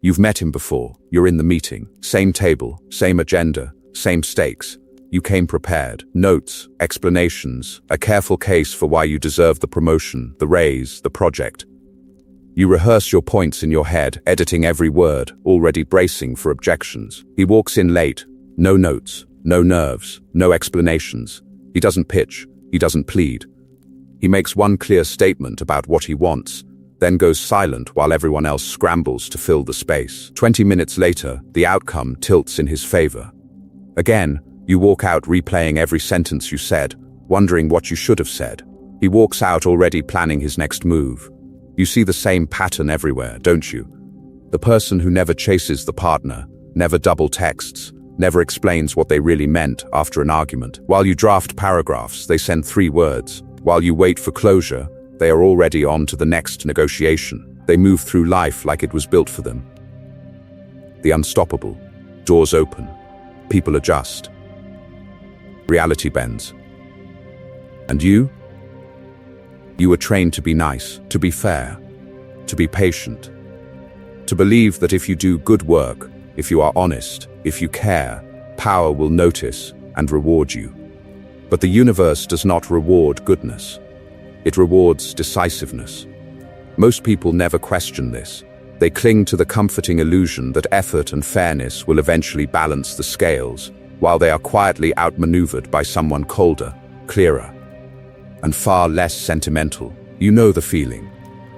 You've met him before. You're in the meeting. Same table, same agenda, same stakes. You came prepared. Notes, explanations, a careful case for why you deserve the promotion, the raise, the project. You rehearse your points in your head, editing every word, already bracing for objections. He walks in late. No notes, no nerves, no explanations. He doesn't pitch. He doesn't plead. He makes one clear statement about what he wants, then goes silent while everyone else scrambles to fill the space. 20 minutes later, the outcome tilts in his favor. Again, you walk out replaying every sentence you said, wondering what you should have said. He walks out already planning his next move. You see the same pattern everywhere, don't you? The person who never chases the partner, never double texts, never explains what they really meant after an argument. While you draft paragraphs, they send 3 words. While you wait for closure, they are already on to the next negotiation. They move through life like it was built for them. The unstoppable. Doors open. People adjust. Reality bends. And you? You were trained to be nice, to be fair, to be patient, to believe that if you do good work, if you are honest, if you care, power will notice and reward you. But the universe does not reward goodness. It rewards decisiveness. Most people never question this. They cling to the comforting illusion that effort and fairness will eventually balance the scales, while they are quietly outmaneuvered by someone colder, clearer, and far less sentimental. You know the feeling.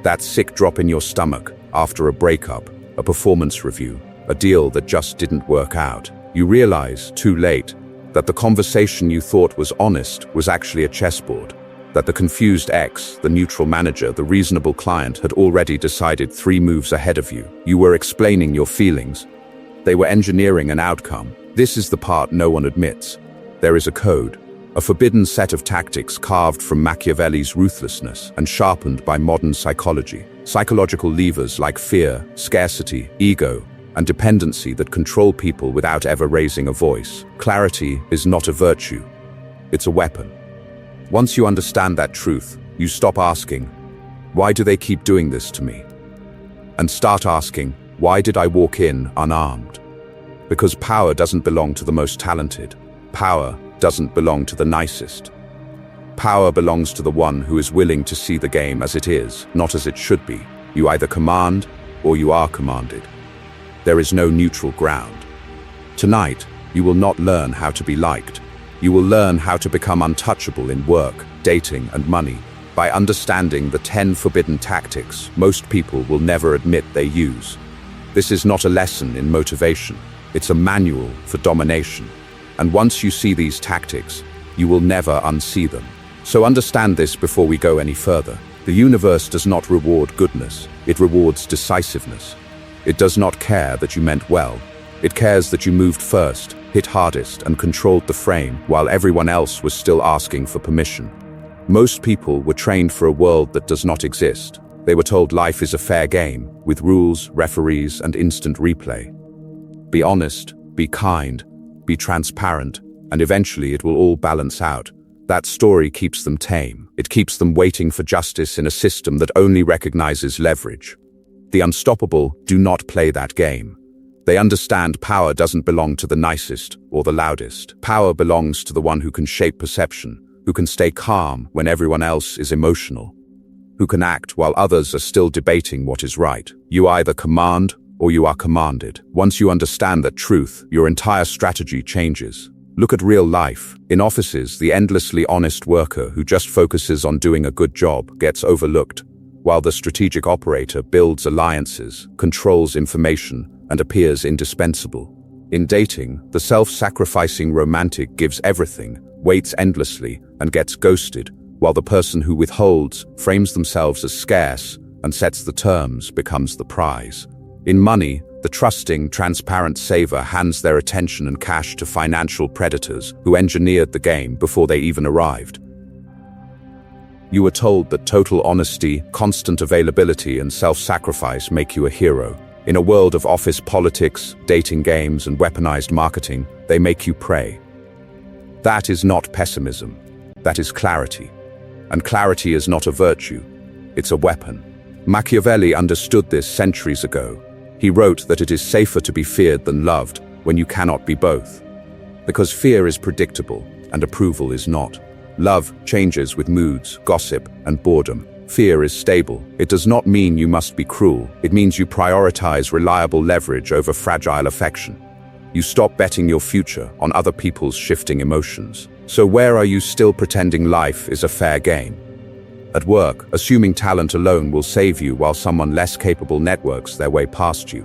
That sick drop in your stomach after a breakup, a performance review, a deal that just didn't work out. You realize, too late, that the conversation you thought was honest was actually a chessboard, that the confused ex, the neutral manager, the reasonable client had already decided 3 moves ahead of you. You were explaining your feelings. They were engineering an outcome. This is the part no one admits. There is a code, a forbidden set of tactics carved from Machiavelli's ruthlessness and sharpened by modern psychology. Psychological levers like fear, scarcity, ego, and dependency that control people without ever raising a voice. Clarity is not a virtue. It's a weapon. Once you understand that truth, you stop asking, why do they keep doing this to me? And start asking, why did I walk in unarmed? Because power doesn't belong to the most talented. Power doesn't belong to the nicest. Power belongs to the one who is willing to see the game as it is, not as it should be. You either command or you are commanded. There is no neutral ground. Tonight, you will not learn how to be liked. You will learn how to become untouchable in work, dating, and money by understanding the 10 forbidden tactics most people will never admit they use. This is not a lesson in motivation. It's a manual for domination. And once you see these tactics, you will never unsee them. So understand this before we go any further. The universe does not reward goodness. It rewards decisiveness. It does not care that you meant well. It cares that you moved first, hit hardest, and controlled the frame while everyone else was still asking for permission. Most people were trained for a world that does not exist. They were told life is a fair game, with rules, referees, and instant replay. Be honest, be kind, be transparent, and eventually it will all balance out. That story keeps them tame. It keeps them waiting for justice in a system that only recognizes leverage. The unstoppable do not play that game. They understand power doesn't belong to the nicest or the loudest. Power belongs to the one who can shape perception, who can stay calm when everyone else is emotional, who can act while others are still debating what is right. You either command or you are commanded. Once you understand that truth, your entire strategy changes. Look at real life. In offices, the endlessly honest worker who just focuses on doing a good job gets overlooked, while the strategic operator builds alliances, controls information, and appears indispensable. In dating, the self-sacrificing romantic gives everything, waits endlessly, and gets ghosted, while the person who withholds, frames themselves as scarce, and sets the terms becomes the prize. In money, the trusting, transparent saver hands their attention and cash to financial predators who engineered the game before they even arrived. You were told that total honesty, constant availability, and self-sacrifice make you a hero. In a world of office politics, dating games, and weaponized marketing, they make you prey. That is not pessimism. That is clarity. And clarity is not a virtue. It's a weapon. Machiavelli understood this centuries ago. He wrote that it is safer to be feared than loved when you cannot be both. Because fear is predictable and approval is not. Love changes with moods, gossip, and boredom. Fear is stable. It does not mean you must be cruel. It means you prioritize reliable leverage over fragile affection. You stop betting your future on other people's shifting emotions. So where are you still pretending life is a fair game? At work, assuming talent alone will save you while someone less capable networks their way past you.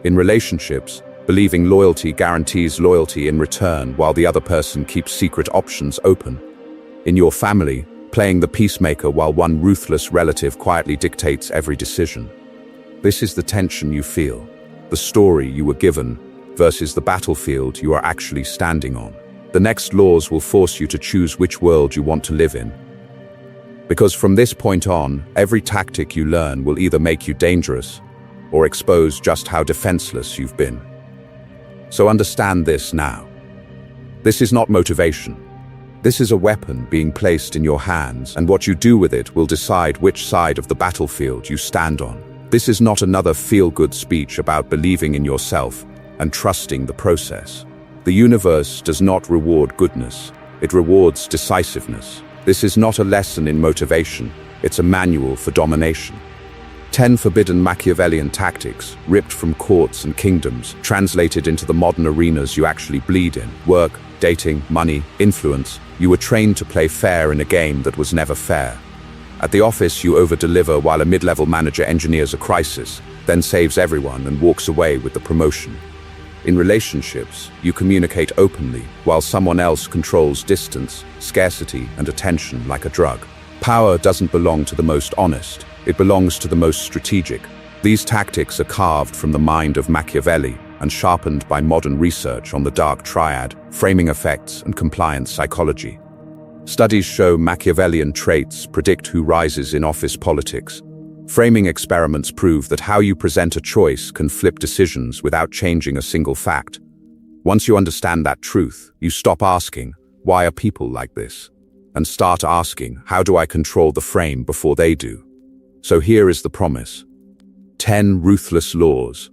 In relationships, believing loyalty guarantees loyalty in return while the other person keeps secret options open. In your family, playing the peacemaker while one ruthless relative quietly dictates every decision. This is the tension you feel, the story you were given versus the battlefield you are actually standing on. The next laws will force you to choose which world you want to live in. Because from this point on, every tactic you learn will either make you dangerous or expose just how defenseless you've been. So understand this now. This is not motivation. This is a weapon being placed in your hands, and what you do with it will decide which side of the battlefield you stand on. This is not another feel-good speech about believing in yourself and trusting the process. The universe does not reward goodness. It rewards decisiveness. This is not a lesson in motivation. It's a manual for domination. 10 forbidden Machiavellian tactics, ripped from courts and kingdoms, translated into the modern arenas you actually bleed in. Work, dating, money, influence. You were trained to play fair in a game that was never fair. At the office, you over-deliver while a mid-level manager engineers a crisis, then saves everyone and walks away with the promotion. In relationships, you communicate openly, while someone else controls distance, scarcity, and attention like a drug. Power doesn't belong to the most honest. It belongs to the most strategic. These tactics are carved from the mind of Machiavelli and sharpened by modern research on the dark triad, framing effects, and compliance psychology. Studies show Machiavellian traits predict who rises in office politics. Framing experiments prove that how you present a choice can flip decisions without changing a single fact. Once you understand that truth, you stop asking, "Why are people like this?" and start asking, "How do I control the frame before they do?" So here is the promise. 10 ruthless laws.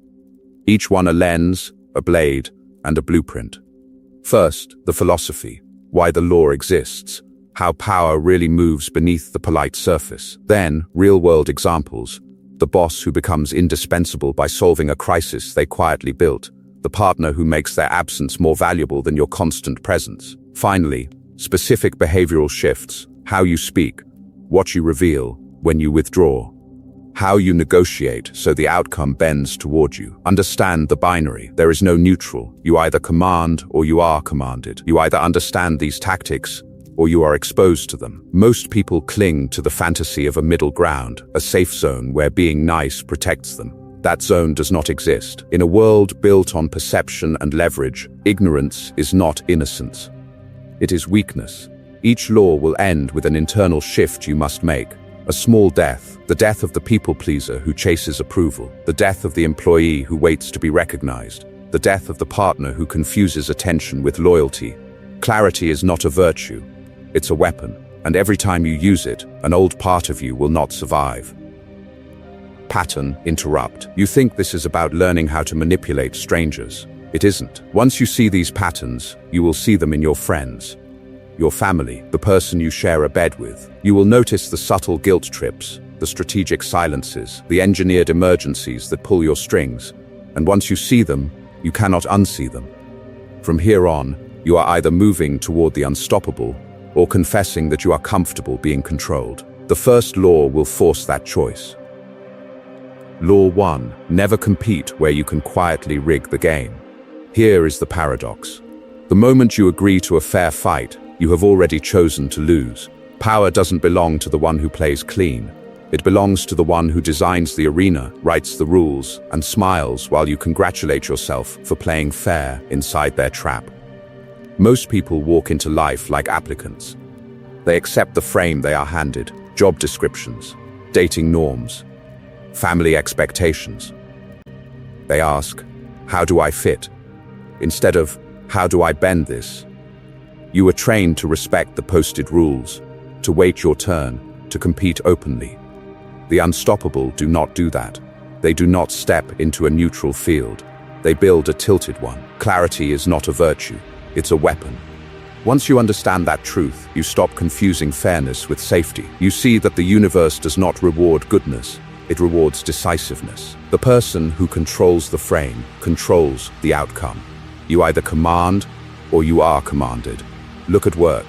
Each one a lens, a blade, and a blueprint. First, the philosophy, why the law exists, how power really moves beneath the polite surface. Then, real-world examples, the boss who becomes indispensable by solving a crisis they quietly built, the partner who makes their absence more valuable than your constant presence. Finally, specific behavioral shifts, how you speak, what you reveal when you withdraw, how you negotiate so the outcome bends toward you. Understand the binary. There is no neutral. You either command or you are commanded. You either understand these tactics or you are exposed to them. Most people cling to the fantasy of a middle ground, a safe zone where being nice protects them. That zone does not exist. In a world built on perception and leverage, ignorance is not innocence. It is weakness. Each law will end with an internal shift you must make. A small death, the death of the people-pleaser who chases approval, the death of the employee who waits to be recognized, the death of the partner who confuses attention with loyalty. Clarity is not a virtue, it's a weapon, and every time you use it, an old part of you will not survive. Pattern, interrupt. You think this is about learning how to manipulate strangers. It isn't. Once you see these patterns, you will see them in your friends, your family, the person you share a bed with. You will notice the subtle guilt trips, the strategic silences, the engineered emergencies that pull your strings. And once you see them, you cannot unsee them. From here on, you are either moving toward the unstoppable or confessing that you are comfortable being controlled. The first law will force that choice. Law 1. Never compete where you can quietly rig the game. Here is the paradox. The moment you agree to a fair fight, you have already chosen to lose. Power doesn't belong to the one who plays clean. It belongs to the one who designs the arena, writes the rules, and smiles while you congratulate yourself for playing fair inside their trap. Most people walk into life like applicants. They accept the frame they are handed, job descriptions, dating norms, family expectations. They ask, "How do I fit?" instead of, "How do I bend this?" You were trained to respect the posted rules, to wait your turn, to compete openly. The unstoppable do not do that. They do not step into a neutral field. They build a tilted one. Clarity is not a virtue, it's a weapon. Once you understand that truth, you stop confusing fairness with safety. You see that the universe does not reward goodness, it rewards decisiveness. The person who controls the frame controls the outcome. You either command or you are commanded. Look at work.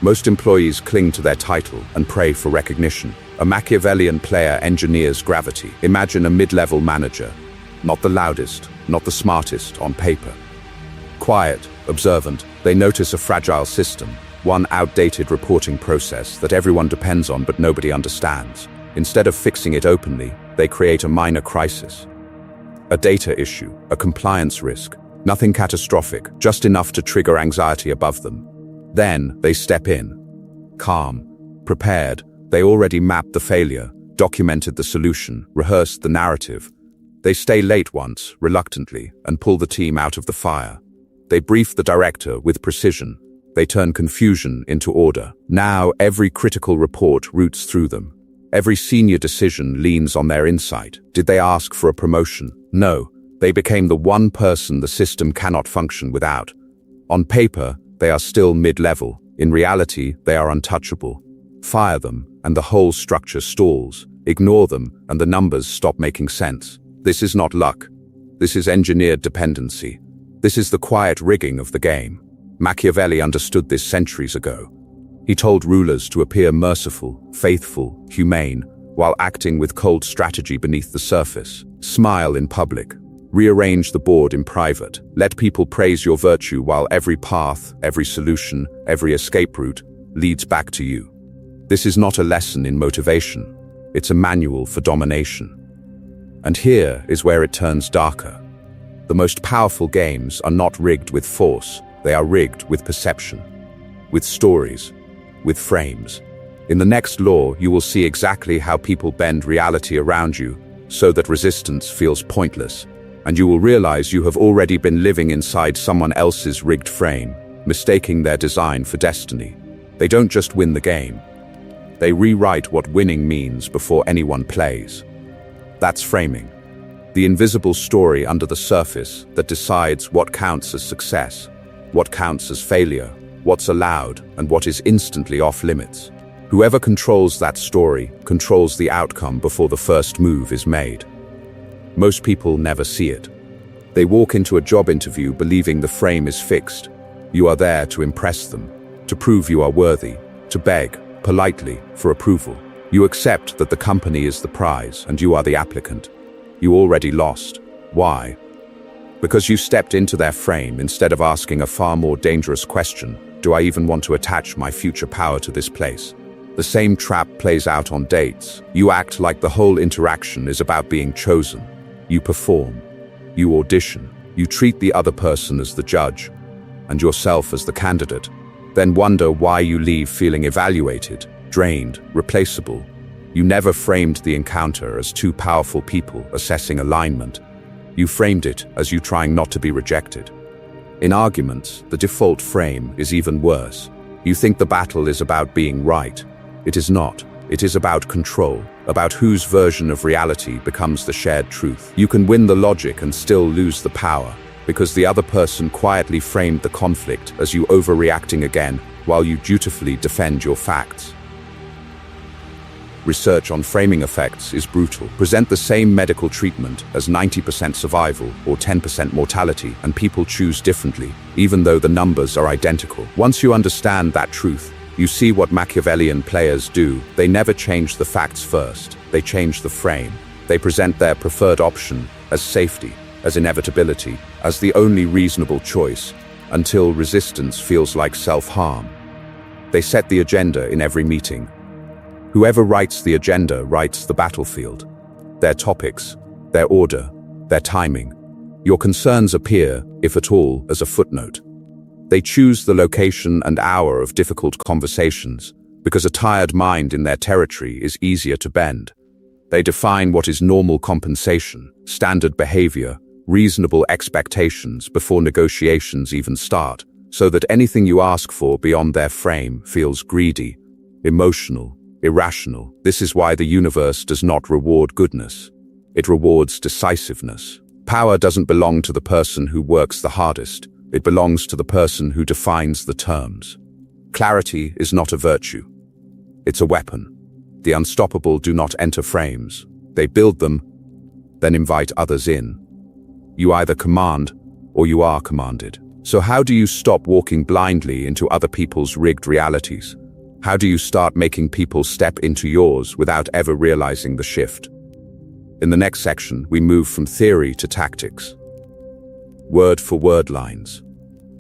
Most employees cling to their title and pray for recognition. A Machiavellian player engineers gravity. Imagine a mid-level manager, not the loudest, not the smartest on paper. Quiet, observant, they notice a fragile system, one outdated reporting process that everyone depends on but nobody understands. Instead of fixing it openly, they create a minor crisis. A data issue, a compliance risk, nothing catastrophic, just enough to trigger anxiety above them. Then they step in. Calm, prepared, they already mapped the failure, documented the solution, rehearsed the narrative. They stay late once, reluctantly, and pull the team out of the fire. They brief the director with precision. They turn confusion into order. Now every critical report routes through them. Every senior decision leans on their insight. Did they ask for a promotion? No. They became the one person the system cannot function without. On paper, they are still mid-level. In reality, they are untouchable. Fire them, and the whole structure stalls. Ignore them, and the numbers stop making sense. This is not luck. This is engineered dependency. This is the quiet rigging of the game. Machiavelli understood this centuries ago. He told rulers to appear merciful, faithful, humane, while acting with cold strategy beneath the surface. Smile in public. Rearrange the board in private. Let people praise your virtue while every path, every solution, every escape route leads back to you. This is not a lesson in motivation. It's a manual for domination. And here is where it turns darker. The most powerful games are not rigged with force. They are rigged with perception, with stories, with frames. In the next law, you will see exactly how people bend reality around you so that resistance feels pointless. And you will realize you have already been living inside someone else's rigged frame, mistaking their design for destiny. They don't just win the game. They rewrite what winning means before anyone plays. That's framing. The invisible story under the surface that decides what counts as success, what counts as failure, what's allowed, and what is instantly off limits. Whoever controls that story controls the outcome before the first move is made. Most people never see it. They walk into a job interview believing the frame is fixed. You are there to impress them, to prove you are worthy, to beg, politely, for approval. You accept that the company is the prize and you are the applicant. You already lost. Why? Because you stepped into their frame instead of asking a far more dangerous question: do I even want to attach my future power to this place? The same trap plays out on dates. You act like the whole interaction is about being chosen. You perform. You audition. You treat the other person as the judge and yourself as the candidate. Then wonder why you leave feeling evaluated, drained, replaceable. You never framed the encounter as two powerful people assessing alignment. You framed it as you trying not to be rejected. In arguments, the default frame is even worse. You think the battle is about being right. It is not. It is about control, about whose version of reality becomes the shared truth. You can win the logic and still lose the power, because the other person quietly framed the conflict as you overreacting again, while you dutifully defend your facts. Research on framing effects is brutal. Present the same medical treatment as 90% survival or 10% mortality, and people choose differently, even though the numbers are identical. Once you understand that truth, you see what Machiavellian players do. They never change the facts first. They change the frame. They present their preferred option as safety, as inevitability, as the only reasonable choice, until resistance feels like self-harm. They set the agenda in every meeting. Whoever writes the agenda writes the battlefield. Their topics, their order, their timing. Your concerns appear, if at all, as a footnote. They choose the location and hour of difficult conversations, because a tired mind in their territory is easier to bend. They define what is normal compensation, standard behavior, reasonable expectations before negotiations even start, so that anything you ask for beyond their frame feels greedy, emotional, irrational. This is why the universe does not reward goodness. It rewards decisiveness. Power doesn't belong to the person who works the hardest. It belongs to the person who defines the terms. Clarity is not a virtue. It's a weapon. The unstoppable do not enter frames. They build them, then invite others in. You either command or you are commanded. So how do you stop walking blindly into other people's rigged realities? How do you start making people step into yours without ever realizing the shift? In the next section, we move from theory to tactics. Word-for-word lines.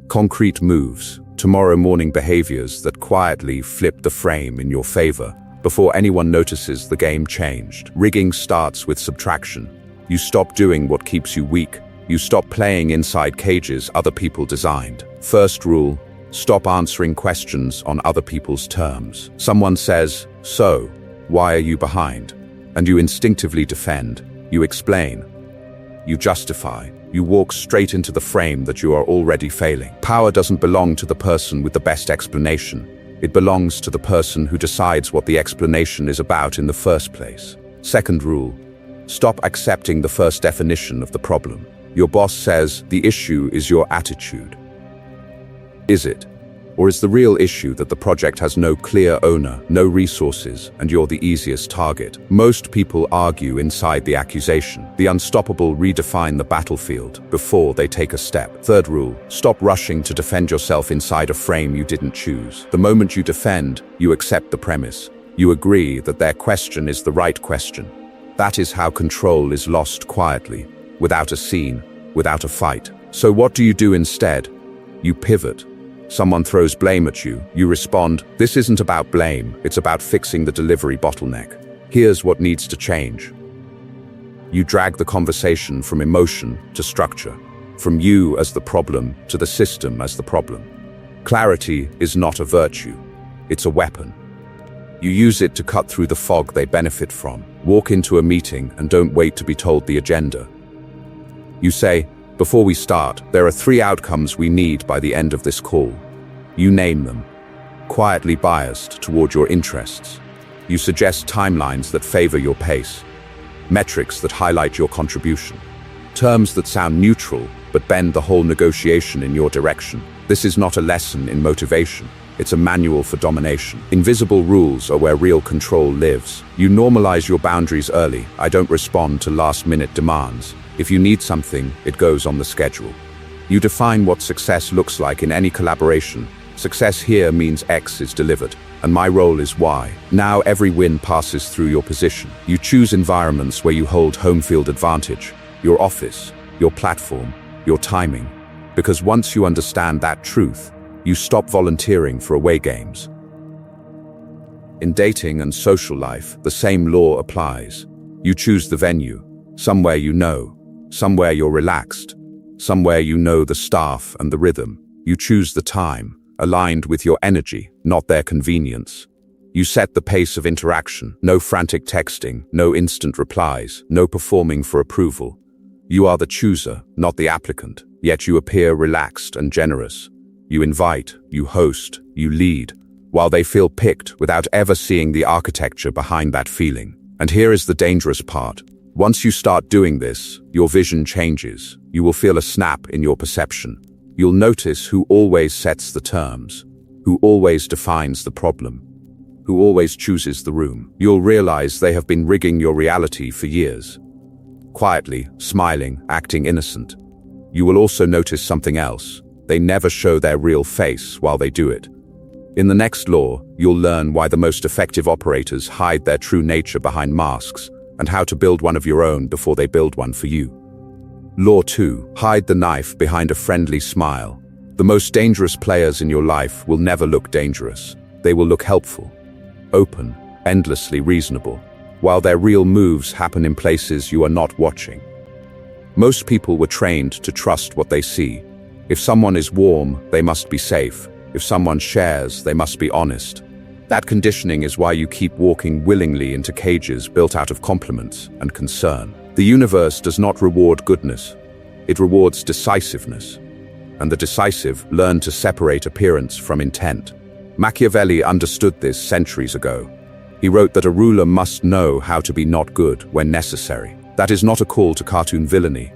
Concrete moves, tomorrow morning behaviors that quietly flip the frame in your favor. Before anyone notices, the game changed. Rigging starts with subtraction. You stop doing what keeps you weak. You stop playing inside cages other people designed. First rule, stop answering questions on other people's terms. Someone says, "So, why are you behind?" And you instinctively defend. You explain. You justify. You walk straight into the frame that you are already failing. Power doesn't belong to the person with the best explanation. It belongs to the person who decides what the explanation is about in the first place. Second rule, stop accepting the first definition of the problem. Your boss says the issue is your attitude. Is it? Or is the real issue that the project has no clear owner, no resources, and you're the easiest target? Most people argue inside the accusation. The unstoppable redefine the battlefield before they take a step. Third rule, stop rushing to defend yourself inside a frame you didn't choose. The moment you defend, you accept the premise. You agree that their question is the right question. That is how control is lost quietly, without a scene, without a fight. So what do you do instead? You pivot. Someone throws blame at you. You respond, "This isn't about blame, it's about fixing the delivery bottleneck. Here's what needs to change." You drag the conversation from emotion to structure, from you as the problem to the system as the problem. Clarity is not a virtue, it's a weapon. You use it to cut through the fog they benefit from. Walk into a meeting and don't wait to be told the agenda. You say, "Before we start, there are 3 outcomes we need by the end of this call." You name them, quietly biased toward your interests. You suggest timelines that favor your pace, metrics that highlight your contribution, terms that sound neutral but bend the whole negotiation in your direction. This is not a lesson in motivation. It's a manual for domination. Invisible rules are where real control lives. You normalize your boundaries early. I don't respond to last-minute demands. If you need something, it goes on the schedule. You define what success looks like in any collaboration. Success here means X is delivered, and my role is Y. Now every win passes through your position. You choose environments where you hold home field advantage, your office, your platform, your timing. Because once you understand that truth, you stop volunteering for away games. In dating and social life, the same law applies. You choose the venue, somewhere you know, somewhere you're relaxed, somewhere you know the staff and the rhythm. You choose the time, aligned with your energy, not their convenience. You set the pace of interaction, no frantic texting, no instant replies, no performing for approval. You are the chooser, not the applicant, yet you appear relaxed and generous. You invite, you host, you lead, while they feel picked without ever seeing the architecture behind that feeling. And here is the dangerous part. Once you start doing this, your vision changes. You will feel a snap in your perception. You'll notice who always sets the terms, who always defines the problem, who always chooses the room. You'll realize they have been rigging your reality for years. Quietly, smiling, acting innocent. You will also notice something else. They never show their real face while they do it. In the next law, you'll learn why the most effective operators hide their true nature behind masks, and how to build one of your own before they build one for you. Law 2. Hide the knife behind a friendly smile. The most dangerous players in your life will never look dangerous. They will look helpful, open, endlessly reasonable, while their real moves happen in places you are not watching. Most people were trained to trust what they see. If someone is warm, they must be safe. If someone shares, they must be honest. That conditioning is why you keep walking willingly into cages built out of compliments and concern. The universe does not reward goodness. It rewards decisiveness. And the decisive learn to separate appearance from intent. Machiavelli understood this centuries ago. He wrote that a ruler must know how to be not good when necessary. That is not a call to cartoon villainy.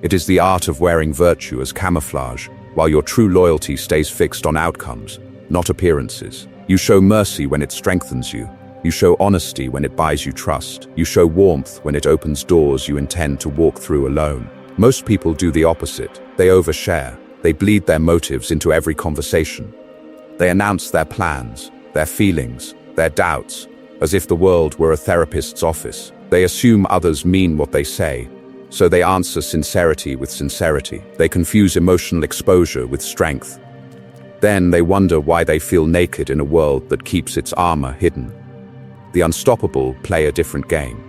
It is the art of wearing virtue as camouflage, while your true loyalty stays fixed on outcomes, not appearances. You show mercy when it strengthens you. You show honesty when it buys you trust. You show warmth when it opens doors you intend to walk through alone. Most people do the opposite. They overshare. They bleed their motives into every conversation. They announce their plans, their feelings, their doubts, as if the world were a therapist's office. They assume others mean what they say, so they answer sincerity with sincerity. They confuse emotional exposure with strength. Then they wonder why they feel naked in a world that keeps its armor hidden. The unstoppable play a different game.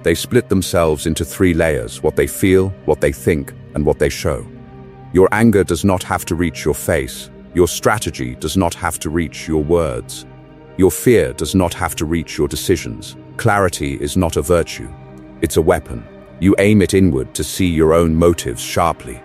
They split themselves into 3 layers: what they feel, what they think, and what they show. Your anger does not have to reach your face. Your strategy does not have to reach your words. Your fear does not have to reach your decisions. Clarity is not a virtue. It's a weapon. You aim it inward to see your own motives sharply.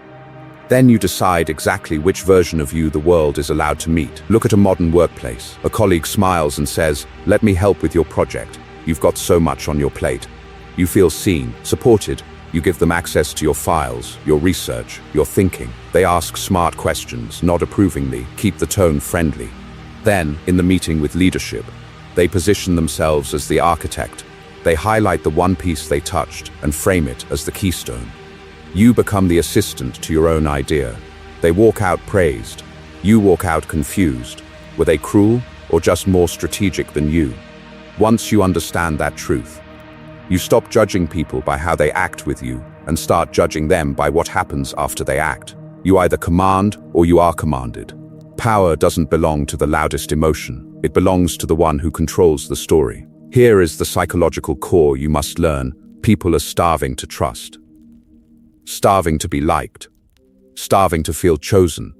Then you decide exactly which version of you the world is allowed to meet. Look at a modern workplace. A colleague smiles and says, "Let me help with your project. You've got so much on your plate." You feel seen, supported. You give them access to your files, your research, your thinking. They ask smart questions, not approvingly. Keep the tone friendly. Then, in the meeting with leadership, they position themselves as the architect. They highlight the one piece they touched and frame it as the keystone. You become the assistant to your own idea. They walk out praised. You walk out confused. Were they cruel or just more strategic than you? Once you understand that truth, you stop judging people by how they act with you and start judging them by what happens after they act. You either command or you are commanded. Power doesn't belong to the loudest emotion. It belongs to the one who controls the story. Here is the psychological core you must learn. People are starving to trust. Starving to be liked. Starving to feel chosen.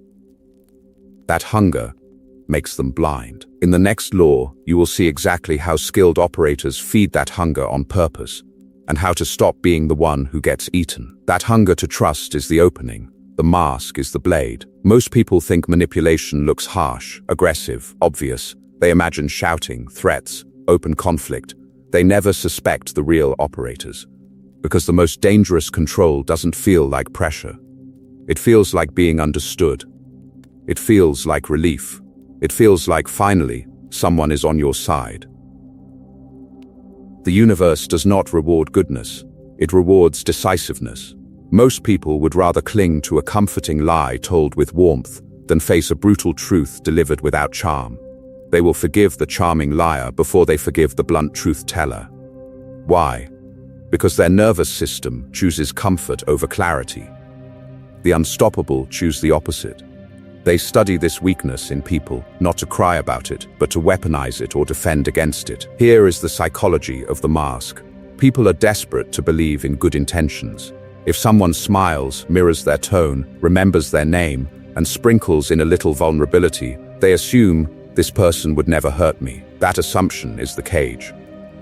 That hunger makes them blind. In the next law, you will see exactly how skilled operators feed that hunger on purpose, and how to stop being the one who gets eaten. That hunger to trust is the opening. The mask is the blade. Most people think manipulation looks harsh, aggressive, obvious. They imagine shouting, threats, open conflict. They never suspect the real operators. Because the most dangerous control doesn't feel like pressure. It feels like being understood. It feels like relief. It feels like finally, someone is on your side. The universe does not reward goodness. It rewards decisiveness. Most people would rather cling to a comforting lie told with warmth than face a brutal truth delivered without charm. They will forgive the charming liar before they forgive the blunt truth teller. Why? Because their nervous system chooses comfort over clarity. The unstoppable choose the opposite. They study this weakness in people, not to cry about it, but to weaponize it or defend against it. Here is the psychology of the mask. People are desperate to believe in good intentions. If someone smiles, mirrors their tone, remembers their name, and sprinkles in a little vulnerability, they assume, this person would never hurt me. That assumption is the cage.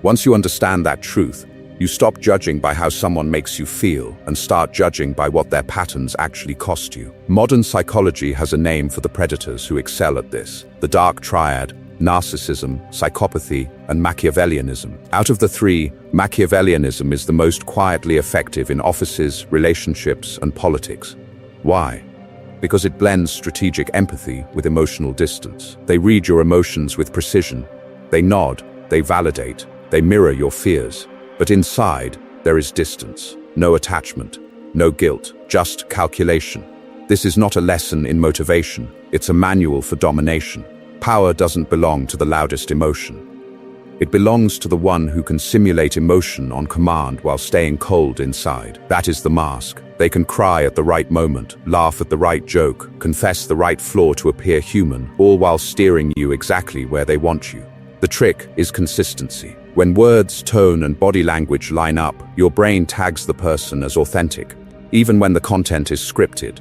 Once you understand that truth, you stop judging by how someone makes you feel and start judging by what their patterns actually cost you. Modern psychology has a name for the predators who excel at this: the dark triad, narcissism, psychopathy, and Machiavellianism. Out of the 3, Machiavellianism is the most quietly effective in offices, relationships, and politics. Why? Because it blends strategic empathy with emotional distance. They read your emotions with precision. They nod, they validate, they mirror your fears. But inside, there is distance, no attachment, no guilt, just calculation. This is not a lesson in motivation, it's a manual for domination. Power doesn't belong to the loudest emotion. It belongs to the one who can simulate emotion on command while staying cold inside. That is the mask. They can cry at the right moment, laugh at the right joke, confess the right flaw to appear human, all while steering you exactly where they want you. The trick is consistency. When words, tone, and body language line up, your brain tags the person as authentic, even when the content is scripted.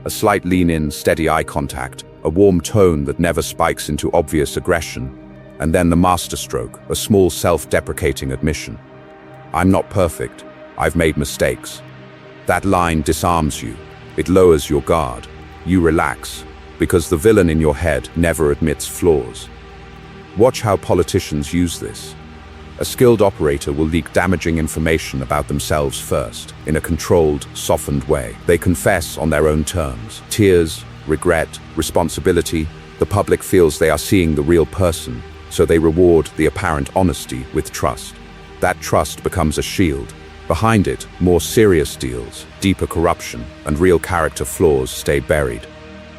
A slight lean-in, steady eye contact, a warm tone that never spikes into obvious aggression, and then the masterstroke, a small self-deprecating admission. I'm not perfect. I've made mistakes. That line disarms you. It lowers your guard. You relax, because the villain in your head never admits flaws. Watch how politicians use this. A skilled operator will leak damaging information about themselves first, in a controlled, softened way. They confess on their own terms. Tears, regret, responsibility. The public feels they are seeing the real person, so they reward the apparent honesty with trust. That trust becomes a shield. Behind it, more serious deals, deeper corruption, and real character flaws stay buried.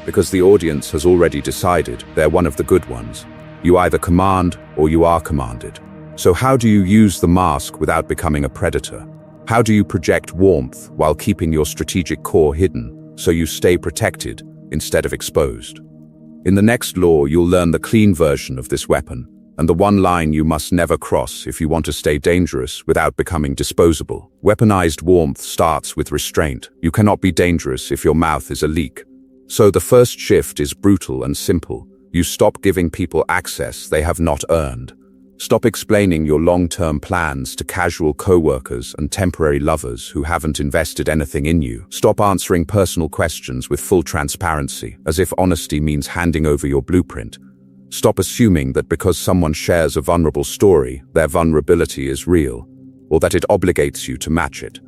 Because the audience has already decided they're one of the good ones. You either command or you are commanded. So how do you use the mask without becoming a predator? How do you project warmth while keeping your strategic core hidden, so you stay protected instead of exposed? In the next law, you'll learn the clean version of this weapon, and the one line you must never cross if you want to stay dangerous without becoming disposable. Weaponized warmth starts with restraint. You cannot be dangerous if your mouth is a leak. So the first shift is brutal and simple. You stop giving people access they have not earned. Stop explaining your long-term plans to casual co-workers and temporary lovers who haven't invested anything in you. Stop answering personal questions with full transparency, as if honesty means handing over your blueprint. Stop assuming that because someone shares a vulnerable story, their vulnerability is real, or that it obligates you to match it.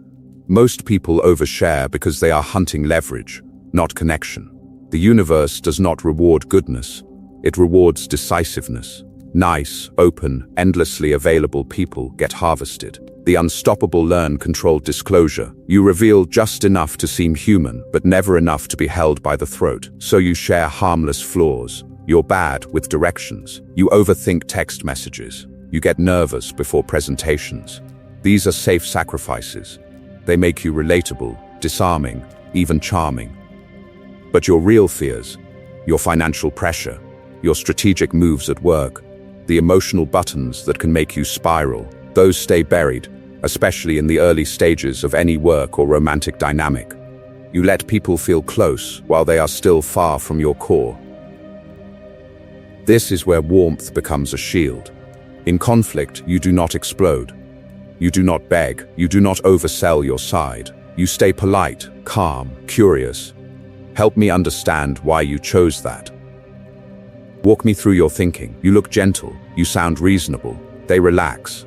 Most people overshare because they are hunting leverage, not connection. The universe does not reward goodness. It rewards decisiveness. Nice, open, endlessly available people get harvested. The unstoppable learn controlled disclosure. You reveal just enough to seem human, but never enough to be held by the throat. So you share harmless flaws. You're bad with directions. You overthink text messages. You get nervous before presentations. These are safe sacrifices. They make you relatable, disarming, even charming. But your real fears, your financial pressure, your strategic moves at work, the emotional buttons that can make you spiral, those stay buried, especially in the early stages of any work or romantic dynamic. You let people feel close while they are still far from your core. This is where warmth becomes a shield. In conflict, you do not explode. You do not beg. You do not oversell your side. You stay polite, calm, curious. Help me understand why you chose that. Walk me through your thinking. You look gentle. You sound reasonable. They relax.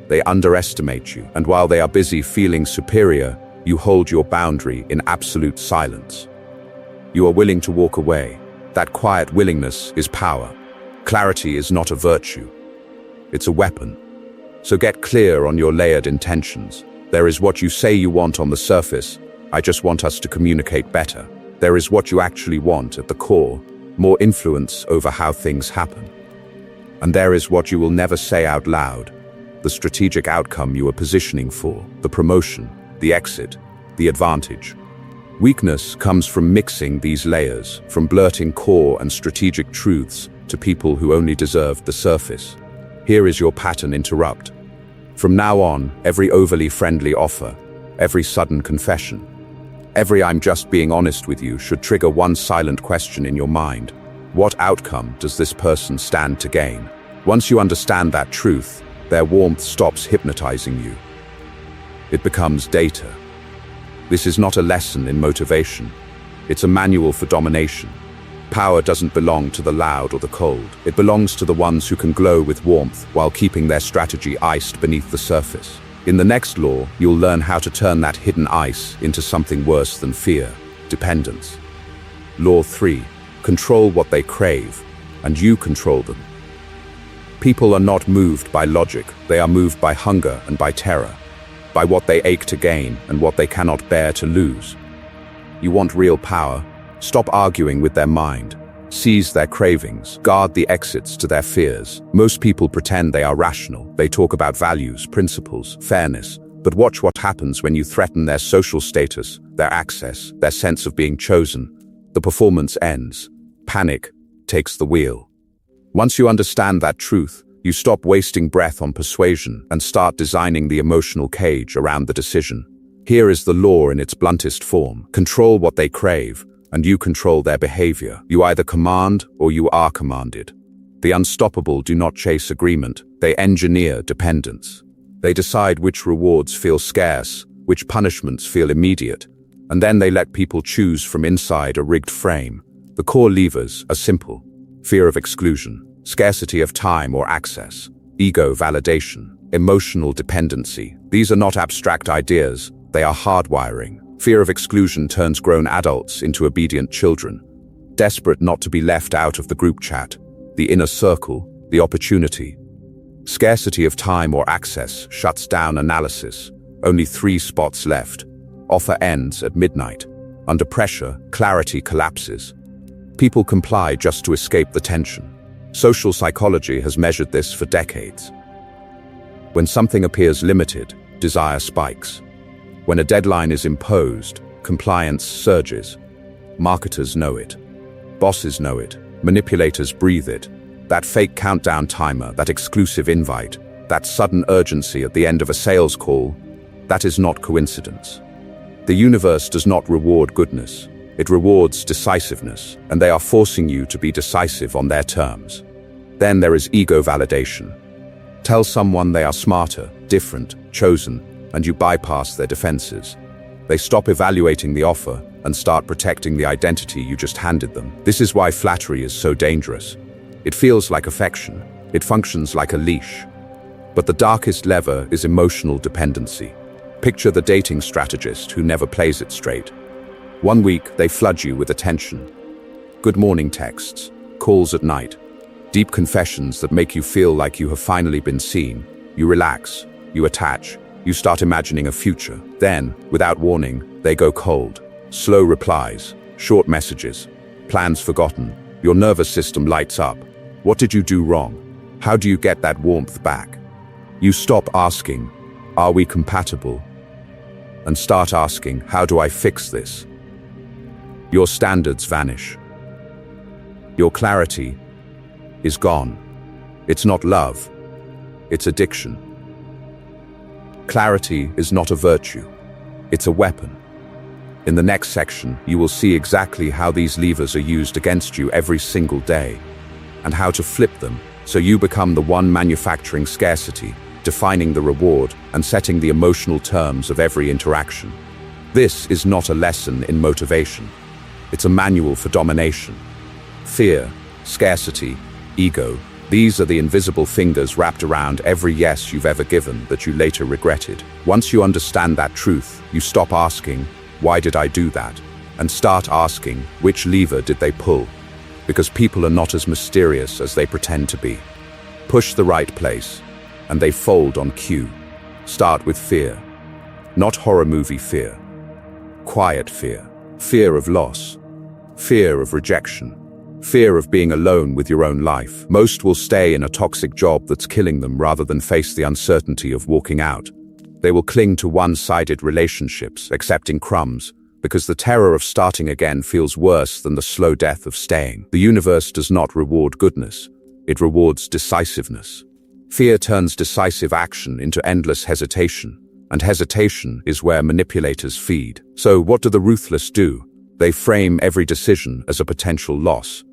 They underestimate you. And while they are busy feeling superior, you hold your boundary in absolute silence. You are willing to walk away. That quiet willingness is power. Clarity is not a virtue. It's a weapon. So get clear on your layered intentions. There is what you say you want on the surface. I just want us to communicate better. There is what you actually want at the core. More influence over how things happen. And there is what you will never say out loud, the strategic outcome you are positioning for, the promotion, the exit, the advantage. Weakness comes from mixing these layers, from blurting core and strategic truths to people who only deserve the surface. Here is your pattern interrupt. From now on, every overly friendly offer, every sudden confession, every "I'm just being honest with you" should trigger one silent question in your mind. What outcome does this person stand to gain? Once you understand that truth, their warmth stops hypnotizing you. It becomes data. This is not a lesson in motivation. It's a manual for domination. Power doesn't belong to the loud or the cold. It belongs to the ones who can glow with warmth while keeping their strategy iced beneath the surface. In the next law, you'll learn how to turn that hidden ice into something worse than fear, dependence. Law 3. Control what they crave, and you control them. People are not moved by logic. They are moved by hunger and by terror, by what they ache to gain and what they cannot bear to lose. You want real power? Stop arguing with their mind. Seize their cravings. Guard the exits to their fears. Most people pretend they are rational. They talk about values, principles, fairness. But watch what happens when you threaten their social status, their access, their sense of being chosen. The performance ends. Panic takes the wheel. Once you understand that truth, you stop wasting breath on persuasion and start designing the emotional cage around the decision. Here is the law in its bluntest form. Control what they crave, and you control their behavior. You either command or you are commanded. The unstoppable do not chase agreement. They engineer dependence. They decide which rewards feel scarce, which punishments feel immediate, and then they let people choose from inside a rigged frame. The core levers are simple: fear of exclusion, scarcity of time or access, ego validation, emotional dependency. These are not abstract ideas, they are hardwiring. Fear of exclusion turns grown adults into obedient children, desperate not to be left out of the group chat, the inner circle, the opportunity. Scarcity of time or access shuts down analysis. Only 3 spots left. Offer ends at midnight. Under pressure, clarity collapses. People comply just to escape the tension. Social psychology has measured this for decades. When something appears limited, desire spikes. When a deadline is imposed, compliance surges. Marketers know it. Bosses know it. Manipulators breathe it. That fake countdown timer, that exclusive invite, that sudden urgency at the end of a sales call, that is not coincidence. The universe does not reward goodness. It rewards decisiveness, and they are forcing you to be decisive on their terms. Then there is ego validation. Tell someone they are smarter, different, chosen, and you bypass their defenses. They stop evaluating the offer and start protecting the identity you just handed them. This is why flattery is so dangerous. It feels like affection. It functions like a leash. But the darkest lever is emotional dependency. Picture the dating strategist who never plays it straight. One week, they flood you with attention. Good morning texts, calls at night, deep confessions that make you feel like you have finally been seen. You relax, you attach, you start imagining a future. Then, without warning, they go cold. Slow replies, short messages, plans forgotten. Your nervous system lights up. What did you do wrong? How do you get that warmth back? You stop asking, are we compatible? And start asking, how do I fix this? Your standards vanish. Your clarity is gone. It's not love, it's addiction. Clarity is not a virtue, it's a weapon. In the next section, you will see exactly how these levers are used against you every single day, and how to flip them so you become the one manufacturing scarcity, defining the reward, and setting the emotional terms of every interaction. This is not a lesson in motivation. It's a manual for domination. Fear, scarcity, ego, these are the invisible fingers wrapped around every yes you've ever given that you later regretted. Once you understand that truth, you stop asking, why did I do that? And start asking, which lever did they pull? Because people are not as mysterious as they pretend to be. Push the right place, and they fold on cue. Start with fear. Not horror movie fear. Quiet fear. Fear of loss. Fear of rejection. Fear of being alone with your own life. Most will stay in a toxic job that's killing them rather than face the uncertainty of walking out. They will cling to one-sided relationships, accepting crumbs, because the terror of starting again feels worse than the slow death of staying. The universe does not reward goodness. It rewards decisiveness. Fear turns decisive action into endless hesitation, and hesitation is where manipulators feed. So what do the ruthless do? They frame every decision as a potential loss.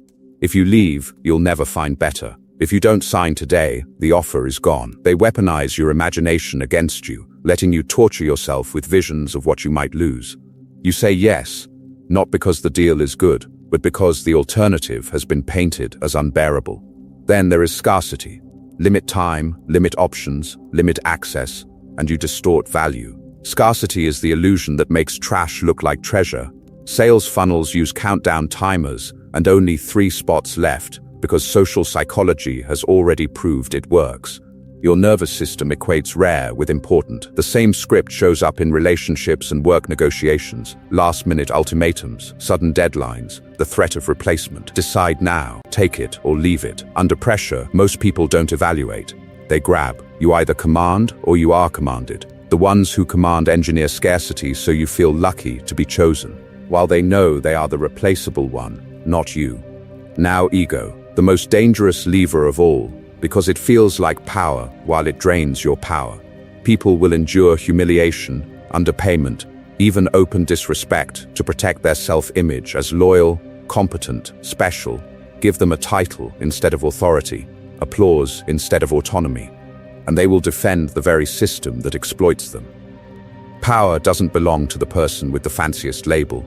If you leave, you'll never find better. If you don't sign today, the offer is gone. They weaponize your imagination against you, letting you torture yourself with visions of what you might lose. You say yes, not because the deal is good, but because the alternative has been painted as unbearable. Then there is scarcity. Limit time, limit options, limit access, and you distort value. Scarcity is the illusion that makes trash look like treasure. Sales funnels use countdown timers and only 3 spots left because social psychology has already proved it works. Your nervous system equates rare with important. The same script shows up in relationships and work negotiations, last-minute ultimatums, sudden deadlines, the threat of replacement. Decide now, take it or leave it. Under pressure, most people don't evaluate. They grab. You either command or you are commanded. The ones who command engineer scarcity so you feel lucky to be chosen, while they know they are the replaceable one, not you. Now ego, the most dangerous lever of all, because it feels like power while it drains your power. People will endure humiliation, underpayment, even open disrespect to protect their self-image as loyal, competent, special. Give them a title instead of authority, applause instead of autonomy, and they will defend the very system that exploits them. Power doesn't belong to the person with the fanciest label.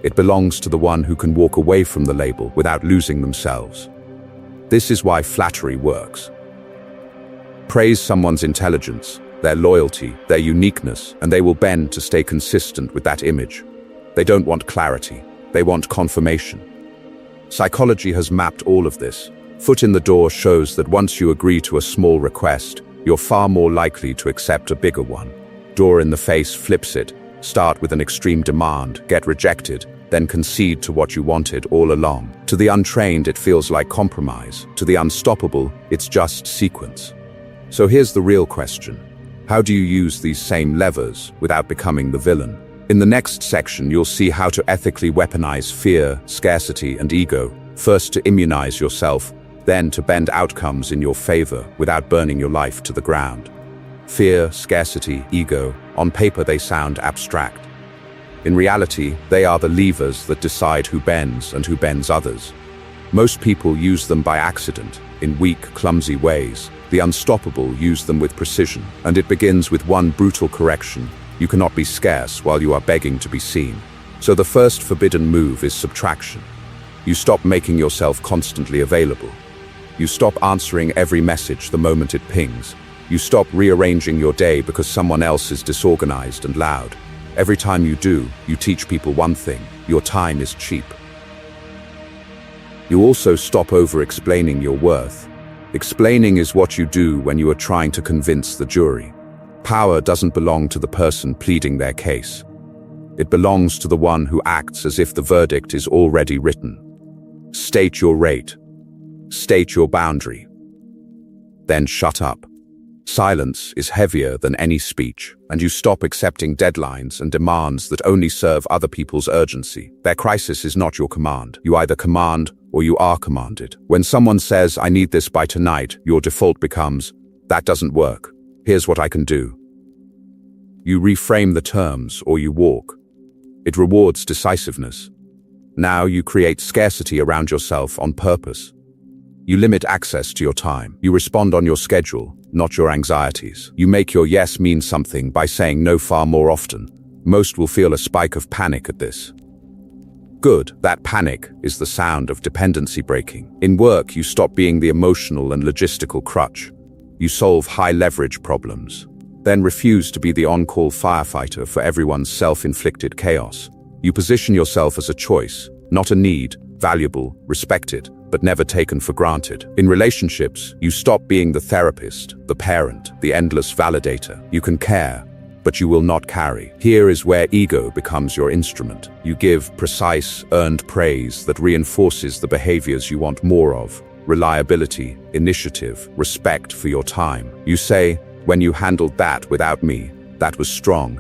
It belongs to the one who can walk away from the label without losing themselves. This is why flattery works. Praise someone's intelligence, their loyalty, their uniqueness, and they will bend to stay consistent with that image. They don't want clarity, they want confirmation. Psychology has mapped all of this. Foot in the door shows that once you agree to a small request, you're far more likely to accept a bigger one. Door in the face flips it. Start with an extreme demand, get rejected, then concede to what you wanted all along. To the untrained, it feels like compromise. To the unstoppable, it's just sequence. So here's the real question. How do you use these same levers without becoming the villain? In the next section, you'll see how to ethically weaponize fear, scarcity, and ego, first to immunize yourself, then to bend outcomes in your favor without burning your life to the ground. Fear, scarcity, ego, on paper they sound abstract. In reality, they are the levers that decide who bends and who bends others. Most people use them by accident, in weak, clumsy ways. The unstoppable use them with precision, and it begins with one brutal correction. You cannot be scarce while you are begging to be seen. So the first forbidden move is subtraction. You stop making yourself constantly available. You stop answering every message the moment it pings. You stop rearranging your day because someone else is disorganized and loud. Every time you do, you teach people one thing: your time is cheap. You also stop over-explaining your worth. Explaining is what you do when you are trying to convince the jury. Power doesn't belong to the person pleading their case. It belongs to the one who acts as if the verdict is already written. State your rate. State your boundary. Then shut up. Silence is heavier than any speech, and you stop accepting deadlines and demands that only serve other people's urgency. Their crisis is not your command. You either command or you are commanded. When someone says, "I need this by tonight," your default becomes, "That doesn't work. Here's what I can do." You reframe the terms or you walk. It rewards decisiveness. Now you create scarcity around yourself on purpose. You limit access to your time. You respond on your schedule, not your anxieties. You make your yes mean something by saying no far more often. Most will feel a spike of panic at this. Good, that panic is the sound of dependency breaking. In work, you stop being the emotional and logistical crutch. You solve high-leverage problems. Then refuse to be the on-call firefighter for everyone's self-inflicted chaos. You position yourself as a choice, not a need, valuable, respected, but never taken for granted. In relationships, you stop being the therapist, the parent, the endless validator. You can care, but you will not carry. Here is where ego becomes your instrument. You give precise, earned praise that reinforces the behaviors you want more of: reliability, initiative, respect for your time. You say, "When you handled that without me, that was strong,"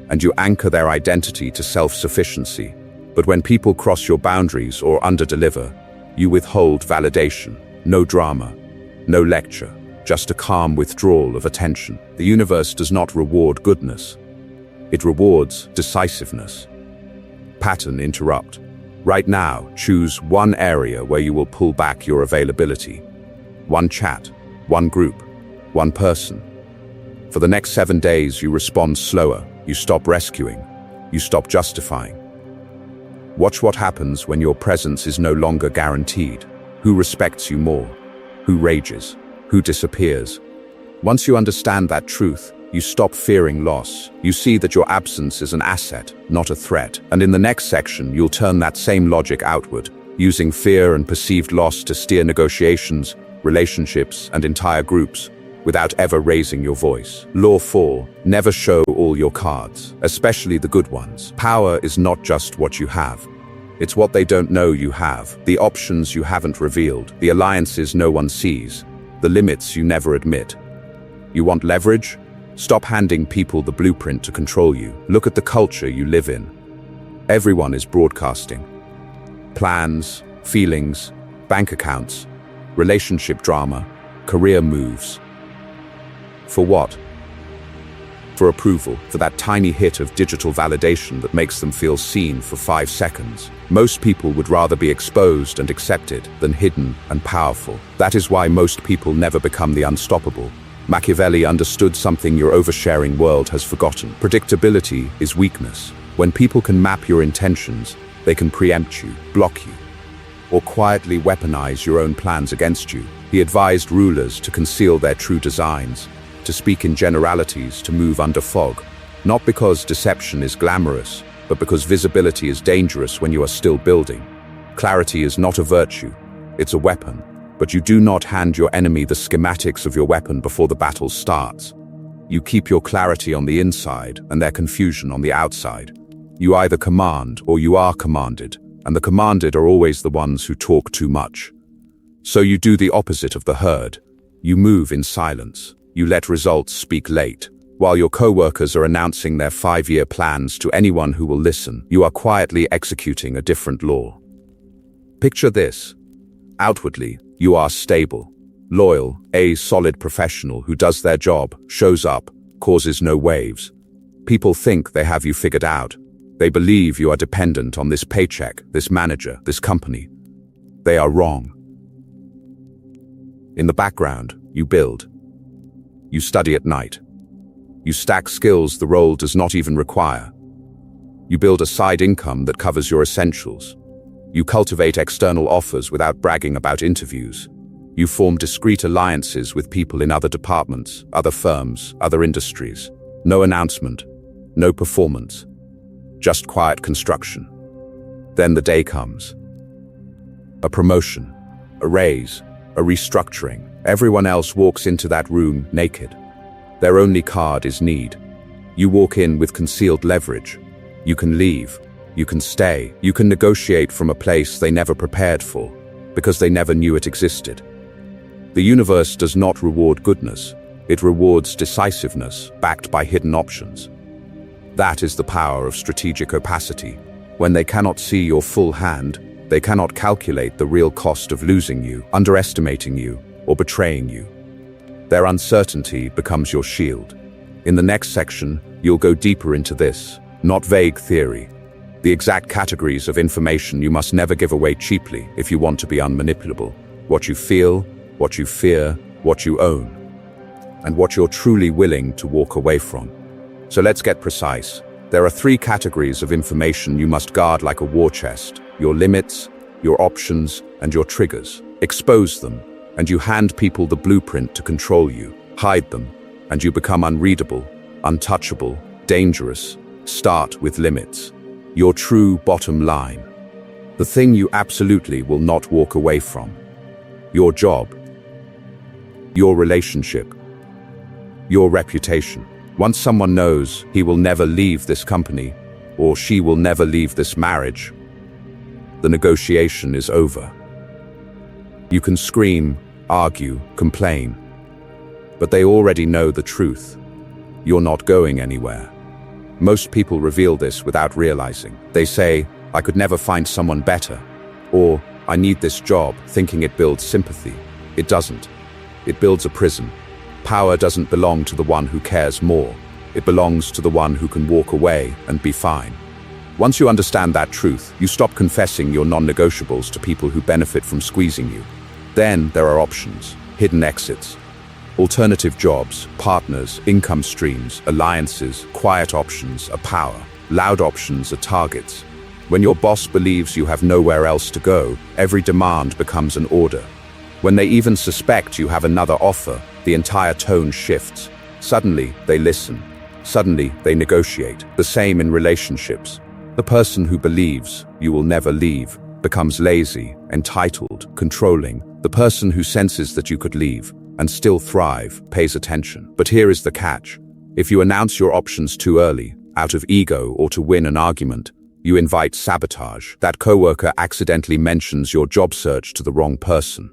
and you anchor their identity to self-sufficiency. But when people cross your boundaries or underdeliver, you withhold validation. No drama, no lecture, just a calm withdrawal of attention. The universe does not reward goodness. It rewards decisiveness. Pattern interrupt. Right now, choose one area where you will pull back your availability. One chat, one group, one person. For the next 7 days, you respond slower. You stop rescuing. You stop justifying. Watch what happens when your presence is no longer guaranteed. Who respects you more? Who rages? Who disappears? Once you understand that truth, you stop fearing loss. You see that your absence is an asset, not a threat. And in the next section, you'll turn that same logic outward, using fear and perceived loss to steer negotiations, relationships, and entire groups, without ever raising your voice. Law 4, never show all your cards, especially the good ones. Power is not just what you have. It's what they don't know you have, the options you haven't revealed, the alliances no one sees, the limits you never admit. You want leverage? Stop handing people the blueprint to control you. Look at the culture you live in. Everyone is broadcasting. Plans, feelings, bank accounts, relationship drama, career moves. For what? For approval, for that tiny hit of digital validation that makes them feel seen for 5 seconds. Most people would rather be exposed and accepted than hidden and powerful. That is why most people never become the unstoppable. Machiavelli understood something your oversharing world has forgotten. Predictability is weakness. When people can map your intentions, they can preempt you, block you, or quietly weaponize your own plans against you. He advised rulers to conceal their true designs, to speak in generalities, to move under fog, not because deception is glamorous, but because visibility is dangerous when you are still building. Clarity is not a virtue, it's a weapon, but you do not hand your enemy the schematics of your weapon before the battle starts. You keep your clarity on the inside and their confusion on the outside. You either command or you are commanded, and the commanded are always the ones who talk too much. So you do the opposite of the herd. You move in silence. You let results speak late. While your co-workers are announcing their 5-year plans to anyone who will listen, you are quietly executing a different law. Picture this. Outwardly, you are stable, loyal, a solid professional who does their job, shows up, causes no waves. People think they have you figured out. They believe you are dependent on this paycheck, this manager, this company. They are wrong. In the background, you build. You study at night. You stack skills the role does not even require. You build a side income that covers your essentials. You cultivate external offers without bragging about interviews. You form discreet alliances with people in other departments, other firms, other industries. No announcement, no performance, just quiet construction. Then the day comes. A promotion, a raise, a restructuring. Everyone else walks into that room naked. Their only card is need. You walk in with concealed leverage. You can leave. You can stay. You can negotiate from a place they never prepared for, because they never knew it existed. The universe does not reward goodness. It rewards decisiveness, backed by hidden options. That is the power of strategic opacity. When they cannot see your full hand, they cannot calculate the real cost of losing you, underestimating you, or betraying you. Their uncertainty becomes your shield. In the next section, you'll go deeper into this, not vague theory. The exact categories of information you must never give away cheaply if you want to be unmanipulable. What you feel, what you fear, what you own, and what you're truly willing to walk away from. So let's get precise. There are 3 categories of information you must guard like a war chest: your limits, your options, and your triggers. Expose them, and you hand people the blueprint to control you. Hide them, and you become unreadable, untouchable, dangerous. Start with limits. Your true bottom line. The thing you absolutely will not walk away from. Your job. Your relationship. Your reputation. Once someone knows he will never leave this company, or she will never leave this marriage, the negotiation is over. You can scream, argue, complain, but they already know the truth. You're not going anywhere. Most people reveal this without realizing. They say, "I could never find someone better," or "I need this job," thinking it builds sympathy. It doesn't. It builds a prison. Power doesn't belong to the one who cares more. It belongs to the one who can walk away and be fine. Once you understand that truth, you stop confessing your non-negotiables to people who benefit from squeezing you. Then there are options, hidden exits, alternative jobs, partners, income streams, alliances. Quiet options are power. Loud options are targets. When your boss believes you have nowhere else to go, every demand becomes an order. When they even suspect you have another offer, the entire tone shifts. Suddenly, they listen. Suddenly, they negotiate. The same in relationships. The person who believes you will never leave becomes lazy, entitled, controlling. The person who senses that you could leave and still thrive pays attention. But here is the catch. If you announce your options too early, out of ego or to win an argument, you invite sabotage. That coworker accidentally mentions your job search to the wrong person.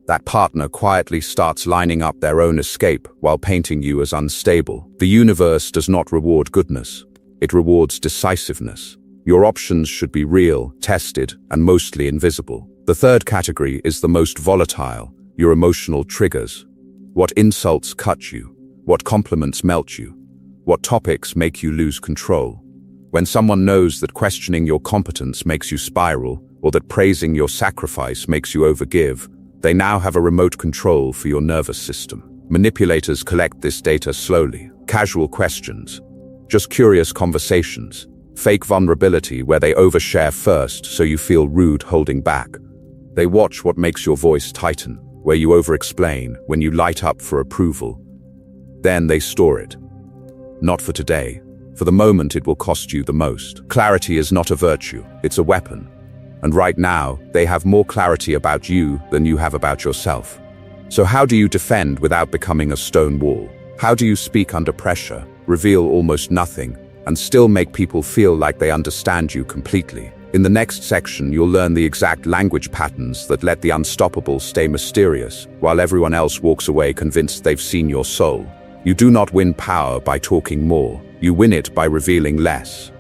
That partner quietly starts lining up their own escape while painting you as unstable. The universe does not reward goodness. It rewards decisiveness. Your options should be real, tested, and mostly invisible. The third category is the most volatile, your emotional triggers. What insults cut you? What compliments melt you? What topics make you lose control? When someone knows that questioning your competence makes you spiral, or that praising your sacrifice makes you overgive, they now have a remote control for your nervous system. Manipulators collect this data slowly. Casual questions, just curious conversations, fake vulnerability where they overshare first so you feel rude holding back. They watch what makes your voice tighten, where you over-explain, when you light up for approval. Then they store it. Not for today. For the moment it will cost you the most. Clarity is not a virtue, it's a weapon. And right now, they have more clarity about you than you have about yourself. So how do you defend without becoming a stone wall? How do you speak under pressure, reveal almost nothing, and still make people feel like they understand you completely? In the next section, you'll learn the exact language patterns that let the unstoppable stay mysterious, while everyone else walks away convinced they've seen your soul. You do not win power by talking more. You win it by revealing less.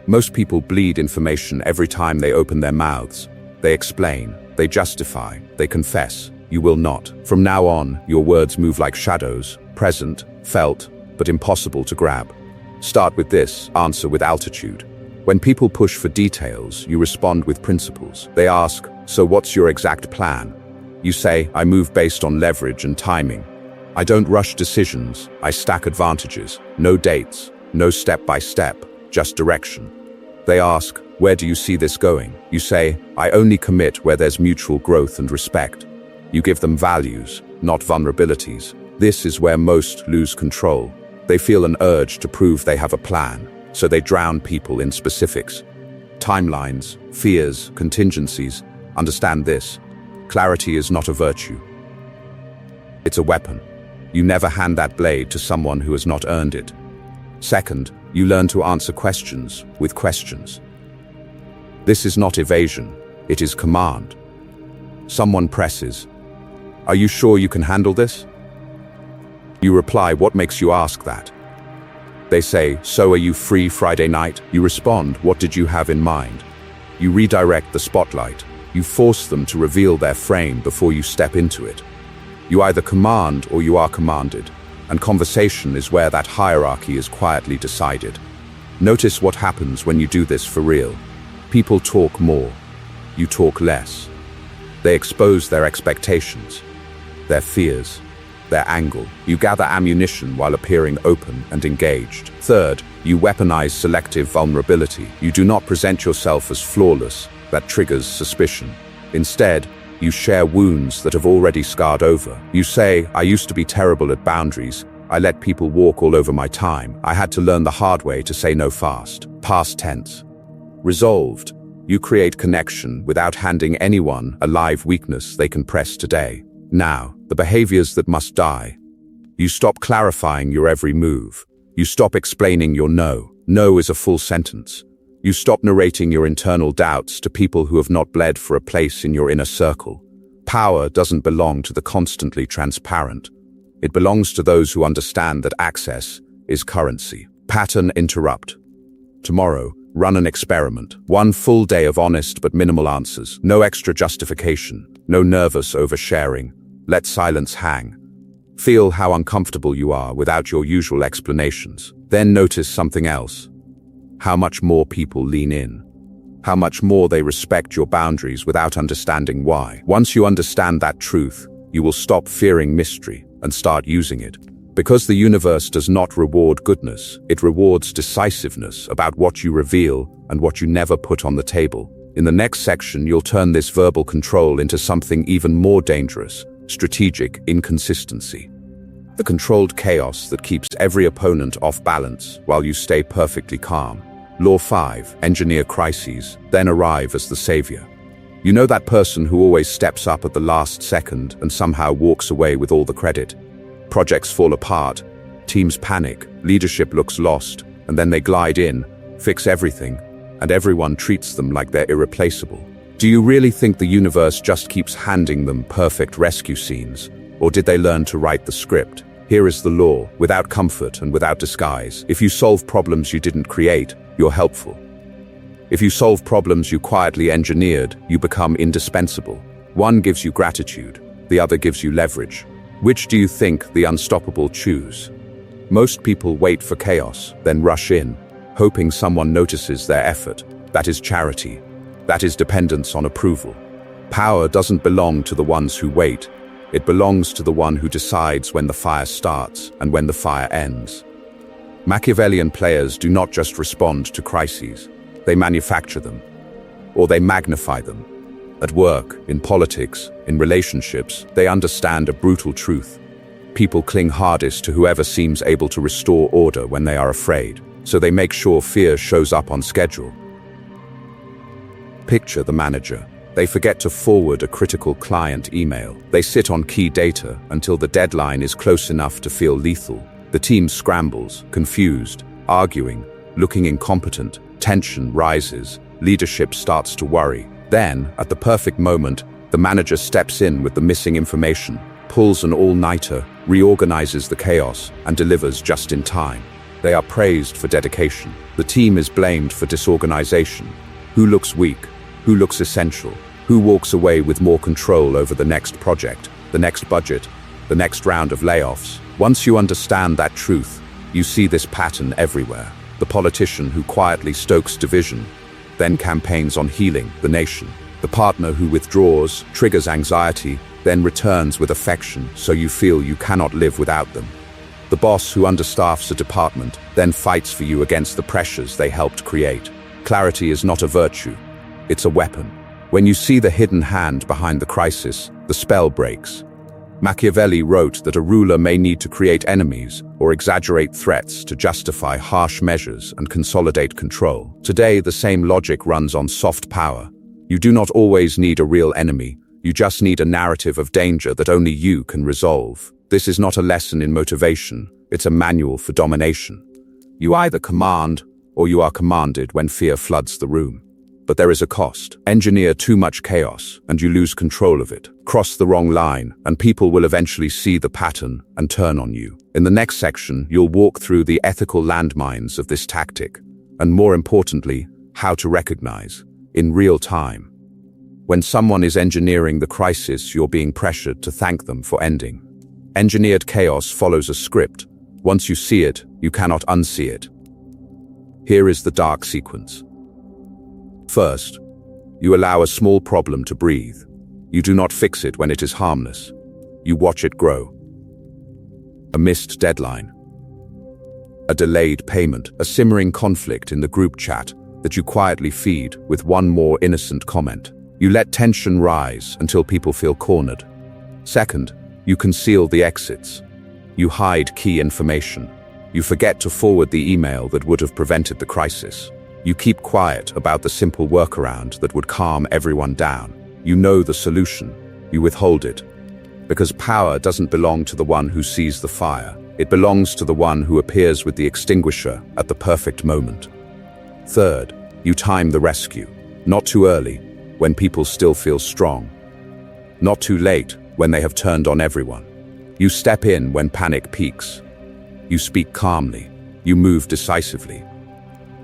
Most people bleed information every time they open their mouths. They explain, they justify, they confess. You will not. From now on, your words move like shadows, present, felt, but impossible to grab. Start with this, answer with altitude. When people push for details, you respond with principles. They ask, so what's your exact plan? You say, I move based on leverage and timing. I don't rush decisions, I stack advantages. No dates, no step-by-step, just direction. They ask, where do you see this going? You say, I only commit where there's mutual growth and respect. You give them values, not vulnerabilities. This is where most lose control. They feel an urge to prove they have a plan, so they drown people in specifics. Timelines, fears, contingencies. Understand this. Clarity is not a virtue. It's a weapon. You never hand that blade to someone who has not earned it. Second, you learn to answer questions with questions. This is not evasion, it is command. Someone presses, are you sure you can handle this? You reply, what makes you ask that? They say, so are you free Friday night? You respond, what did you have in mind? You redirect the spotlight. You force them to reveal their frame before you step into it. You either command or you are commanded, and conversation is where that hierarchy is quietly decided. Notice what happens when you do this for real. People talk more. You talk less. They expose their expectations, their fears, their angle. You gather ammunition while appearing open and engaged. Third, you weaponize selective vulnerability. You do not present yourself as flawless. That triggers suspicion. Instead, you share wounds that have already scarred over. You say, I used to be terrible at boundaries. I let people walk all over my time. I had to learn the hard way to say no fast. Past tense. Resolved. You create connection without handing anyone a live weakness they can press today. Now, the behaviors that must die. You stop clarifying your every move. You stop explaining your no. No is a full sentence. You stop narrating your internal doubts to people who have not bled for a place in your inner circle. Power doesn't belong to the constantly transparent. It belongs to those who understand that access is currency. Pattern interrupt. Tomorrow, run an experiment. 1 full day of honest but minimal answers. No extra justification. No nervous oversharing. Let silence hang. Feel how uncomfortable you are without your usual explanations. Then notice something else. How much more people lean in. How much more they respect your boundaries without understanding why. Once you understand that truth, you will stop fearing mystery and start using it. Because the universe does not reward goodness, it rewards decisiveness about what you reveal and what you never put on the table. In the next section, you'll turn this verbal control into something even more dangerous, strategic inconsistency. The controlled chaos that keeps every opponent off balance while you stay perfectly calm. Law 5, engineer crises, then arrive as the savior. You know that person who always steps up at the last second and somehow walks away with all the credit. Projects fall apart, teams panic, leadership looks lost, and then they glide in, fix everything, and everyone treats them like they're irreplaceable. Do you really think the universe just keeps handing them perfect rescue scenes? Or did they learn to write the script? Here is the law, without comfort and without disguise. If you solve problems you didn't create, you're helpful. If you solve problems you quietly engineered, you become indispensable. One gives you gratitude, the other gives you leverage. Which do you think the unstoppable choose? Most people wait for chaos, then rush in, hoping someone notices their effort. That is charity. That is dependence on approval. Power doesn't belong to the ones who wait. It belongs to the one who decides when the fire starts and when the fire ends. Machiavellian players do not just respond to crises. They manufacture them, or they magnify them. At work, in politics, in relationships, they understand a brutal truth. People cling hardest to whoever seems able to restore order when they are afraid, so they make sure fear shows up on schedule. Picture the manager. They forget to forward a critical client email. They sit on key data until the deadline is close enough to feel lethal. The team scrambles, confused, arguing, looking incompetent. Tension rises. Leadership starts to worry. Then, at the perfect moment, the manager steps in with the missing information, pulls an all-nighter, reorganizes the chaos, and delivers just in time. They are praised for dedication. The team is blamed for disorganization. Who looks weak? Who looks essential? Who walks away with more control over the next project, the next budget, the next round of layoffs? Once you understand that truth, you see this pattern everywhere. The politician who quietly stokes division, then campaigns on healing the nation. The partner who withdraws, triggers anxiety, then returns with affection so you feel you cannot live without them. The boss who understaffs a department, then fights for you against the pressures they helped create. Clarity is not a virtue. It's a weapon. When you see the hidden hand behind the crisis, the spell breaks. Machiavelli wrote that a ruler may need to create enemies or exaggerate threats to justify harsh measures and consolidate control. Today, the same logic runs on soft power. You do not always need a real enemy. You just need a narrative of danger that only you can resolve. This is not a lesson in motivation. It's a manual for domination. You either command or you are commanded when fear floods the room. But there is a cost. Engineer too much chaos, and you lose control of it. Cross the wrong line, and people will eventually see the pattern and turn on you. In the next section, you'll walk through the ethical landmines of this tactic, and more importantly, how to recognize, in real time, when someone is engineering the crisis you're being pressured to thank them for ending. Engineered chaos follows a script. Once you see it, you cannot unsee it. Here is the dark sequence. First, you allow a small problem to breathe. You do not fix it when it is harmless. You watch it grow. A missed deadline. A delayed payment. A simmering conflict in the group chat that you quietly feed with one more innocent comment. You let tension rise until people feel cornered. Second, you conceal the exits. You hide key information. You forget to forward the email that would have prevented the crisis. You keep quiet about the simple workaround that would calm everyone down. You know the solution. You withhold it. Because power doesn't belong to the one who sees the fire. It belongs to the one who appears with the extinguisher at the perfect moment. Third, you time the rescue. Not too early, when people still feel strong. Not too late, when they have turned on everyone. You step in when panic peaks. You speak calmly. You move decisively.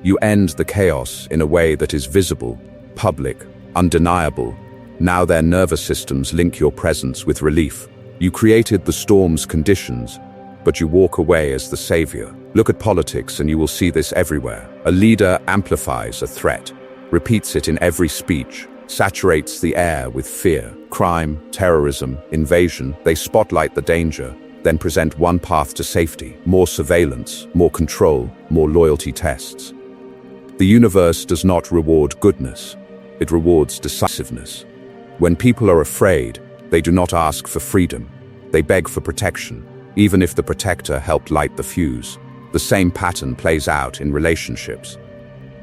You end the chaos in a way that is visible, public, undeniable. Now their nervous systems link your presence with relief. You created the storm's conditions, but you walk away as the savior. Look at politics and you will see this everywhere. A leader amplifies a threat, repeats it in every speech, saturates the air with fear. Crime, terrorism, invasion, they spotlight the danger, then present one path to safety. More surveillance, more control, more loyalty tests. The universe does not reward goodness. It rewards decisiveness. When people are afraid, they do not ask for freedom. They beg for protection, even if the protector helped light the fuse. The same pattern plays out in relationships.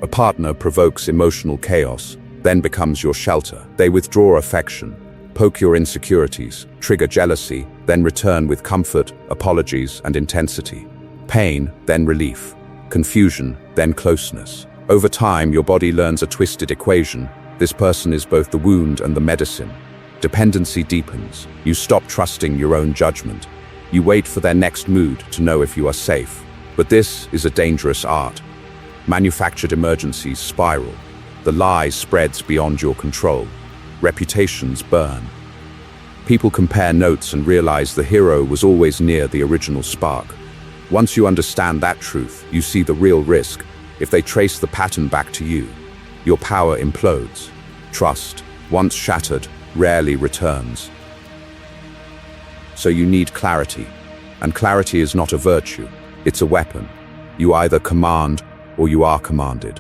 A partner provokes emotional chaos, then becomes your shelter. They withdraw affection, poke your insecurities, trigger jealousy, then return with comfort, apologies, and intensity. Pain, then relief. Confusion, then closeness. Over time, your body learns a twisted equation. This person is both the wound and the medicine. Dependency deepens. You stop trusting your own judgment. You wait for their next mood to know if you are safe. But this is a dangerous art. Manufactured emergencies spiral. The lie spreads beyond your control. Reputations burn. People compare notes and realize the hero was always near the original spark. Once you understand that truth, you see the real risk. If they trace the pattern back to you, your power implodes. Trust, once shattered, rarely returns. So you need clarity. And clarity is not a virtue, it's a weapon. You either command or you are commanded.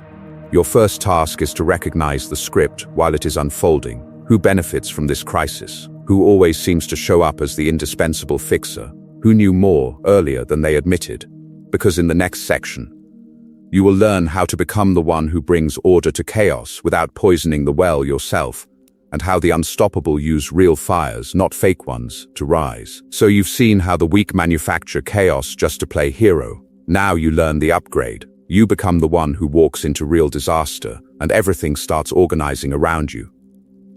Your first task is to recognize the script while it is unfolding. Who benefits from this crisis? Who always seems to show up as the indispensable fixer? Who knew more earlier than they admitted? Because in the next section, you will learn how to become the one who brings order to chaos without poisoning the well yourself, and how the unstoppable use real fires, not fake ones, to rise. So you've seen how the weak manufacture chaos just to play hero. Now you learn the upgrade. You become the one who walks into real disaster, and everything starts organizing around you.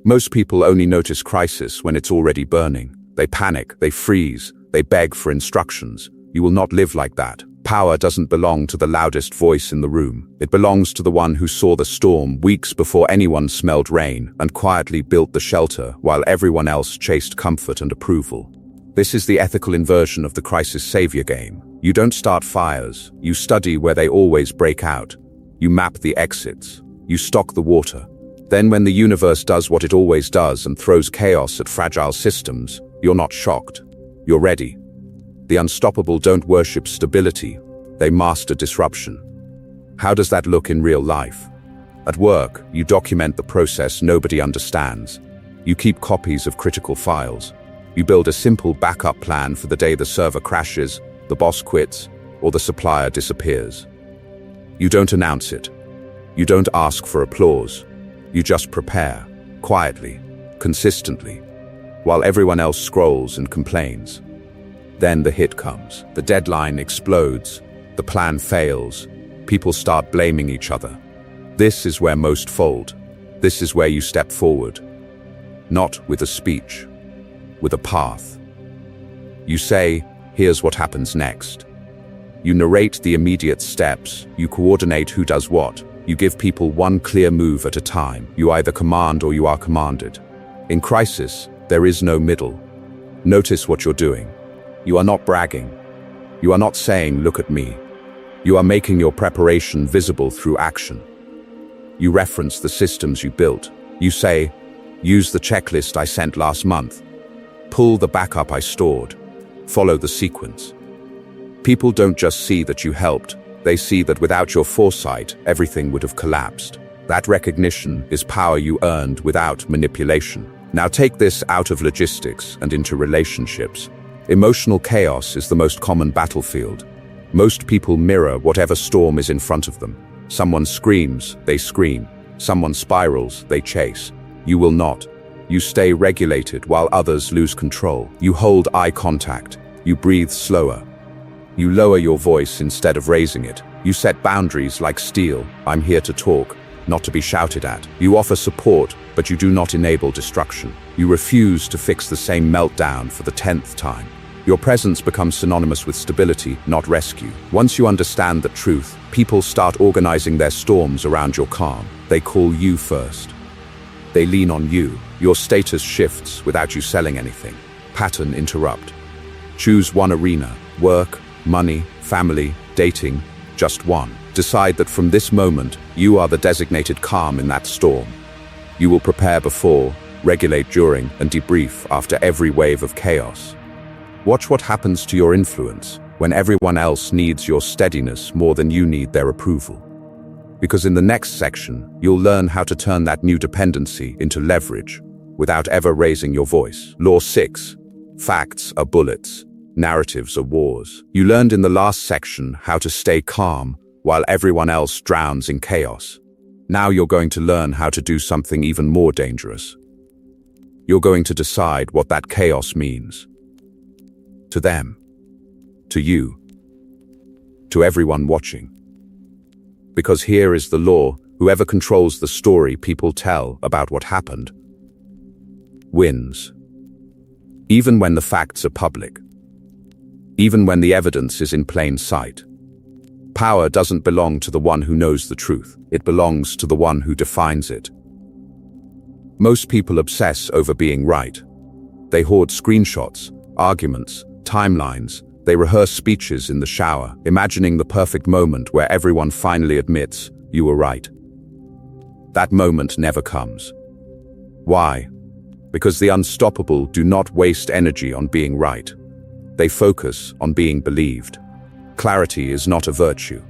Most people only notice crisis when it's already burning. They panic, they freeze, they beg for instructions. You will not live like that. Power doesn't belong to the loudest voice in the room. It belongs to the one who saw the storm weeks before anyone smelled rain and quietly built the shelter while everyone else chased comfort and approval. This is the ethical inversion of the crisis savior game. You don't start fires. You study where they always break out. You map the exits. You stock the water. Then when the universe does what it always does and throws chaos at fragile systems, you're not shocked. You're ready. The unstoppable don't worship stability. They master disruption. How does that look in real life? At work, you document the process nobody understands. You keep copies of critical files. You build a simple backup plan for the day the server crashes, the boss quits, or the supplier disappears. You don't announce it. You don't ask for applause. You just prepare, quietly, consistently, while everyone else scrolls and complains. Then the hit comes. The deadline explodes. The plan fails. People start blaming each other. This is where most fold. This is where you step forward. Not with a speech, with a path. You say, here's what happens next. You narrate the immediate steps. You coordinate who does what. You give people one clear move at a time. You either command or you are commanded. In crisis, there is no middle. Notice what you're doing. You are not bragging. You are not saying, look at me. You are making your preparation visible through action. You reference the systems you built. You say, use the checklist I sent last month. Pull the backup I stored. Follow the sequence. People don't just see that you helped. They see that without your foresight, everything would have collapsed. That recognition is power you earned without manipulation. Now take this out of logistics and into relationships. Emotional chaos is the most common battlefield. Most people mirror whatever storm is in front of them. Someone screams, they scream. Someone spirals, they chase. You will not. You stay regulated while others lose control. You hold eye contact. You breathe slower. You lower your voice instead of raising it. You set boundaries like steel. I'm here to talk, not to be shouted at. You offer support, but you do not enable destruction. You refuse to fix the same meltdown for the 10th time. Your presence becomes synonymous with stability, not rescue. Once you understand the truth, people start organizing their storms around your calm. They call you first. They lean on you. Your status shifts without you selling anything. Pattern interrupt. Choose one arena: work, money, family, dating, just one. Decide that from this moment, you are the designated calm in that storm. You will prepare before, regulate during, and debrief after every wave of chaos. Watch what happens to your influence when everyone else needs your steadiness more than you need their approval. Because in the next section, you'll learn how to turn that new dependency into leverage without ever raising your voice. Law 6. Facts are bullets. Narratives are wars. You learned in the last section how to stay calm while everyone else drowns in chaos. Now you're going to learn how to do something even more dangerous. You're going to decide what that chaos means. To them. To you. To everyone watching. Because here is the law: whoever controls the story people tell about what happened wins. Even when the facts are public. Even when the evidence is in plain sight. Power doesn't belong to the one who knows the truth. It belongs to the one who defines it. Most people obsess over being right. They hoard screenshots, arguments, timelines. They rehearse speeches in the shower, imagining the perfect moment where everyone finally admits, you were right. That moment never comes. Why? Because the unstoppable do not waste energy on being right. They focus on being believed. Clarity is not a virtue.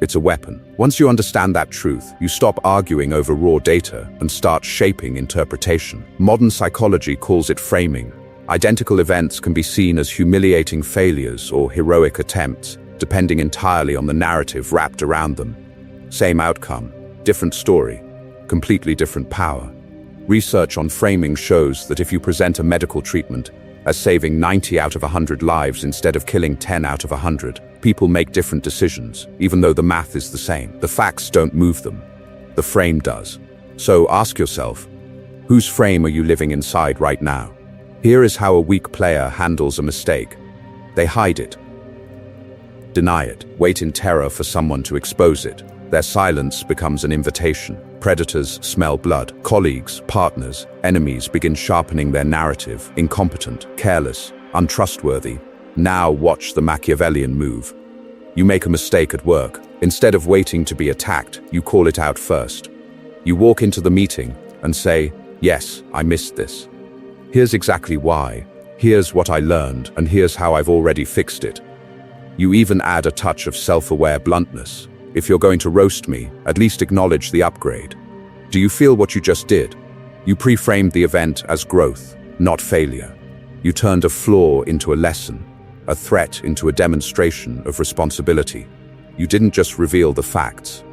It's a weapon. Once you understand that truth, you stop arguing over raw data and start shaping interpretation. Modern psychology calls it framing. Identical events can be seen as humiliating failures or heroic attempts, depending entirely on the narrative wrapped around them. Same outcome, different story, completely different power. Research on framing shows that if you present a medical treatment as saving 90 out of 100 lives instead of killing 10 out of 100, people make different decisions, even though the math is the same. The facts don't move them. The frame does. So ask yourself, whose frame are you living inside right now? Here is how a weak player handles a mistake. They hide it, deny it, wait in terror for someone to expose it. Their silence becomes an invitation. Predators smell blood. Colleagues, partners, enemies begin sharpening their narrative. Incompetent, careless, untrustworthy. Now watch the Machiavellian move. You make a mistake at work. Instead of waiting to be attacked, you call it out first. You walk into the meeting and say, "Yes, I missed this. Here's exactly why. Here's what I learned, and here's how I've already fixed it." You even add a touch of self-aware bluntness. If you're going to roast me, at least acknowledge the upgrade. Do you feel what you just did? You pre-framed the event as growth, not failure. You turned a flaw into a lesson, a threat into a demonstration of responsibility. You didn't just reveal the facts.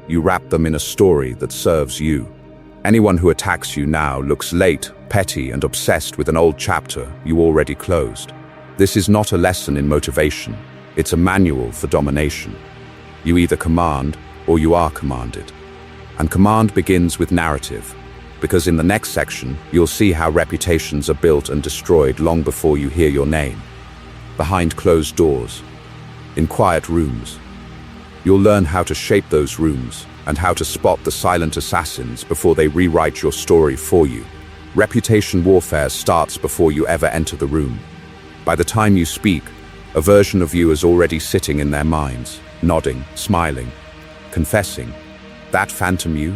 You wrapped them in a story that serves you. Anyone who attacks you now looks late, petty, and obsessed with an old chapter you already closed. This is not a lesson in motivation. It's a manual for domination. You either command or you are commanded. And command begins with narrative, because in the next section, you'll see how reputations are built and destroyed long before you hear your name. Behind closed doors, in quiet rooms. You'll learn how to shape those rooms and how to spot the silent assassins before they rewrite your story for you. Reputation warfare starts before you ever enter the room. By the time you speak, a version of you is already sitting in their minds, nodding, smiling, confessing. That phantom you?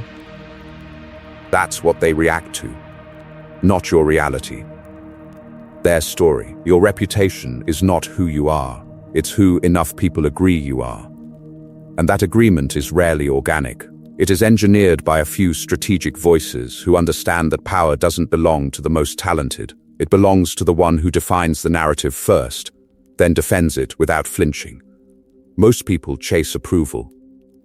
That's what they react to, not your reality. Their story. Your reputation is not who you are, it's who enough people agree you are. And that agreement is rarely organic. It is engineered by a few strategic voices who understand that power doesn't belong to the most talented. It belongs to the one who defines the narrative first, then defends it without flinching. Most people chase approval.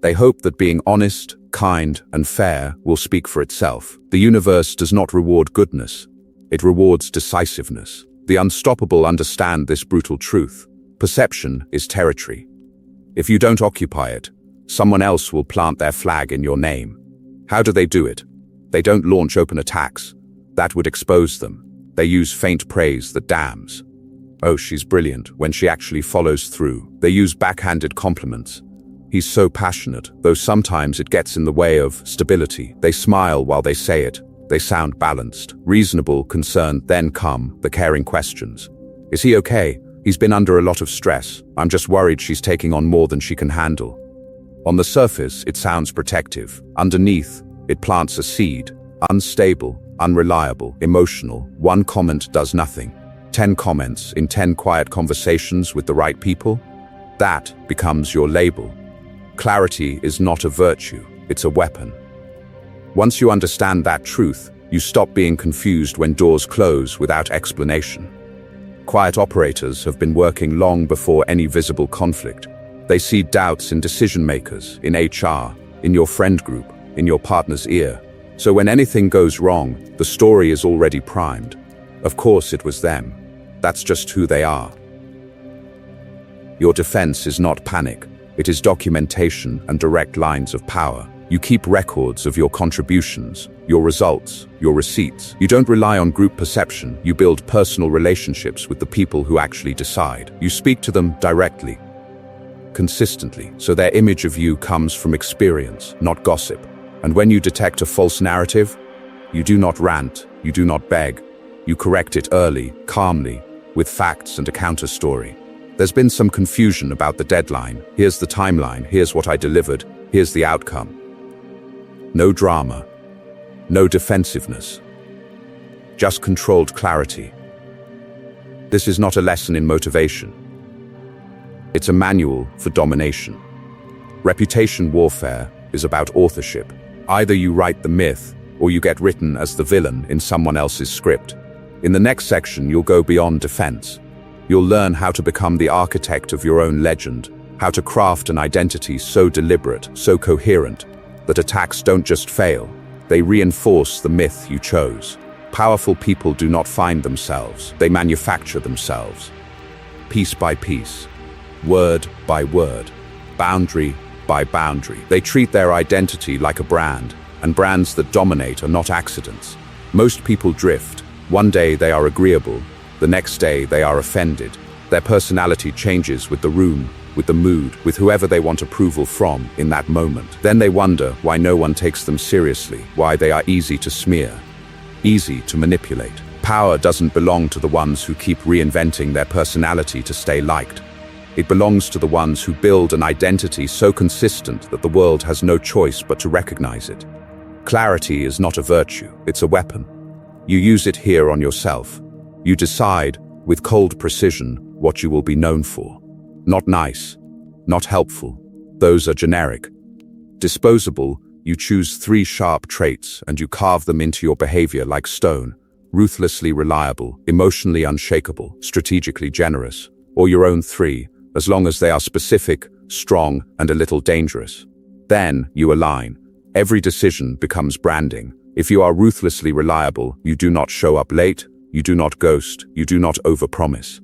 They hope that being honest, kind, and fair will speak for itself. The universe does not reward goodness. It rewards decisiveness. The unstoppable understand this brutal truth. Perception is territory. If you don't occupy it, someone else will plant their flag in your name. How do they do it? They don't launch open attacks. That would expose them. They use faint praise that damns. "Oh, she's brilliant," when she actually follows through. They use backhanded compliments. "He's so passionate," though sometimes it gets in the way of stability. They smile while they say it. They sound balanced, reasonable, concerned. Then come the caring questions. "Is he okay? He's been under a lot of stress. I'm just worried she's taking on more than she can handle." On the surface, it sounds protective. Underneath, it plants a seed. Unstable, unreliable, emotional. One comment does nothing. 10 comments in 10 quiet conversations with the right people? That becomes your label. Clarity is not a virtue, it's a weapon. Once you understand that truth, you stop being confused when doors close without explanation. Quiet operators have been working long before any visible conflict. They see doubts in decision makers, in HR, in your friend group, in your partner's ear. So when anything goes wrong, the story is already primed. Of course it was them. That's just who they are. Your defense is not panic. It is documentation and direct lines of power. You keep records of your contributions, your results, your receipts. You don't rely on group perception. You build personal relationships with the people who actually decide. You speak to them directly, consistently, so their image of you comes from experience, not gossip. And when you detect a false narrative, you do not rant, you do not beg. You correct it early, calmly, with facts and a counter-story. There's been some confusion about the deadline. Here's the timeline, here's what I delivered, here's the outcome. No drama, no defensiveness, just controlled clarity. This is not a lesson in motivation. It's a manual for domination. Reputation warfare is about authorship. Either you write the myth, or you get written as the villain in someone else's script. In the next section, you'll go beyond defense. You'll learn how to become the architect of your own legend, how to craft an identity so deliberate, so coherent, that attacks don't just fail, they reinforce the myth you chose. Powerful people do not find themselves, they manufacture themselves. Piece by piece, word by word, boundary by boundary. They treat their identity like a brand, and brands that dominate are not accidents. Most people drift. One day they are agreeable, the next day they are offended. Their personality changes with the room, with the mood, with whoever they want approval from in that moment. Then they wonder why no one takes them seriously, why they are easy to smear, easy to manipulate. Power doesn't belong to the ones who keep reinventing their personality to stay liked. It belongs to the ones who build an identity so consistent that the world has no choice but to recognize it. Clarity is not a virtue, it's a weapon. You use it here on yourself. You decide, with cold precision, what you will be known for. Not nice, not helpful. Those are generic. Disposable, you choose 3 sharp traits and you carve them into your behavior like stone. Ruthlessly reliable, emotionally unshakable, strategically generous, or your own 3, as long as they are specific, strong, and a little dangerous. Then you align. Every decision becomes branding. If you are ruthlessly reliable, you do not show up late, you do not ghost, you do not overpromise.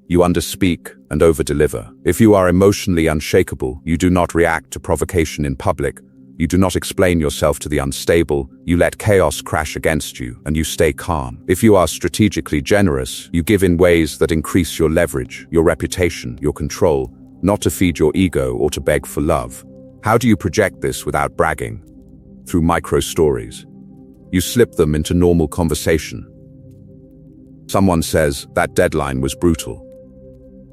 You underspeak and overdeliver. If you are emotionally unshakable, you do not react to provocation in public, you do not explain yourself to the unstable, you let chaos crash against you, and you stay calm. If you are strategically generous, you give in ways that increase your leverage, your reputation, your control, not to feed your ego or to beg for love. How do you project this without bragging? Through micro stories. You slip them into normal conversation. Someone says, that deadline was brutal.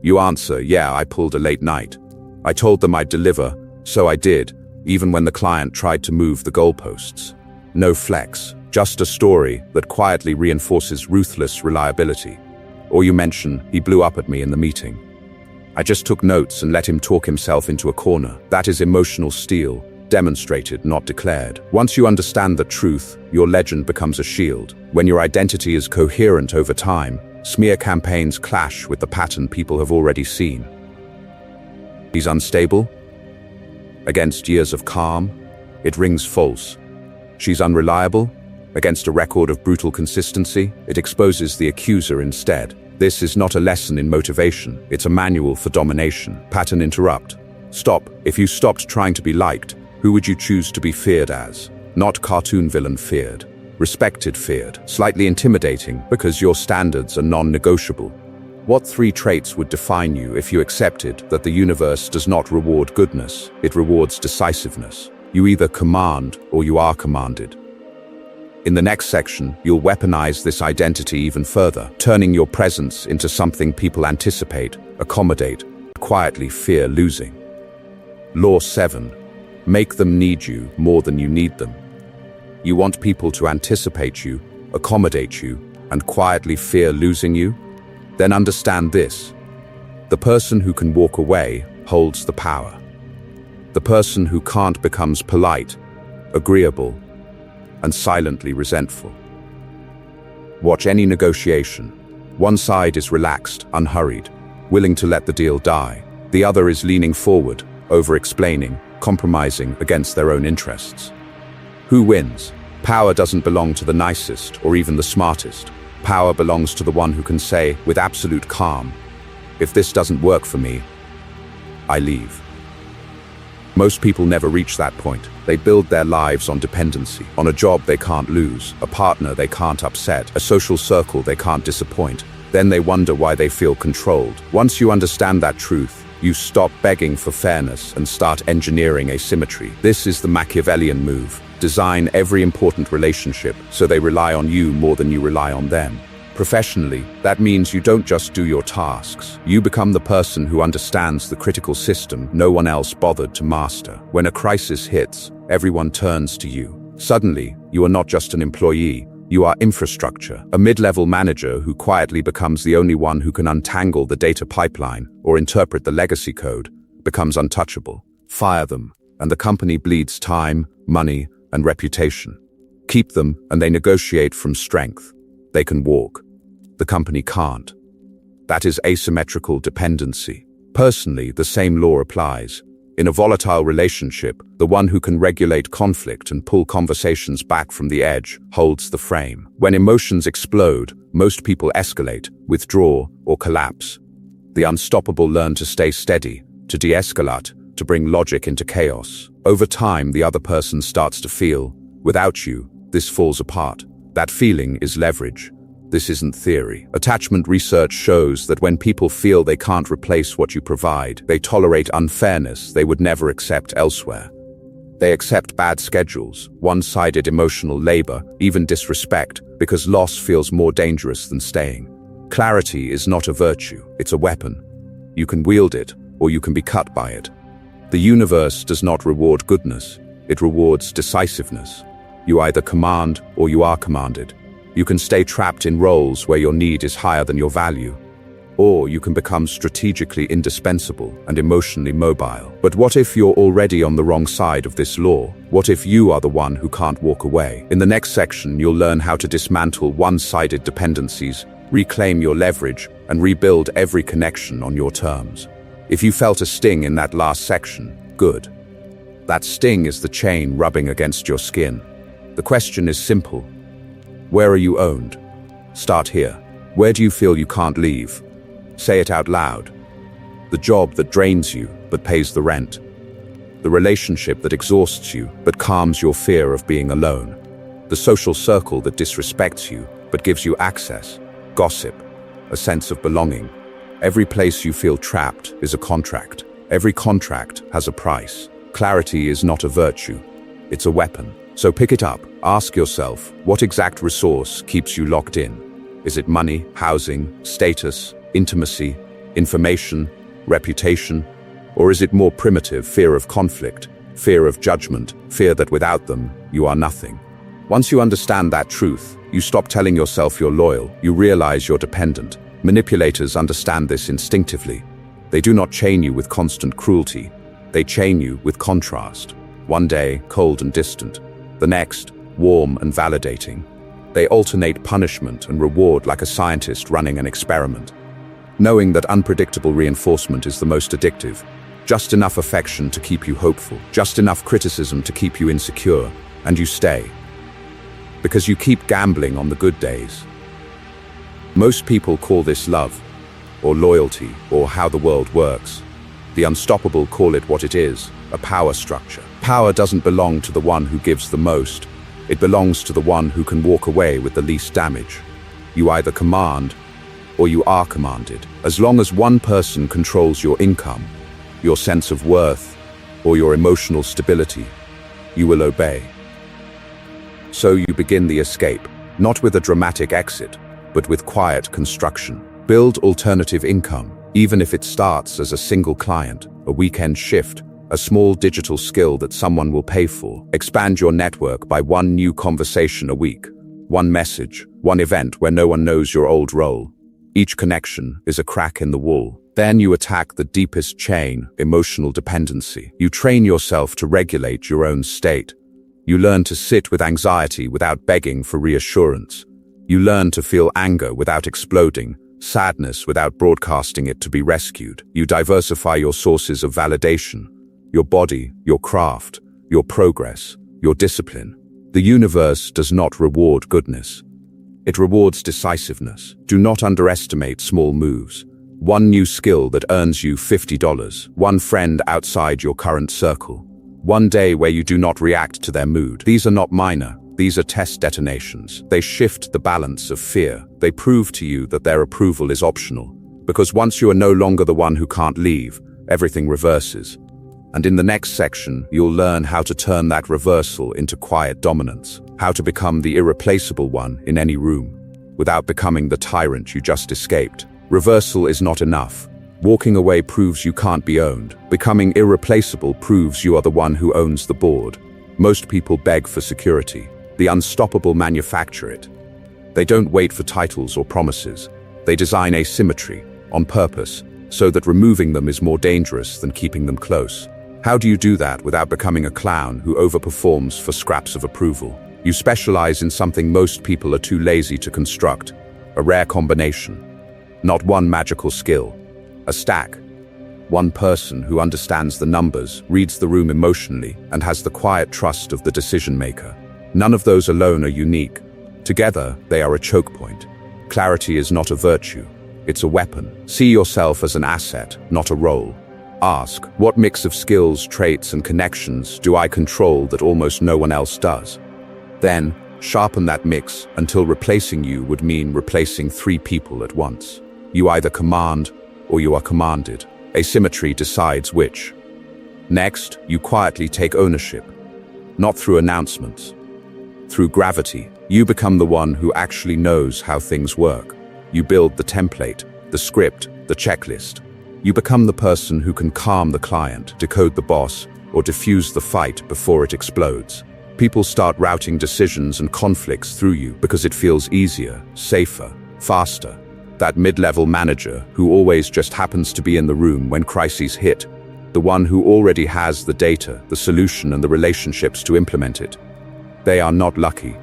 You answer, yeah, I pulled a late night. I told them I'd deliver, so I did, even when the client tried to move the goalposts. No flex, just a story that quietly reinforces ruthless reliability. Or you mention, he blew up at me in the meeting. I just took notes and let him talk himself into a corner. That is emotional steel. Demonstrated, not declared. Once you understand the truth, your legend becomes a shield. When your identity is coherent over time, smear campaigns clash with the pattern people have already seen. He's unstable. Against years of calm, it rings false. She's unreliable. Against a record of brutal consistency, it exposes the accuser instead. This is not a lesson in motivation, it's a manual for domination. Pattern interrupt. Stop. If you stopped trying to be liked, who would you choose to be feared as? Not cartoon villain feared. Respected feared. Slightly intimidating because your standards are non-negotiable. What 3 traits would define you if you accepted that the universe does not reward goodness, it rewards decisiveness? You either command or you are commanded. In the next section, you'll weaponize this identity even further, turning your presence into something people anticipate, accommodate, quietly fear losing. Law 7. Make them need you more than you need them. You want people to anticipate you, accommodate you, and quietly fear losing you? Then understand this. The person who can walk away holds the power. The person who can't becomes polite, agreeable, and silently resentful. Watch any negotiation. One side is relaxed, unhurried, willing to let the deal die. The other is leaning forward, over-explaining, compromising against their own interests. Who wins? Power doesn't belong to the nicest or even the smartest. Power belongs to the one who can say, with absolute calm, if this doesn't work for me, I leave. Most people never reach that point. They build their lives on dependency, on a job they can't lose, a partner they can't upset, a social circle they can't disappoint. Then they wonder why they feel controlled. Once you understand that truth, you stop begging for fairness and start engineering asymmetry. This is the Machiavellian move. Design every important relationship so they rely on you more than you rely on them. Professionally, that means you don't just do your tasks. You become the person who understands the critical system no one else bothered to master. When a crisis hits, everyone turns to you. Suddenly, you are not just an employee, you are infrastructure, a mid-level manager who quietly becomes the only one who can untangle the data pipeline or interpret the legacy code, becomes untouchable. Fire them, and the company bleeds time, money, and reputation. Keep them, and they negotiate from strength. They can walk. The company can't. That is asymmetrical dependency. Personally, the same law applies. In a volatile relationship, the one who can regulate conflict and pull conversations back from the edge holds the frame. When emotions explode, most people escalate, withdraw, or collapse. The unstoppable learn to stay steady, to de-escalate, to bring logic into chaos. Over time, the other person starts to feel, without you, this falls apart. That feeling is leverage. This isn't theory. Attachment research shows that when people feel they can't replace what you provide, they tolerate unfairness they would never accept elsewhere. They accept bad schedules, one-sided emotional labor, even disrespect, because loss feels more dangerous than staying. Clarity is not a virtue, it's a weapon. You can wield it, or you can be cut by it. The universe does not reward goodness, it rewards decisiveness. You either command or you are commanded. You can stay trapped in roles where your need is higher than your value. Or you can become strategically indispensable and emotionally mobile. But what if you're already on the wrong side of this law? What if you are the one who can't walk away? In the next section, you'll learn how to dismantle one-sided dependencies, reclaim your leverage, and rebuild every connection on your terms. If you felt a sting in that last section, good. That sting is the chain rubbing against your skin. The question is simple. Where are you owned? Start here. Where do you feel you can't leave? Say it out loud. The job that drains you but pays the rent. The relationship that exhausts you but calms your fear of being alone. The social circle that disrespects you but gives you access, gossip, a sense of belonging. Every place you feel trapped is a contract. Every contract has a price. Clarity is not a virtue. It's a weapon. So pick it up. Ask yourself, what exact resource keeps you locked in? Is it money, housing, status, intimacy, information, reputation? Or is it more primitive fear of conflict, fear of judgment, fear that without them, you are nothing? Once you understand that truth, you stop telling yourself you're loyal, you realize you're dependent. Manipulators understand this instinctively. They do not chain you with constant cruelty. They chain you with contrast. One day, cold and distant. The next, warm and validating. They alternate punishment and reward like a scientist running an experiment. Knowing that unpredictable reinforcement is the most addictive. Just enough affection to keep you hopeful. Just enough criticism to keep you insecure. And you stay. Because you keep gambling on the good days. Most people call this love, or loyalty, or how the world works. The unstoppable call it what it is, a power structure. Power doesn't belong to the one who gives the most. It belongs to the one who can walk away with the least damage. You either command, or you are commanded. As long as one person controls your income, your sense of worth, or your emotional stability, you will obey. So you begin the escape, not with a dramatic exit, but with quiet construction. Build alternative income, even if it starts as a single client, a weekend shift, a small digital skill that someone will pay for. Expand your network by one new conversation a week, one message, one event where no one knows your old role. Each connection is a crack in the wall. Then you attack the deepest chain, emotional dependency. You train yourself to regulate your own state. You learn to sit with anxiety without begging for reassurance. You learn to feel anger without exploding, sadness without broadcasting it to be rescued. You diversify your sources of validation, your body, your craft, your progress, your discipline. The universe does not reward goodness. It rewards decisiveness. Do not underestimate small moves. One new skill that earns you $50, one friend outside your current circle, one day where you do not react to their mood. These are not minor. These are test detonations. They shift the balance of fear. They prove to you that their approval is optional. Because once you are no longer the one who can't leave, everything reverses. And in the next section, you'll learn how to turn that reversal into quiet dominance. How to become the irreplaceable one in any room, without becoming the tyrant you just escaped. Reversal is not enough. Walking away proves you can't be owned. Becoming irreplaceable proves you are the one who owns the board. Most people beg for security. The unstoppable manufacture it. They don't wait for titles or promises. They design asymmetry, on purpose, so that removing them is more dangerous than keeping them close. How do you do that without becoming a clown who overperforms for scraps of approval? You specialize in something most people are too lazy to construct, a rare combination. Not one magical skill, a stack. One person who understands the numbers, reads the room emotionally, and has the quiet trust of the decision maker. None of those alone are unique. Together, they are a choke point. Clarity is not a virtue, it's a weapon. See yourself as an asset, not a role. Ask, what mix of skills, traits, and connections do I control that almost no one else does? Then, sharpen that mix until replacing you would mean replacing 3 people at once. You either command or you are commanded. Asymmetry decides which. Next, you quietly take ownership. Not through announcements. Through gravity, you become the one who actually knows how things work. You build the template, the script, the checklist. You become the person who can calm the client, decode the boss, or diffuse the fight before it explodes. People start routing decisions and conflicts through you because it feels easier, safer, faster. That mid-level manager who always just happens to be in the room when crises hit, the one who already has the data, the solution, and the relationships to implement it. They are not lucky.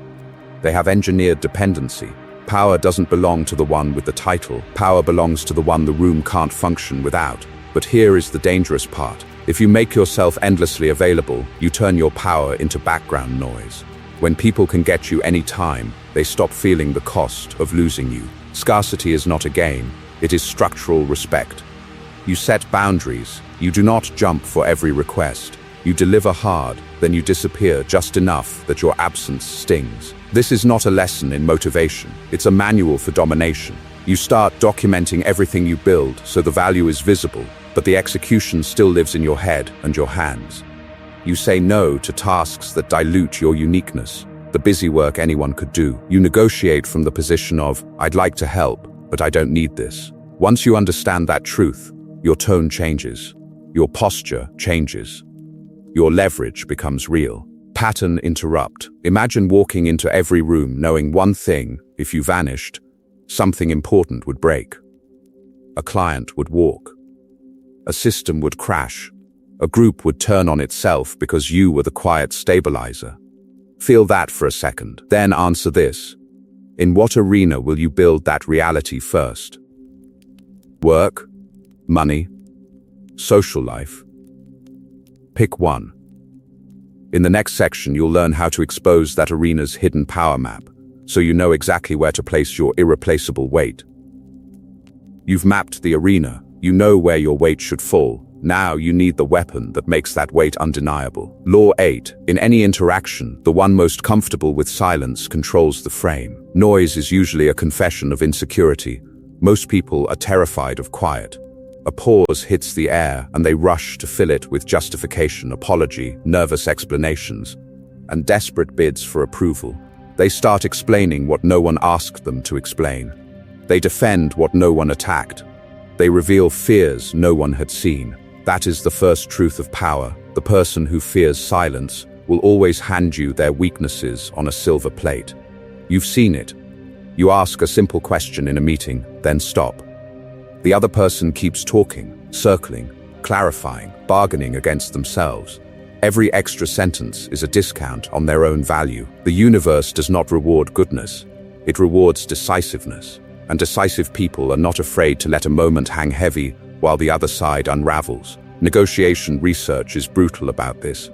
They have engineered dependency. Power doesn't belong to the one with the title. Power belongs to the one the room can't function without. But here is the dangerous part. If you make yourself endlessly available, you turn your power into background noise. When people can get you any time, they stop feeling the cost of losing you. Scarcity is not a game, it is structural respect. You set boundaries, you do not jump for every request. You deliver hard, then you disappear just enough that your absence stings. This is not a lesson in motivation, it's a manual for domination. You start documenting everything you build so the value is visible, but the execution still lives in your head and your hands. You say no to tasks that dilute your uniqueness, the busy work anyone could do. You negotiate from the position of, I'd like to help, but I don't need this. Once you understand that truth, your tone changes, your posture changes, your leverage becomes real. Pattern interrupt. Imagine walking into every room knowing one thing: if you vanished, something important would break. A client would walk. A system would crash. A group would turn on itself because you were the quiet stabilizer. Feel that for a second. Then answer this. In what arena will you build that reality first? Work? Money? Social life? Pick one. In the next section, you'll learn how to expose that arena's hidden power map, so you know exactly where to place your irreplaceable weight. You've mapped the arena, you know where your weight should fall. Now you need the weapon that makes that weight undeniable. Law 8. In any interaction, the one most comfortable with silence controls the frame. Noise is usually a confession of insecurity. Most people are terrified of quiet. A pause hits the air and they rush to fill it with justification, apology, nervous explanations, and desperate bids for approval. They start explaining what no one asked them to explain. They defend what no one attacked. They reveal fears no one had seen. That is the first truth of power. The person who fears silence will always hand you their weaknesses on a silver plate. You've seen it. You ask a simple question in a meeting, then stop. The other person keeps talking, circling, clarifying, bargaining against themselves. Every extra sentence is a discount on their own value. The universe does not reward goodness. It rewards decisiveness. And decisive people are not afraid to let a moment hang heavy while the other side unravels. Negotiation research is brutal about this.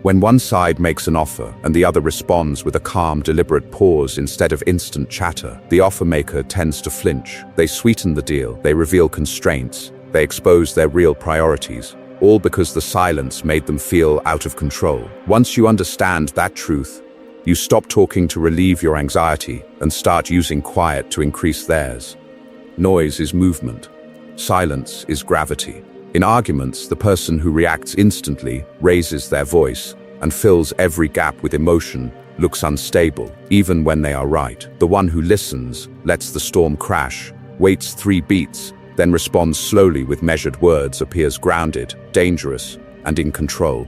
When one side makes an offer and the other responds with a calm, deliberate pause instead of instant chatter, the offer maker tends to flinch. They sweeten the deal, they reveal constraints, they expose their real priorities, all because the silence made them feel out of control. Once you understand that truth, you stop talking to relieve your anxiety and start using quiet to increase theirs. Noise is movement. Silence is gravity. In arguments, the person who reacts instantly raises their voice and fills every gap with emotion looks unstable, even when they are right. The one who listens, lets the storm crash, waits 3 beats, then responds slowly with measured words appears grounded, dangerous, and in control.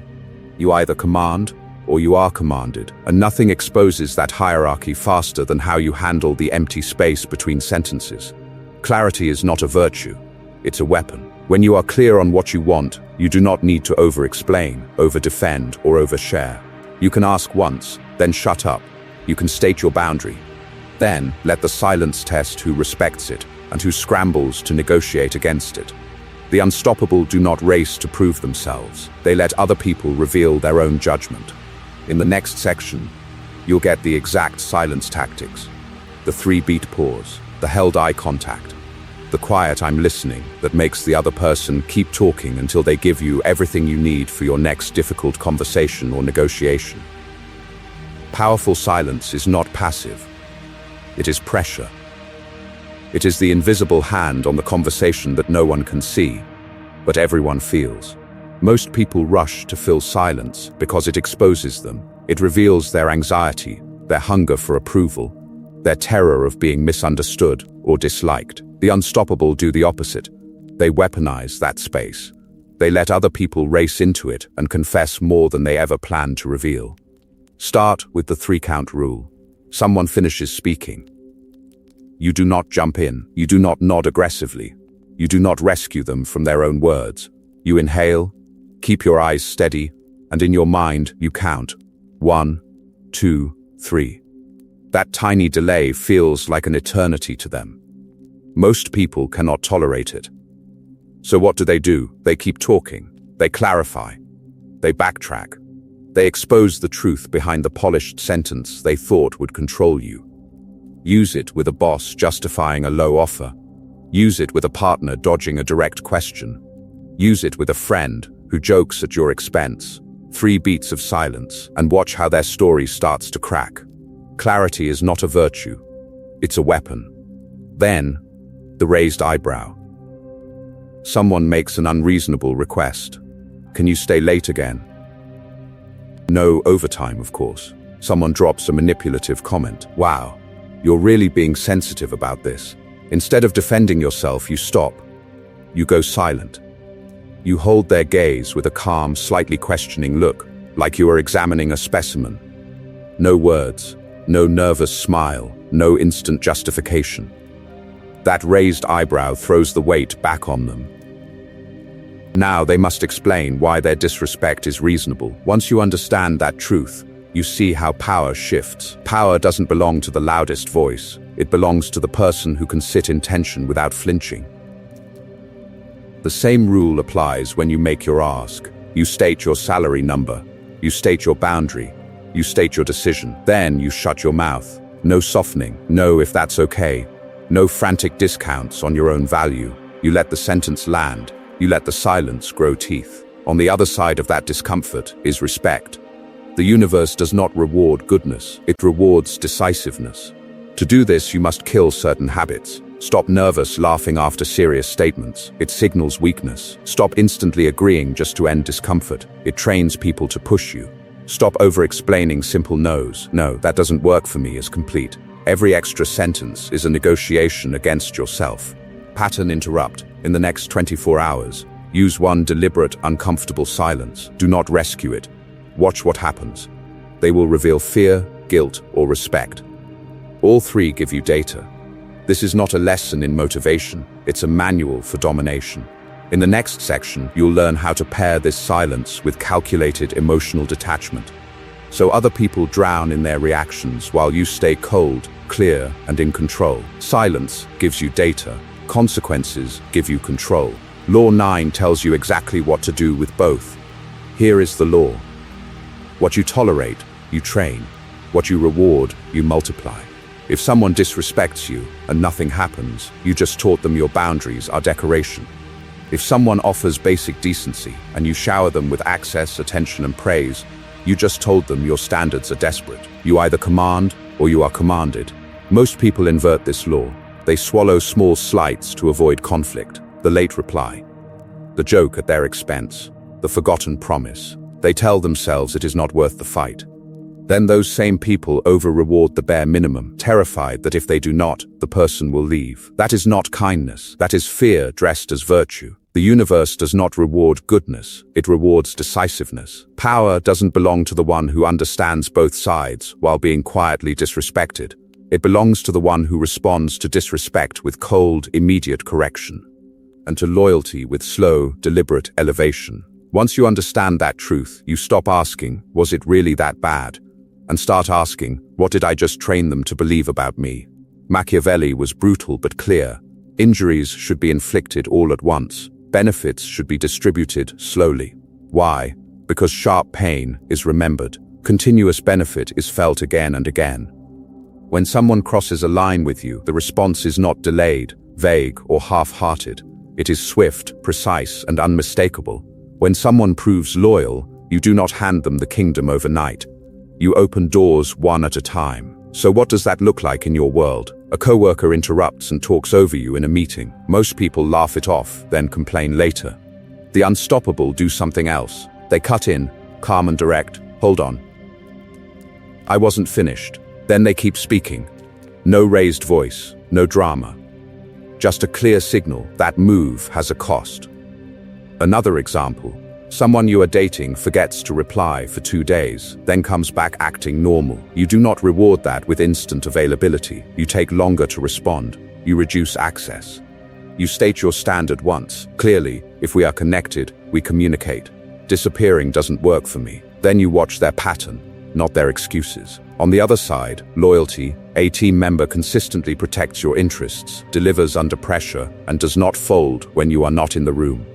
You either command or you are commanded, and nothing exposes that hierarchy faster than how you handle the empty space between sentences. Clarity is not a virtue, it's a weapon. When you are clear on what you want, you do not need to over-explain, over-defend, or overshare. You can ask once, then shut up. You can state your boundary. Then, let the silence test who respects it and who scrambles to negotiate against it. The unstoppable do not race to prove themselves. They let other people reveal their own judgment. In the next section, you'll get the exact silence tactics. The 3-beat pause, the held eye contact, the quiet I'm listening that makes the other person keep talking until they give you everything you need for your next difficult conversation or negotiation. Powerful silence is not passive. It is pressure. It is the invisible hand on the conversation that no one can see, but everyone feels. Most people rush to fill silence because it exposes them. It reveals their anxiety, their hunger for approval, their terror of being misunderstood or disliked. The unstoppable do the opposite. They weaponize that space. They let other people race into it and confess more than they ever planned to reveal. Start with the 3-count rule. Someone finishes speaking. You do not jump in. You do not nod aggressively. You do not rescue them from their own words. You inhale, keep your eyes steady, and in your mind you count. 1, 2, 3. That tiny delay feels like an eternity to them. Most people cannot tolerate it. So what do? They keep talking. They clarify. They backtrack. They expose the truth behind the polished sentence they thought would control you. Use it with a boss justifying a low offer. Use it with a partner dodging a direct question. Use it with a friend who jokes at your expense. 3 beats of silence, and watch how their story starts to crack. Clarity is not a virtue. It's a weapon. Then, the raised eyebrow. Someone makes an unreasonable request. Can you stay late again? No overtime, of course. Someone drops a manipulative comment. Wow, you're really being sensitive about this. Instead of defending yourself, you stop. You go silent. You hold their gaze with a calm, slightly questioning look, like you are examining a specimen. No words, no nervous smile, no instant justification. That raised eyebrow throws the weight back on them. Now they must explain why their disrespect is reasonable. Once you understand that truth, you see how power shifts. Power doesn't belong to the loudest voice. It belongs to the person who can sit in tension without flinching. The same rule applies when you make your ask. You state your salary number. You state your boundary. You state your decision. Then you shut your mouth. No softening. No, if that's okay. No frantic discounts on your own value. You let the sentence land. You let the silence grow teeth. On the other side of that discomfort is respect. The universe does not reward goodness. It rewards decisiveness. To do this, you must kill certain habits. Stop nervous laughing after serious statements. It signals weakness. Stop instantly agreeing just to end discomfort. It trains people to push you. Stop over-explaining simple no's. No, that doesn't work for me as complete. Every extra sentence is a negotiation against yourself. Pattern interrupt. In the next 24 hours, use one deliberate, uncomfortable silence. Do not rescue it. Watch what happens. They will reveal fear, guilt, or respect. All 3 give you data. This is not a lesson in motivation. It's a manual for domination. In the next section, you'll learn how to pair this silence with calculated emotional detachment. So other people drown in their reactions while you stay cold, clear, and in control. Silence gives you data. Consequences give you control. Law 9 tells you exactly what to do with both. Here is the law. What you tolerate, you train. What you reward, you multiply. If someone disrespects you and nothing happens, you just taught them your boundaries are decoration. If someone offers basic decency and you shower them with access, attention, and praise, you just told them your standards are desperate. You either command or you are commanded. Most people invert this law. They swallow small slights to avoid conflict. The late reply, the joke at their expense, the forgotten promise. They tell themselves it is not worth the fight. Then those same people over-reward the bare minimum, terrified that if they do not, the person will leave. That is not kindness. That is fear dressed as virtue. The universe does not reward goodness. It rewards decisiveness. Power doesn't belong to the one who understands both sides while being quietly disrespected. It belongs to the one who responds to disrespect with cold, immediate correction. and to loyalty with slow, deliberate elevation. Once you understand that truth, you stop asking, was it really that bad? And start asking, what did I just train them to believe about me? Machiavelli was brutal but clear. Injuries should be inflicted all at once. Benefits should be distributed slowly. Why? Because sharp pain is remembered. Continuous benefit is felt again and again. When someone crosses a line with you, the response is not delayed, vague, or half-hearted. It is swift, precise, and unmistakable. When someone proves loyal, you do not hand them the kingdom overnight. You open doors one at a time. So what does that look like in your world? A coworker interrupts and talks over you in a meeting. Most people laugh it off, then complain later. The unstoppable do something else. They cut in, calm and direct. Hold on. I wasn't finished. Then they keep speaking. No raised voice, no drama. Just a clear signal that move has a cost. Another example. Someone you are dating forgets to reply for 2 days, then comes back acting normal. You do not reward that with instant availability. You take longer to respond. You reduce access. You state your standard once. Clearly, if we are connected, we communicate. Disappearing doesn't work for me. Then you watch their pattern, not their excuses. On the other side, loyalty. A team member consistently protects your interests, delivers under pressure, and does not fold when you are not in the room.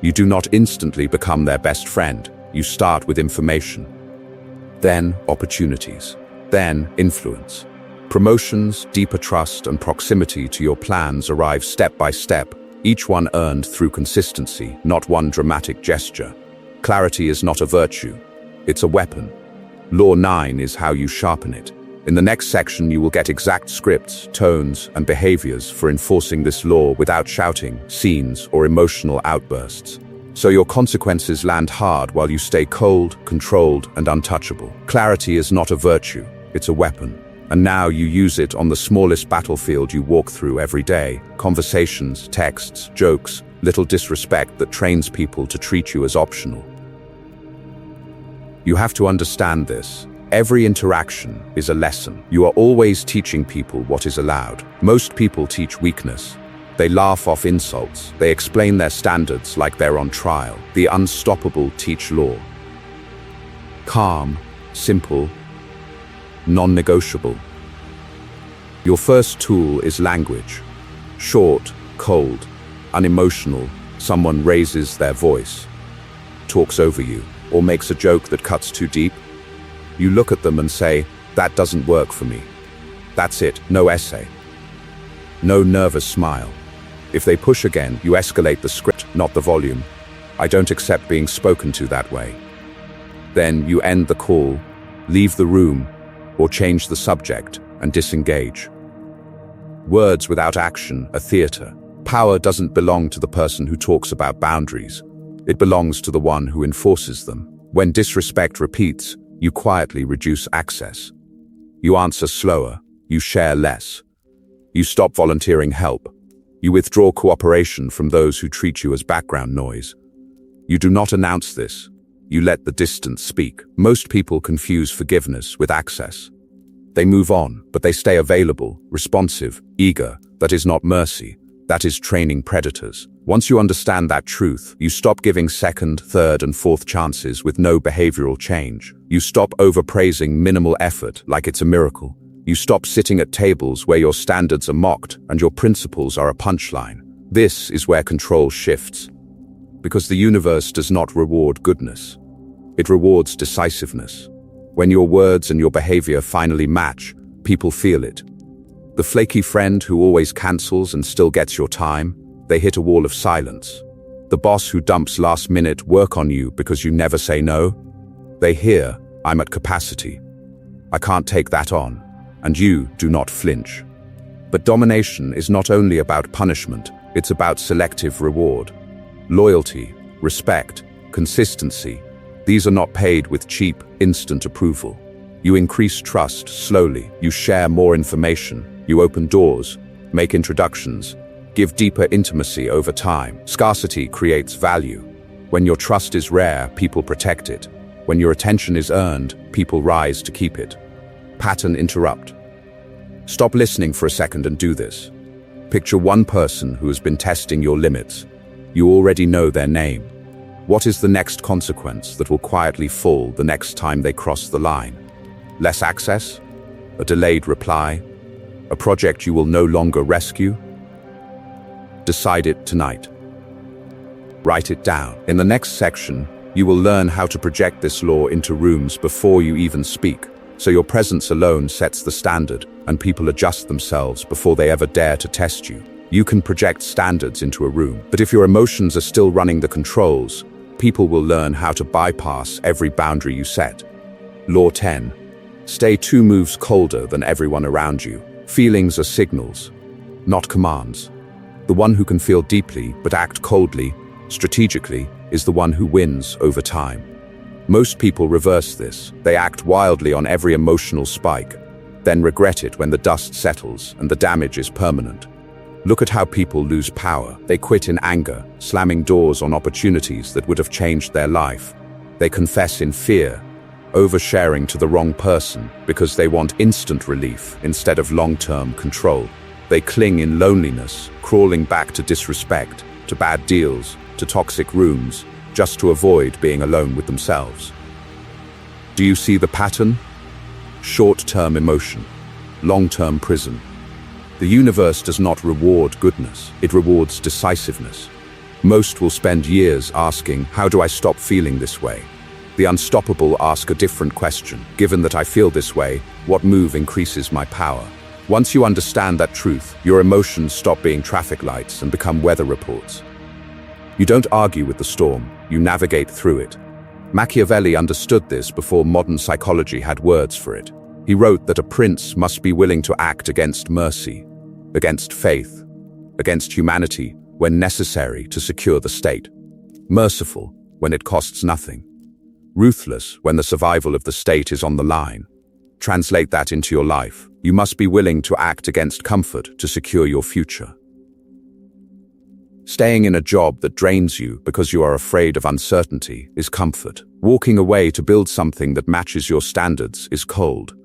You do not instantly become their best friend. You start with information. Then opportunities. Then influence. Promotions, deeper trust, and proximity to your plans arrive step by step, each one earned through consistency, not one dramatic gesture. Clarity is not a virtue. It's a weapon. Law 9 is how you sharpen it. In the next section, you will get exact scripts, tones, and behaviors for enforcing this law without shouting, scenes, or emotional outbursts. So your consequences land hard while you stay cold, controlled, and untouchable. Clarity is not a virtue, it's a weapon. And now you use it on the smallest battlefield you walk through every day. Conversations, texts, jokes, little disrespect that trains people to treat you as optional. You have to understand this. Every interaction is a lesson. You are always teaching people what is allowed. Most people teach weakness. They laugh off insults. They explain their standards like they're on trial. The unstoppable teach law. Calm, simple, non-negotiable. Your first tool is language. Short, cold, unemotional. Someone raises their voice, talks over you, or makes a joke that cuts too deep. You look at them and say, that doesn't work for me. That's it, no essay. No nervous smile. If they push again, you escalate the script, not the volume. I don't accept being spoken to that way. Then you end the call, leave the room, or change the subject and disengage. Words without action are theater. Power doesn't belong to the person who talks about boundaries. It belongs to the one who enforces them. When disrespect repeats, you quietly reduce access. You answer slower. You share less. You stop volunteering help. You withdraw cooperation from those who treat you as background noise. You do not announce this. You let the distance speak. Most people confuse forgiveness with access. They move on, but they stay available, responsive, eager. That is not mercy. That is training predators. Once you understand that truth, you stop giving second, third, and fourth chances with no behavioral change. You stop overpraising minimal effort like it's a miracle. You stop sitting at tables where your standards are mocked and your principles are a punchline. This is where control shifts. Because the universe does not reward goodness. It rewards decisiveness. When your words and your behavior finally match, people feel it. The flaky friend who always cancels and still gets your time, they hit a wall of silence. The boss who dumps last-minute work on you because you never say no, they hear, I'm at capacity. I can't take that on, and you do not flinch. But domination is not only about punishment, it's about selective reward. Loyalty, respect, consistency, these are not paid with cheap, instant approval. You increase trust slowly, you share more information, you open doors, make introductions, give deeper intimacy over time. Scarcity creates value. When your trust is rare, people protect it. When your attention is earned, people rise to keep it. Pattern interrupt. Stop listening for a second and do this. Picture one person who has been testing your limits. You already know their name. What is the next consequence that will quietly fall the next time they cross the line? Less access? A delayed reply? A project you will no longer rescue? Decide it tonight. Write it down. In the next section, you will learn how to project this law into rooms before you even speak, so your presence alone sets the standard and people adjust themselves before they ever dare to test you. You can project standards into a room, but if your emotions are still running the controls, people will learn how to bypass every boundary you set. Law 10. Stay 2 moves colder than everyone around you. Feelings are signals, not commands. The one who can feel deeply but act coldly, strategically, is the one who wins over time. Most people reverse this. They act wildly on every emotional spike, then regret it when the dust settles and the damage is permanent. Look at how people lose power. They quit in anger, slamming doors on opportunities that would have changed their life. They confess in fear, oversharing to the wrong person because they want instant relief instead of long-term control. They cling in loneliness, crawling back to disrespect, to bad deals, to toxic rooms, just to avoid being alone with themselves. Do you see the pattern? Short-term emotion, long-term prison. The universe does not reward goodness, it rewards decisiveness. Most will spend years asking, how do I stop feeling this way? The unstoppable ask a different question. Given that I feel this way, what move increases my power? Once you understand that truth, your emotions stop being traffic lights and become weather reports. You don't argue with the storm, you navigate through it. Machiavelli understood this before modern psychology had words for it. He wrote that a prince must be willing to act against mercy, against faith, against humanity when necessary to secure the state. Merciful when it costs nothing. Ruthless when the survival of the state is on the line. Translate that into your life. You must be willing to act against comfort to secure your future. Staying in a job that drains you because you are afraid of uncertainty is comfort. Walking away to build something that matches your standards is cold.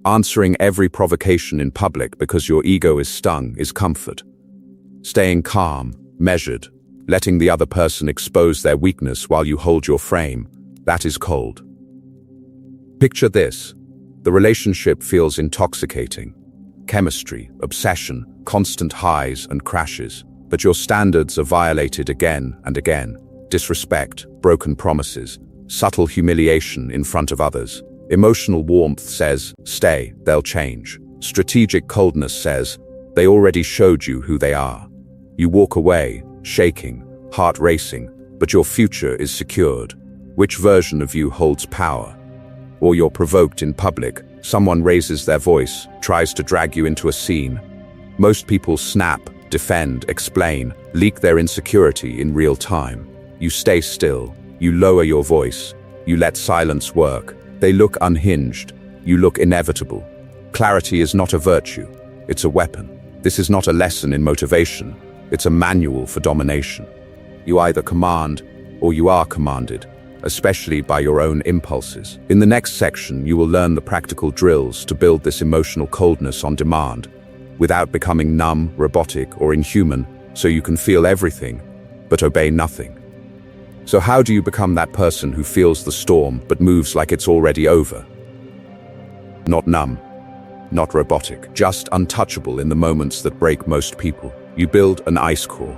Answering every provocation in public because your ego is stung is comfort. Staying calm, measured, letting the other person expose their weakness while you hold your frame, that is cold. Picture this. The relationship feels intoxicating. Chemistry, obsession, constant highs and crashes. But your standards are violated again and again. Disrespect, broken promises, subtle humiliation in front of others. Emotional warmth says, stay, they'll change. Strategic coldness says, they already showed you who they are. You walk away, shaking, heart racing, but your future is secured. Which version of you holds power? Or you're provoked in public, someone raises their voice, tries to drag you into a scene. Most people snap, defend, explain, leak their insecurity in real time. You stay still, you lower your voice, you let silence work. They look unhinged, you look inevitable. Clarity is not a virtue, it's a weapon. This is not a lesson in motivation, it's a manual for domination. You either command or you are commanded, especially by your own impulses. In the next section, you will learn the practical drills to build this emotional coldness on demand, without becoming numb, robotic, or inhuman, so you can feel everything, but obey nothing. So how do you become that person who feels the storm, but moves like it's already over? Not numb, not robotic, just untouchable in the moments that break most people. You build an ice core,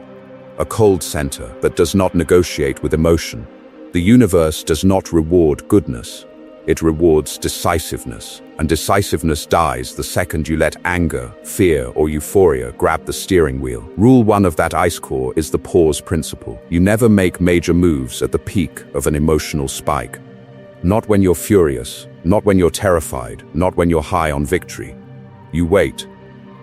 a cold center that does not negotiate with emotion. The universe does not reward goodness. It rewards decisiveness, and decisiveness dies the second you let anger, fear, or euphoria grab the steering wheel. Rule 1 of that ice core is the pause principle. You never make major moves at the peak of an emotional spike. Not when you're furious, not when you're terrified, not when you're high on victory. You wait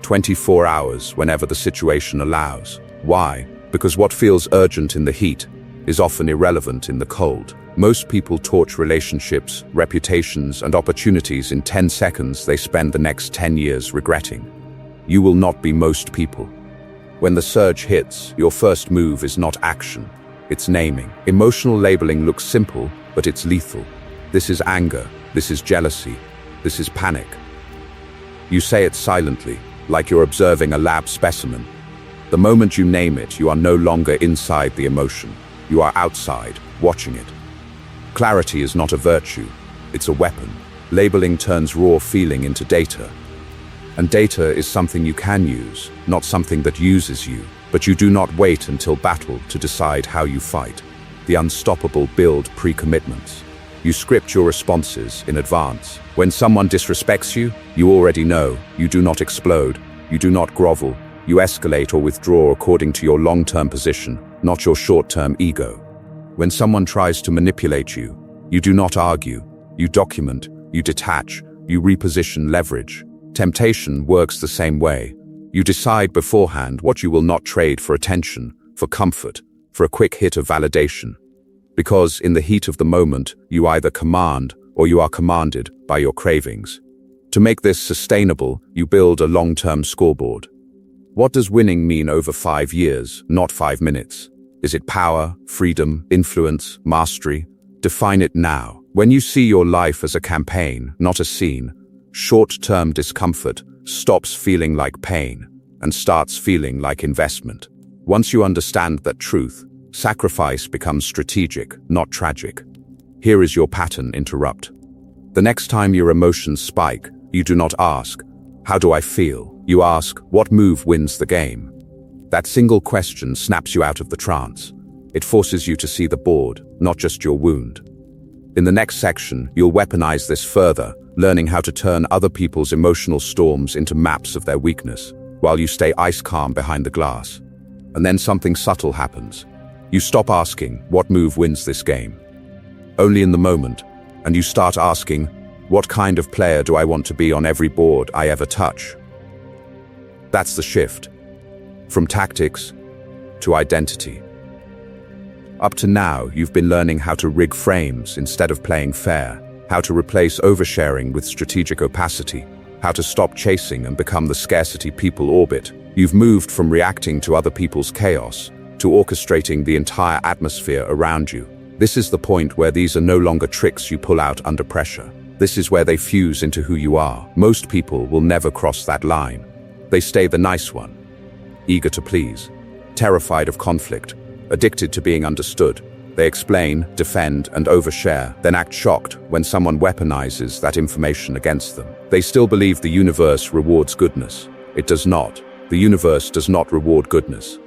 24 hours whenever the situation allows. Why? Because what feels urgent in the heat is often irrelevant in the cold. Most people torch relationships, reputations, and opportunities in 10 seconds they spend the next 10 years regretting. You will not be most people. When the surge hits, your first move is not action, it's naming. Emotional labeling looks simple, but it's lethal. This is anger, this is jealousy, this is panic. You say it silently, like you're observing a lab specimen. The moment you name it, you are no longer inside the emotion. You are outside, watching it. Clarity is not a virtue, it's a weapon. Labeling turns raw feeling into data. And data is something you can use, not something that uses you. But you do not wait until battle to decide how you fight. The unstoppable build pre-commitments. You script your responses in advance. When someone disrespects you, you already know. You do not explode. You do not grovel. You escalate or withdraw according to your long-term position, not your short-term ego. When someone tries to manipulate you, you do not argue. You document, you detach, you reposition leverage. Temptation works the same way. You decide beforehand what you will not trade for attention, for comfort, for a quick hit of validation. Because in the heat of the moment, you either command or you are commanded by your cravings. To make this sustainable, you build a long-term scoreboard. What does winning mean over 5 years, not 5 minutes? Is it power, freedom, influence, mastery? Define it now. When you see your life as a campaign, not a scene, short-term discomfort stops feeling like pain and starts feeling like investment. Once you understand that truth, sacrifice becomes strategic, not tragic. Here is your pattern interrupt. The next time your emotions spike, you do not ask, "How do I feel?" You ask, "What move wins the game?" That single question snaps you out of the trance. It forces you to see the board, not just your wound. In the next section, you'll weaponize this further, learning how to turn other people's emotional storms into maps of their weakness, while you stay ice-calm behind the glass. And then something subtle happens. You stop asking, "What move wins this game?" Only in the moment, and you start asking, "What kind of player do I want to be on every board I ever touch?" That's the shift. From tactics to identity. Up to now, you've been learning how to rig frames instead of playing fair, how to replace oversharing with strategic opacity, how to stop chasing and become the scarcity people orbit. You've moved from reacting to other people's chaos to orchestrating the entire atmosphere around you. This is the point where these are no longer tricks you pull out under pressure. This is where they fuse into who you are. Most people will never cross that line. They stay the nice one, eager to please, terrified of conflict, addicted to being understood. They explain, defend, and overshare, then act shocked when someone weaponizes that information against them. They still believe the universe rewards goodness. It does not. The universe does not reward goodness.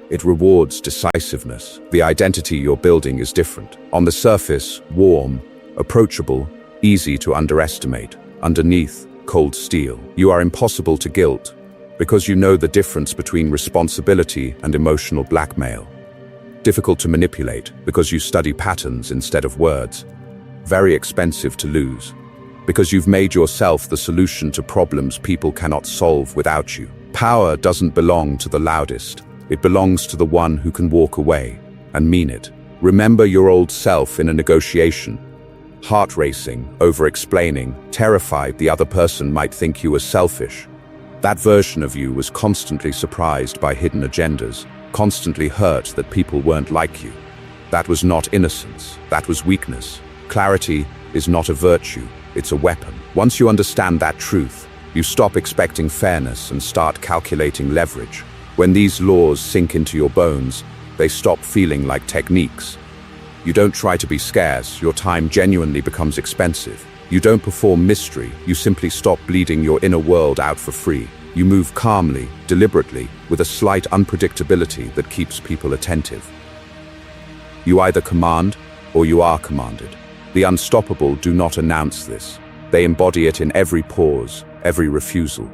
It rewards decisiveness. The identity you're building is different. On the surface, warm, approachable, easy to underestimate. Underneath, cold steel. You are impossible to guilt because you know the difference between responsibility and emotional blackmail. Difficult to manipulate because you study patterns instead of words. Very expensive to lose because you've made yourself the solution to problems people cannot solve without you. Power doesn't belong to the loudest. It belongs to the one who can walk away and mean it. Remember your old self in a negotiation. Heart racing, over-explaining, terrified the other person might think you were selfish. That version of you was constantly surprised by hidden agendas, constantly hurt that people weren't like you. That was not innocence, that was weakness. Clarity is not a virtue, it's a weapon. Once you understand that truth, you stop expecting fairness and start calculating leverage. When these laws sink into your bones, they stop feeling like techniques. You don't try to be scarce, your time genuinely becomes expensive. You don't perform mystery, you simply stop bleeding your inner world out for free. You move calmly, deliberately, with a slight unpredictability that keeps people attentive. You either command or you are commanded. The unstoppable do not announce this. They embody it in every pause, every refusal,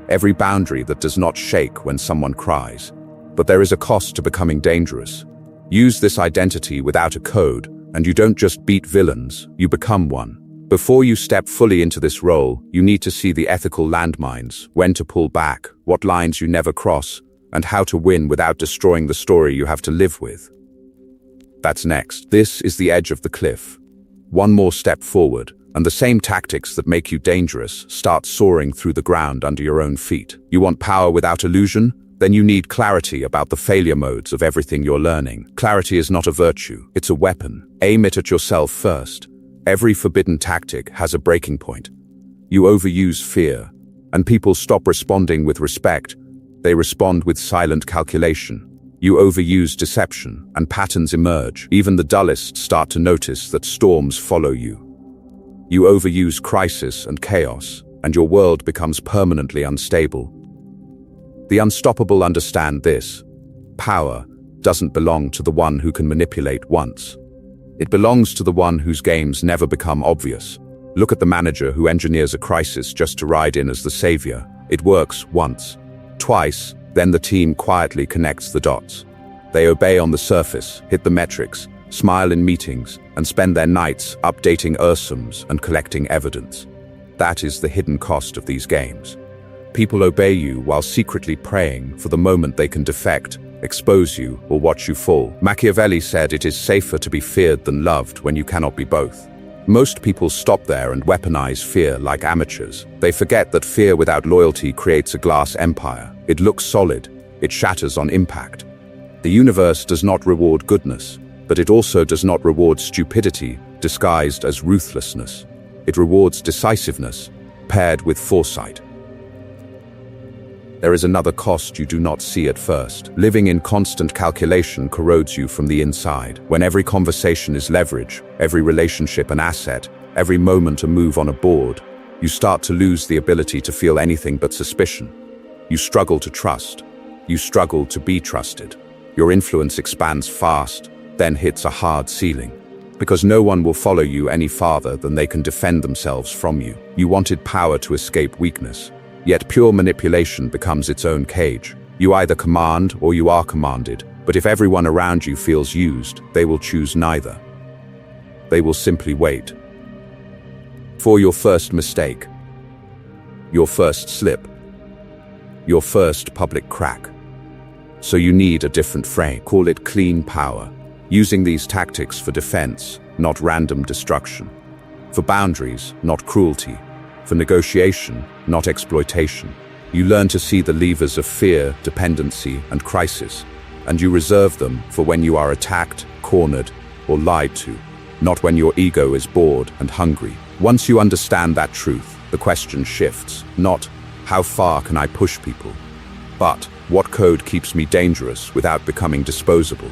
every boundary that does not shake when someone cries. But there is a cost to becoming dangerous. Use this identity without a code, and you don't just beat villains, you become one. Before you step fully into this role, you need to see the ethical landmines, when to pull back, what lines you never cross, and how to win without destroying the story you have to live with. That's next. This is the edge of the cliff. One more step forward, and the same tactics that make you dangerous start soaring through the ground under your own feet. You want power without illusion? Then you need clarity about the failure modes of everything you're learning. Clarity is not a virtue, it's a weapon. Aim it at yourself first. Every forbidden tactic has a breaking point. You overuse fear, and people stop responding with respect. They respond with silent calculation. You overuse deception, and patterns emerge. Even the dullest start to notice that storms follow you. You overuse crisis and chaos, and your world becomes permanently unstable. The unstoppable understand this. Power doesn't belong to the one who can manipulate once. It belongs to the one whose games never become obvious. Look at the manager who engineers a crisis just to ride in as the savior. It works once, twice, then the team quietly connects the dots. They obey on the surface, hit the metrics, smile in meetings, and spend their nights updating URSUMs and collecting evidence. That is the hidden cost of these games. People obey you while secretly praying for the moment they can defect, expose you, or watch you fall. Machiavelli said it is safer to be feared than loved when you cannot be both. Most people stop there and weaponize fear like amateurs. They forget that fear without loyalty creates a glass empire. It looks solid. It shatters on impact. The universe does not reward goodness, but it also does not reward stupidity disguised as ruthlessness. It rewards decisiveness, paired with foresight. There is another cost you do not see at first. Living in constant calculation corrodes you from the inside. When every conversation is leverage, every relationship an asset, every moment a move on a board, you start to lose the ability to feel anything but suspicion. You struggle to trust. You struggle to be trusted. Your influence expands fast, then hits a hard ceiling. Because no one will follow you any farther than they can defend themselves from you. You wanted power to escape weakness. Yet pure manipulation becomes its own cage. You either command or you are commanded, but if everyone around you feels used, they will choose neither. They will simply wait. For your first mistake, your first slip, your first public crack. So you need a different frame. Call it clean power, using these tactics for defense, not random destruction. For boundaries, not cruelty. For negotiation, not exploitation. You learn to see the levers of fear, dependency, and crisis, and you reserve them for when you are attacked, cornered, or lied to, not when your ego is bored and hungry. Once you understand that truth, the question shifts, not, how far can I push people? But, what code keeps me dangerous without becoming disposable?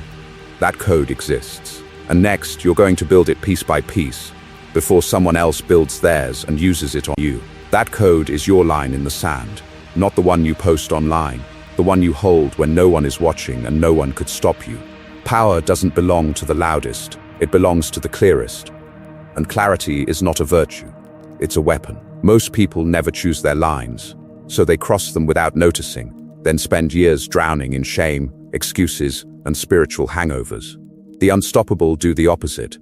That code exists. And next, you're going to build it piece by piece, before someone else builds theirs and uses it on you. That code is your line in the sand, not the one you post online, the one you hold when no one is watching and no one could stop you. Power doesn't belong to the loudest, it belongs to the clearest. And clarity is not a virtue, it's a weapon. Most people never choose their lines, so they cross them without noticing, then spend years drowning in shame, excuses, and spiritual hangovers. The unstoppable do the opposite.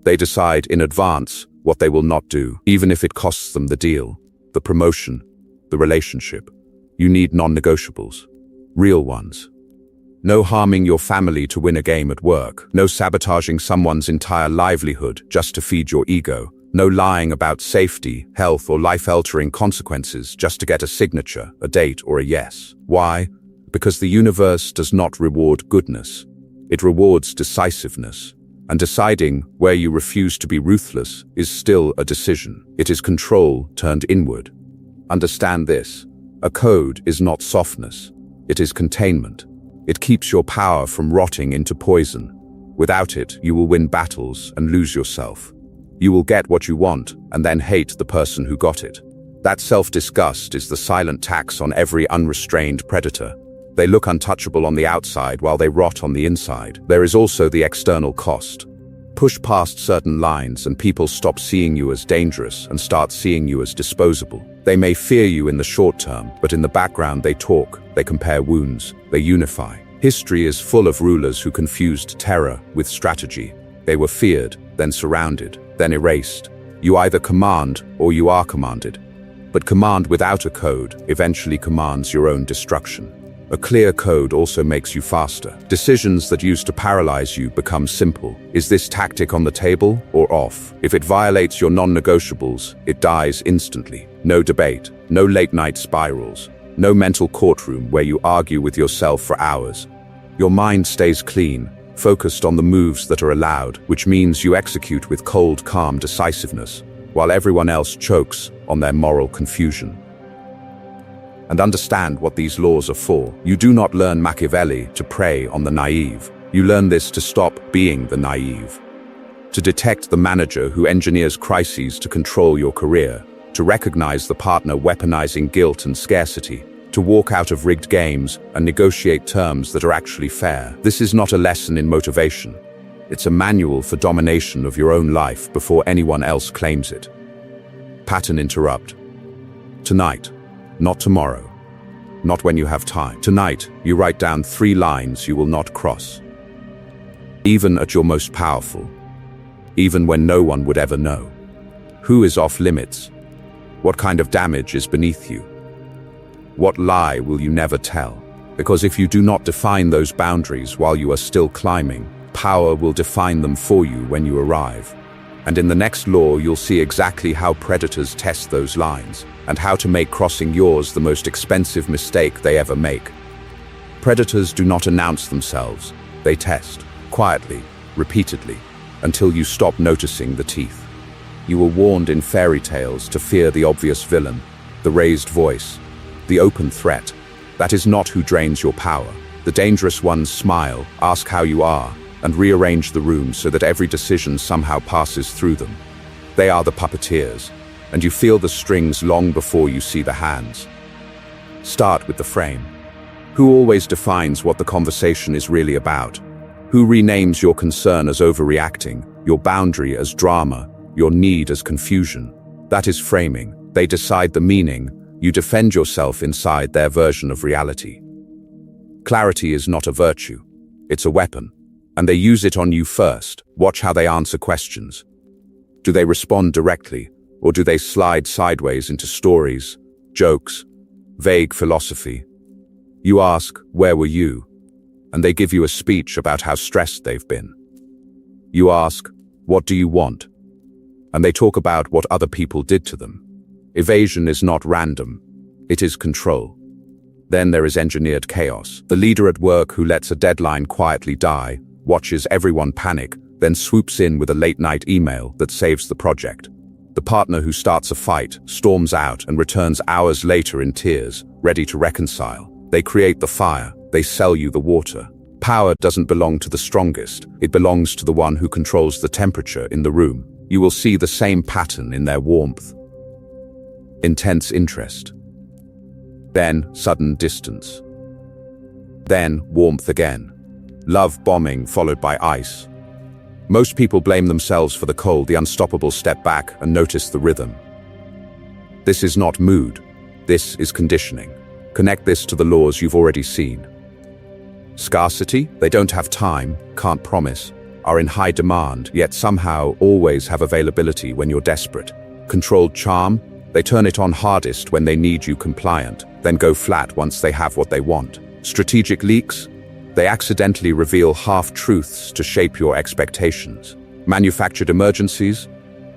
They decide in advance what they will not do, even if it costs them the deal, the promotion, the relationship. You need non-negotiables, real ones. No harming your family to win a game at work. No sabotaging someone's entire livelihood just to feed your ego. No lying about safety, health, or life-altering consequences just to get a signature, a date, or a yes. Why? Because the universe does not reward goodness. It rewards decisiveness. And deciding where you refuse to be ruthless is still a decision. It is control turned inward. Understand this. A code is not softness. It is containment. It keeps your power from rotting into poison. Without it, you will win battles and lose yourself. You will get what you want and then hate the person who got it. That self-disgust is the silent tax on every unrestrained predator. They look untouchable on the outside while they rot on the inside. There is also the external cost. Push past certain lines and people stop seeing you as dangerous and start seeing you as disposable. They may fear you in the short term, but in the background they talk, they compare wounds, they unify. History is full of rulers who confused terror with strategy. They were feared, then surrounded, then erased. You either command or you are commanded. But command without a code eventually commands your own destruction. A clear code also makes you faster. Decisions that used to paralyze you become simple. Is this tactic on the table or off? If it violates your non-negotiables, it dies instantly. No debate, no late-night spirals, no mental courtroom where you argue with yourself for hours. Your mind stays clean, focused on the moves that are allowed, which means you execute with cold, calm decisiveness, while everyone else chokes on their moral confusion. and understand what these laws are for. You do not learn Machiavelli to prey on the naive. You learn this to stop being the naive. To detect the manager who engineers crises to control your career. To recognize the partner weaponizing guilt and scarcity. To walk out of rigged games and negotiate terms that are actually fair. This is not a lesson in motivation. It's a manual for domination of your own life before anyone else claims it. Pattern interrupt. Tonight, not tomorrow. Not when you have time. Tonight, you write down 3 lines you will not cross. Even at your most powerful. Even when no one would ever know. Who is off limits? What kind of damage is beneath you? What lie will you never tell? Because if you do not define those boundaries while you are still climbing, power will define them for you when you arrive. And in the next law, you'll see exactly how predators test those lines, and how to make crossing yours the most expensive mistake they ever make. Predators do not announce themselves. They test, quietly, repeatedly, until you stop noticing the teeth. You were warned in fairy tales to fear the obvious villain, the raised voice, the open threat. That is not who drains your power. The dangerous ones smile, ask how you are, and rearrange the room so that every decision somehow passes through them. They are the puppeteers, and you feel the strings long before you see the hands. Start with the frame. Who always defines what the conversation is really about? Who renames your concern as overreacting, your boundary as drama, your need as confusion? That is framing. They decide the meaning. You defend yourself inside their version of reality. Clarity is not a virtue. It's a weapon. And they use it on you first. Watch how they answer questions. Do they respond directly, or do they slide sideways into stories, jokes, vague philosophy? You ask, "Where were you?" And they give you a speech about how stressed they've been. You ask, "What do you want?" And they talk about what other people did to them. Evasion is not random. It is control. Then there is engineered chaos. The leader at work who lets a deadline quietly die, watches everyone panic, then swoops in with a late-night email that saves the project. The partner who starts a fight, storms out, and returns hours later in tears, ready to reconcile. They create the fire, they sell you the water. Power doesn't belong to the strongest, it belongs to the one who controls the temperature in the room. You will see the same pattern in their warmth. Intense interest. Then sudden distance. Then warmth again. Love bombing followed by ice. Most people blame themselves for the cold, the unstoppable step back and notice the rhythm. This is not mood. This is conditioning. Connect this to the laws you've already seen. Scarcity, they don't have time, can't promise, are in high demand, yet somehow always have availability when you're desperate. Controlled charm, they turn it on hardest when they need you compliant, then go flat once they have what they want. Strategic leaks, they accidentally reveal half-truths to shape your expectations. Manufactured emergencies,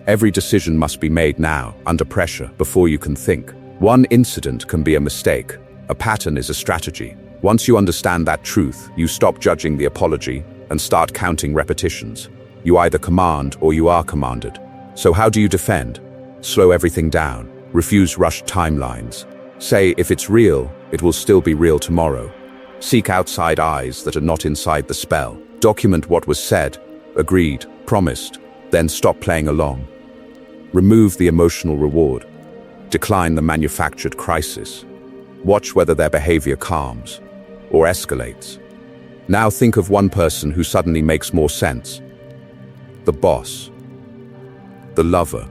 every decision must be made now, under pressure, before you can think. One incident can be a mistake. A pattern is a strategy. Once you understand that truth, you stop judging the apology and start counting repetitions. You either command or you are commanded. So how do you defend? Slow everything down. Refuse rushed timelines. Say, if it's real, it will still be real tomorrow. Seek outside eyes that are not inside the spell. Document what was said, agreed, promised, then stop playing along. Remove the emotional reward. Decline the manufactured crisis. Watch whether their behavior calms or escalates. Now think of one person who suddenly makes more sense. The boss. The lover.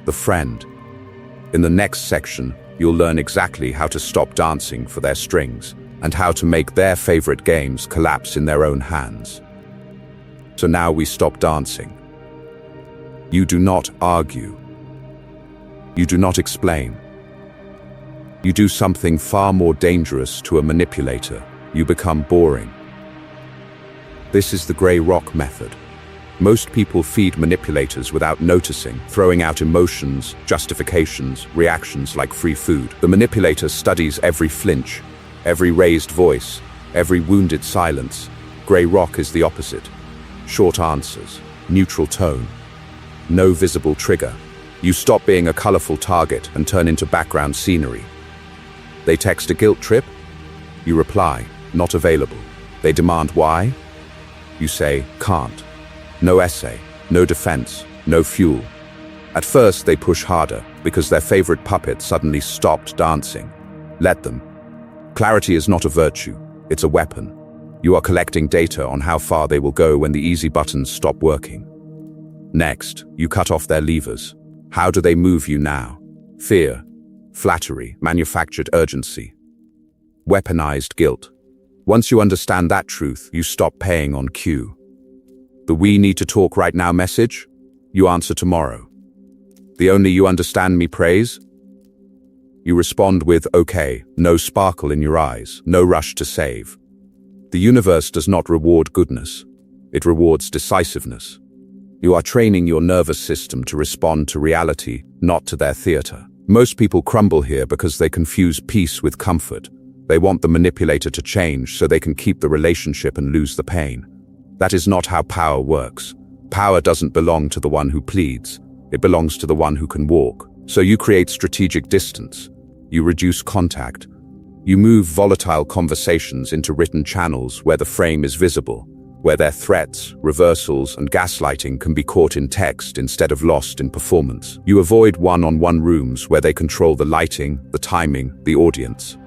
The friend. In the next section, you'll learn exactly how to stop dancing for their strings and how to make their favorite games collapse in their own hands. So now we stop dancing. You do not argue. You do not explain. You do something far more dangerous to a manipulator. You become boring. This is the grey rock method. Most people feed manipulators without noticing, throwing out emotions, justifications, reactions like free food. The manipulator studies every flinch, every raised voice, every wounded silence. Grey rock is the opposite. Short answers, neutral tone, no visible trigger. You stop being a colorful target and turn into background scenery. They text a guilt trip. You reply, not available. They demand why. You say, can't. No essay, no defense, no fuel. At first they push harder because their favorite puppet suddenly stopped dancing. Let them. Clarity is not a virtue, it's a weapon. You are collecting data on how far they will go when the easy buttons stop working. Next, you cut off their levers. How do they move you now? Fear, flattery, manufactured urgency, weaponized guilt. Once you understand that truth, you stop paying on cue. The "we need to talk right now" message, you answer tomorrow. The "only you understand me" praise, you respond with okay, no sparkle in your eyes, no rush to save. The universe does not reward goodness. It rewards decisiveness. You are training your nervous system to respond to reality, not to their theater. Most people crumble here because they confuse peace with comfort. They want the manipulator to change so they can keep the relationship and lose the pain. That is not how power works. Power doesn't belong to the one who pleads. It belongs to the one who can walk. So you create strategic distance. You reduce contact. You move volatile conversations into written channels where the frame is visible, where their threats, reversals, and gaslighting can be caught in text instead of lost in performance. You avoid one-on-one rooms where they control the lighting, the timing, the audience.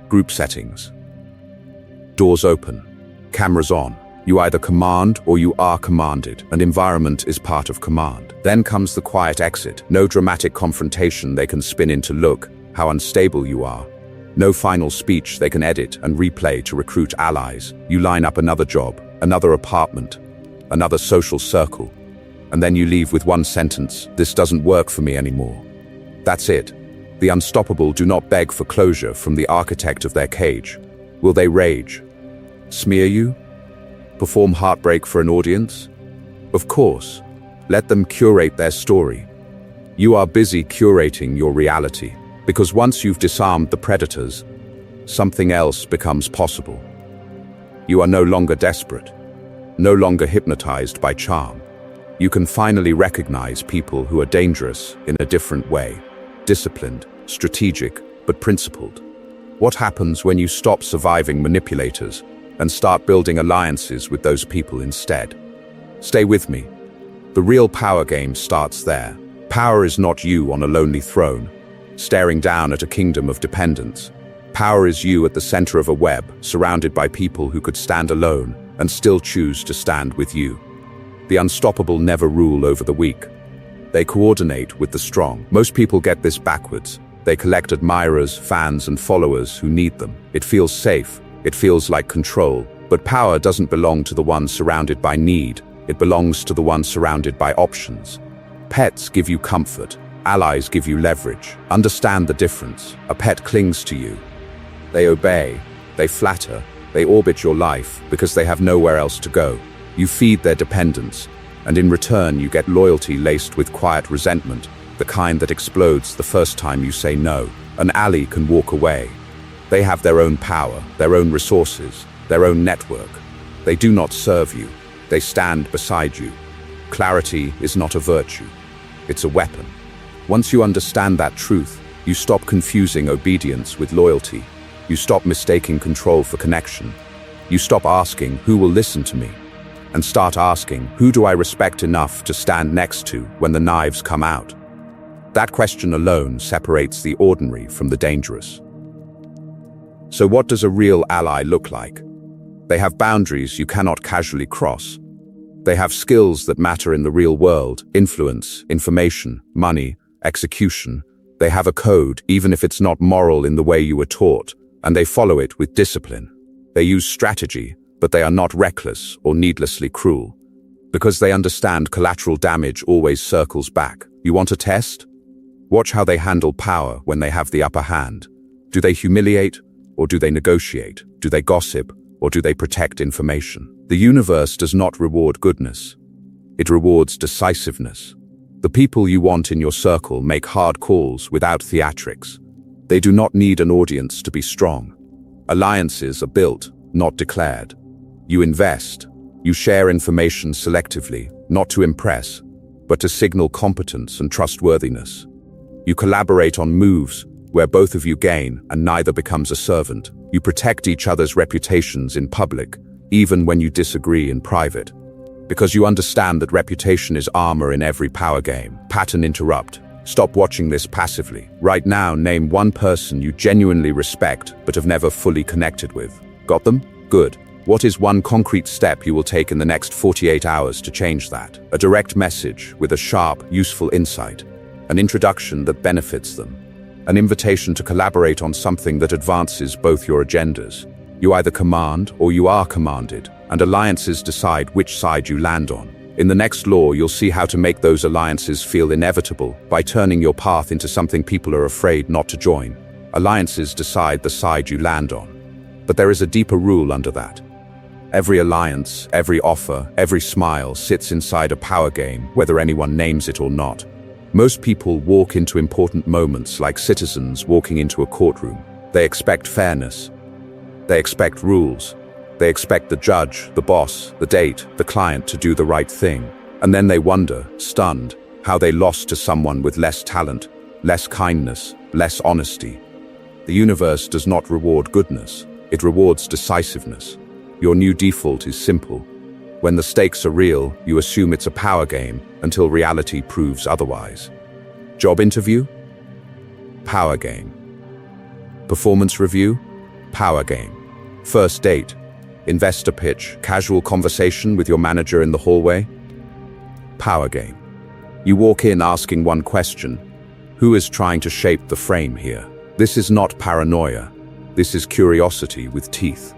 Group settings. Doors open. Cameras on. You either command or you are commanded, and environment is part of command. Then comes the quiet exit. No dramatic confrontation they can spin into "look how unstable you are." No final speech they can edit and replay to recruit allies. You line up another job, another apartment, another social circle, and then you leave with one sentence: "This doesn't work for me anymore." That's it. The unstoppable do not beg for closure from the architect of their cage. Will they rage? Smear you? Perform heartbreak for an audience? Of course. Let them curate their story. You are busy curating your reality, because once you've disarmed the predators, something else becomes possible. You are no longer desperate, no longer hypnotized by charm. You can finally recognize people who are dangerous in a different way, disciplined, strategic, but principled. What happens when you stop surviving manipulators and start building alliances with those people instead? Stay with me. The real power game starts there. Power is not you on a lonely throne, staring down at a kingdom of dependence. Power is you at the center of a web, surrounded by people who could stand alone and still choose to stand with you. The unstoppable never rule over the weak. They coordinate with the strong. Most people get this backwards. They collect admirers, fans, and followers who need them. It feels safe. It feels like control. But power doesn't belong to the one surrounded by need. It belongs to the one surrounded by options. Pets give you comfort. Allies give you leverage. Understand the difference. A pet clings to you. They obey. They flatter. They orbit your life because they have nowhere else to go. You feed their dependence, and in return you get loyalty laced with quiet resentment, the kind that explodes the first time you say no. An ally can walk away. They have their own power, their own resources, their own network. They do not serve you. They stand beside you. Clarity is not a virtue. It's a weapon. Once you understand that truth, you stop confusing obedience with loyalty. You stop mistaking control for connection. You stop asking, "Who will listen to me?" and start asking, "Who do I respect enough to stand next to when the knives come out?" That question alone separates the ordinary from the dangerous. So what does a real ally look like? They have boundaries you cannot casually cross. They have skills that matter in the real world: influence, information, money, execution. They have a code, even if it's not moral in the way you were taught, and they follow it with discipline. They use strategy, but they are not reckless or needlessly cruel. Because they understand collateral damage always circles back. You want a test? Watch how they handle power when they have the upper hand. Do they humiliate, or do they negotiate? Do they gossip, or do they protect information? The universe does not reward goodness. It rewards decisiveness. The people you want in your circle make hard calls without theatrics. They do not need an audience to be strong. Alliances are built, not declared. You invest. You share information selectively, not to impress, but to signal competence and trustworthiness. You collaborate on moves, where both of you gain and neither becomes a servant. You protect each other's reputations in public, even when you disagree in private. Because you understand that reputation is armor in every power game. Pattern interrupt. Stop watching this passively. Right now, name one person you genuinely respect but have never fully connected with. Got them? Good. What is one concrete step you will take in the next 48 hours to change that? A direct message with a sharp, useful insight. An introduction that benefits them. An invitation to collaborate on something that advances both your agendas. You either command or you are commanded, and alliances decide which side you land on. In the next law, you'll see how to make those alliances feel inevitable by turning your path into something people are afraid not to join. Alliances decide the side you land on. But there is a deeper rule under that. Every alliance, every offer, every smile sits inside a power game, whether anyone names it or not. Most people walk into important moments like citizens walking into a courtroom. They expect fairness. They expect rules. They expect the judge, the boss, the date, the client to do the right thing. And then they wonder, stunned, how they lost to someone with less talent, less kindness, less honesty. The universe does not reward goodness. It rewards decisiveness. Your new default is simple. When the stakes are real, you assume it's a power game until reality proves otherwise. Job interview? Power game. Performance review? Power game. First date? Investor pitch, casual conversation with your manager in the hallway? Power game. You walk in asking one question: who is trying to shape the frame here? This is not paranoia. This is curiosity with teeth.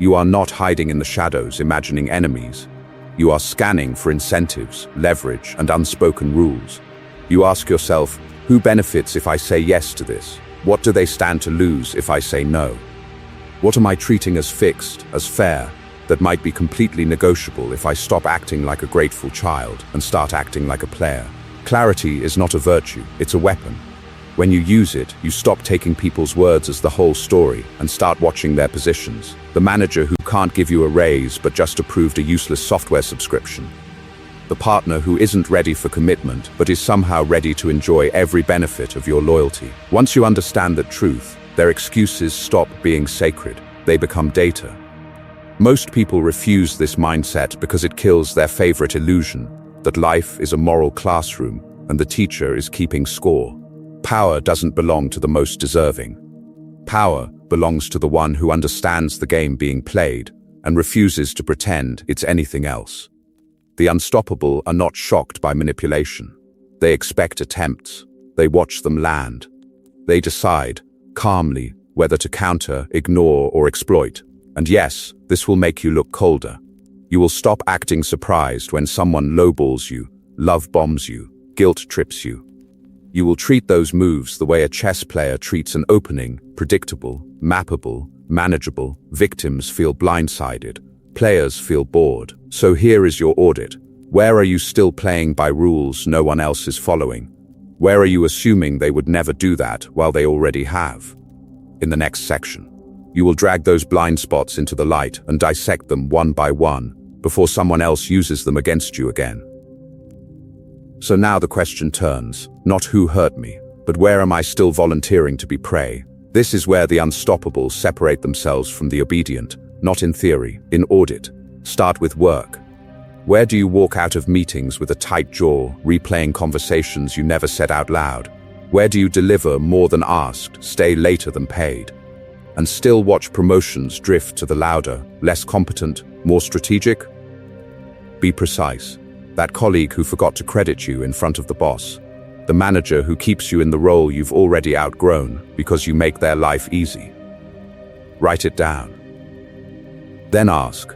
You are not hiding in the shadows, imagining enemies. You are scanning for incentives, leverage, and unspoken rules. You ask yourself, who benefits if I say yes to this? What do they stand to lose if I say no? What am I treating as fixed, as fair, that might be completely negotiable if I stop acting like a grateful child and start acting like a player? Clarity is not a virtue, it's a weapon. When you use it, you stop taking people's words as the whole story and start watching their positions. The manager who can't give you a raise but just approved a useless software subscription. The partner who isn't ready for commitment but is somehow ready to enjoy every benefit of your loyalty. Once you understand that truth, their excuses stop being sacred. They become data. Most people refuse this mindset because it kills their favorite illusion, that life is a moral classroom and the teacher is keeping score. Power doesn't belong to the most deserving. Power belongs to the one who understands the game being played and refuses to pretend it's anything else. The unstoppable are not shocked by manipulation. They expect attempts. They watch them land. They decide, calmly, whether to counter, ignore, or exploit. And yes, this will make you look colder. You will stop acting surprised when someone lowballs you, love bombs you, guilt trips you. You will treat those moves the way a chess player treats an opening: predictable, mappable, manageable. Victims feel blindsided. Players feel bored. So here is your audit. Where are you still playing by rules no one else is following? Where are you assuming they would never do that while they already have? In the next section, you will drag those blind spots into the light and dissect them one by one before someone else uses them against you again. So now the question turns, not who hurt me, but where am I still volunteering to be prey? This is where the unstoppables separate themselves from the obedient, not in theory, in audit. Start with work. Where do you walk out of meetings with a tight jaw, replaying conversations you never said out loud? Where do you deliver more than asked, stay later than paid, and still watch promotions drift to the louder, less competent, more strategic? Be precise. That colleague who forgot to credit you in front of the boss. The manager who keeps you in the role you've already outgrown because you make their life easy. Write it down. Then ask,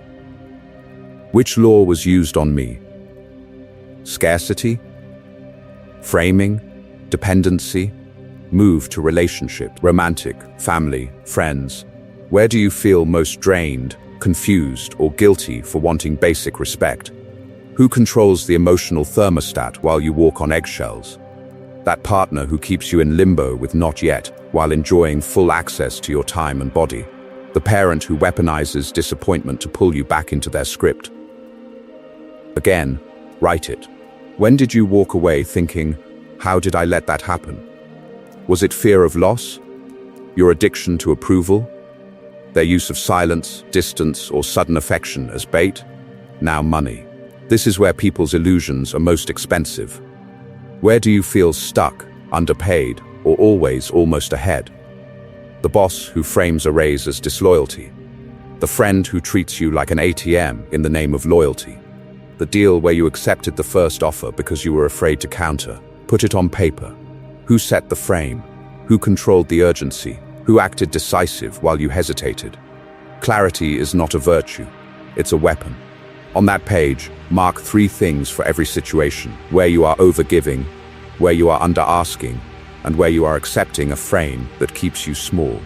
which law was used on me? Scarcity? Framing? Dependency? Move to relationship, romantic, family, friends. Where do you feel most drained, confused, or guilty for wanting basic respect? Who controls the emotional thermostat while you walk on eggshells? That partner who keeps you in limbo with not yet, while enjoying full access to your time and body. The parent who weaponizes disappointment to pull you back into their script. Again, write it. When did you walk away thinking, how did I let that happen? Was it fear of loss? Your addiction to approval? Their use of silence, distance, or sudden affection as bait? Now money. This is where people's illusions are most expensive. Where do you feel stuck, underpaid, or always almost ahead? The boss who frames a raise as disloyalty. The friend who treats you like an ATM in the name of loyalty. The deal where you accepted the first offer because you were afraid to counter. Put it on paper. Who set the frame? Who controlled the urgency? Who acted decisive while you hesitated? Clarity is not a virtue, it's a weapon. On that page, mark 3 things for every situation: where you are overgiving, where you are under-asking, and where you are accepting a frame that keeps you small,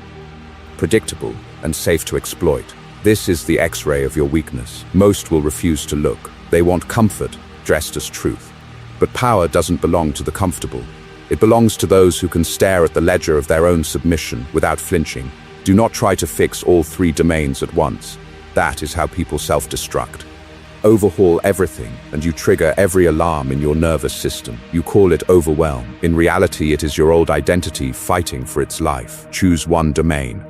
predictable, and safe to exploit. This is the X-ray of your weakness. Most will refuse to look. They want comfort, dressed as truth. But power doesn't belong to the comfortable. It belongs to those who can stare at the ledger of their own submission without flinching. Do not try to fix all 3 domains at once. That is how people self-destruct. Overhaul everything, and you trigger every alarm in your nervous system. You call it overwhelm. In reality, it is your old identity fighting for its life. Choose one domain: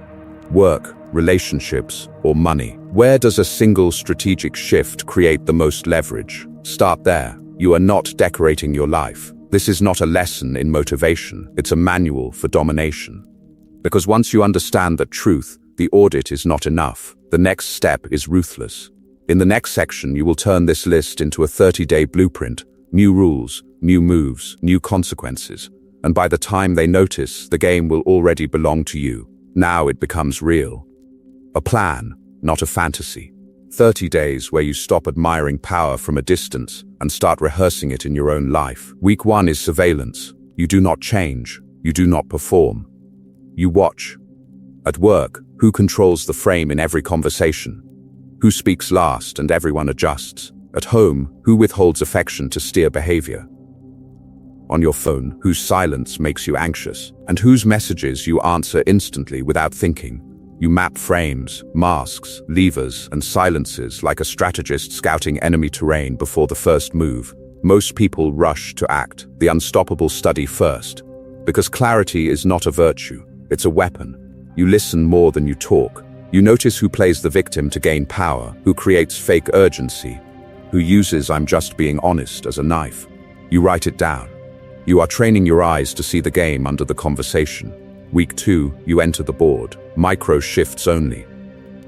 work, relationships, or money. Where does a single strategic shift create the most leverage? Start there. You are not decorating your life. This is not a lesson in motivation. It's a manual for domination. Because once you understand that truth, the audit is not enough. The next step is ruthless. In the next section, you will turn this list into a 30-day blueprint: new rules, new moves, new consequences. And by the time they notice, the game will already belong to you. Now it becomes real. A plan, not a fantasy. 30 days where you stop admiring power from a distance and start rehearsing it in your own life. Week 1 is surveillance. You do not change. You do not perform. You watch. At work, who controls the frame in every conversation? Who speaks last and everyone adjusts? At home, who withholds affection to steer behavior? On your phone, whose silence makes you anxious, and whose messages you answer instantly without thinking? You map frames, masks, levers, and silences like a strategist scouting enemy terrain before the first move. Most people rush to act, the unstoppable study first. Because clarity is not a virtue, it's a weapon. You listen more than you talk. You notice who plays the victim to gain power, who creates fake urgency, who uses "I'm just being honest" as a knife. You write it down. You are training your eyes to see the game under the conversation. Week 2, you enter the board. Micro shifts only.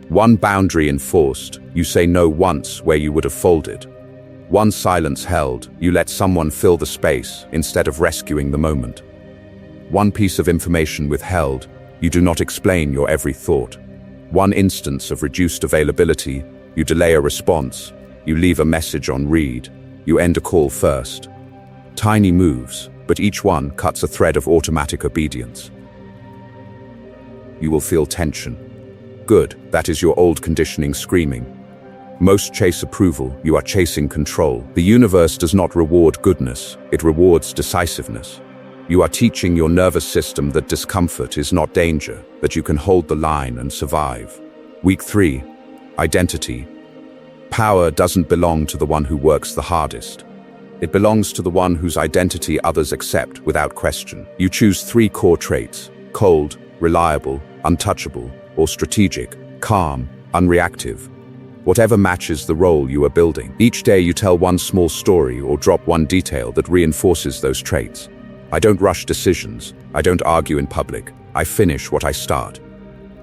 One boundary enforced, you say no once where you would have folded. One silence held, you let someone fill the space instead of rescuing the moment. One piece of information withheld, you do not explain your every thought. One instance of reduced availability, you delay a response. You leave a message on read. You end a call first. Tiny moves, but each one cuts a thread of automatic obedience. You will feel tension. Good, that is your old conditioning screaming. Most chase approval, you are chasing control. The universe does not reward goodness, it rewards decisiveness. You are teaching your nervous system that discomfort is not danger, that you can hold the line and survive. Week 3, identity. Power doesn't belong to the one who works the hardest. It belongs to the one whose identity others accept without question. You choose 3 core traits: cold, reliable, untouchable, or strategic, calm, unreactive. Whatever matches the role you are building. Each day you tell one small story or drop one detail that reinforces those traits. I don't rush decisions. I don't argue in public. I finish what I start.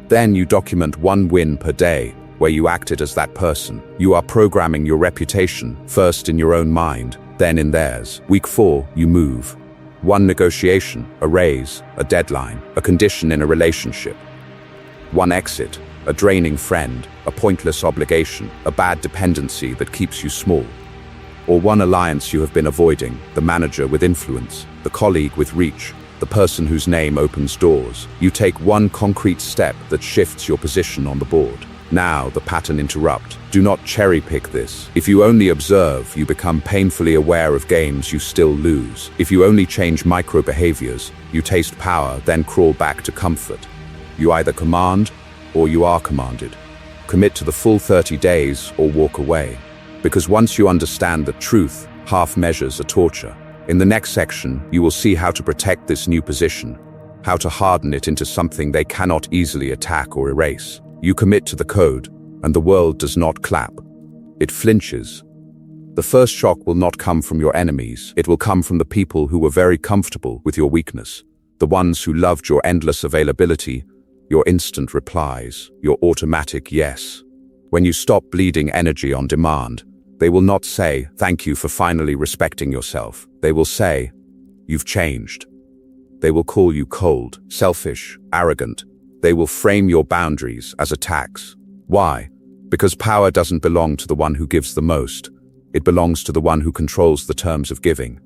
Then you document 1 win per day where you acted as that person. You are programming your reputation, first in your own mind, then in theirs. Week 4, you move. 1 negotiation, a raise, a deadline, a condition in a relationship. 1 exit, a draining friend, a pointless obligation, a bad dependency that keeps you small. Or 1 alliance you have been avoiding, the manager with influence, the colleague with reach, the person whose name opens doors. You take 1 concrete step that shifts your position on the board. Now the pattern interrupt. Do not cherry-pick this. If you only observe, you become painfully aware of games you still lose. If you only change micro-behaviors, you taste power, then crawl back to comfort. You either command, or you are commanded. Commit to the full 30 days, or walk away. Because once you understand that truth, half measures are torture. In the next section, you will see how to protect this new position. how to harden it into something they cannot easily attack or erase. You commit to the code, and the world does not clap. It flinches. The first shock will not come from your enemies. It will come from the people who were very comfortable with your weakness, the ones who loved your endless availability, your instant replies, your automatic yes. When you stop bleeding energy on demand, they will not say, "Thank you for finally respecting yourself." They will say, "You've changed." They will call you cold, selfish, arrogant. They will frame your boundaries as attacks. Why? Because power doesn't belong to the one who gives the most. It belongs to the one who controls the terms of giving.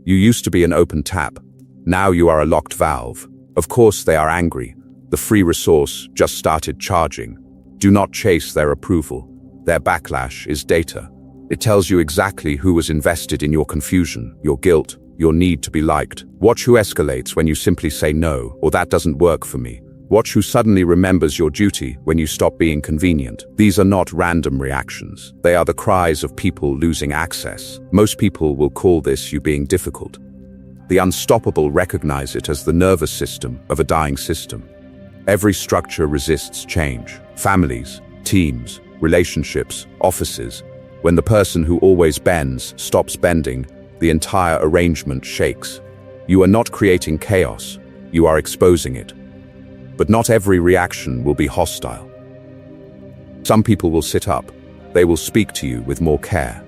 You used to be an open tap. Now you are a locked valve. Of course they are angry. The free resource just started charging. Do not chase their approval. Their backlash is data. It tells you exactly who was invested in your confusion, your guilt, your need to be liked. Watch who escalates when you simply say no, or that doesn't work for me. Watch who suddenly remembers your duty when you stop being convenient. These are not random reactions. They are the cries of people losing access. Most people will call this you being difficult. The unstoppable recognize it as the nervous system of a dying system. Every structure resists change. Families, teams, relationships, offices. When the person who always bends stops bending, the entire arrangement shakes. You are not creating chaos, you are exposing it. But not every reaction will be hostile. Some people will sit up. They will speak to you with more care.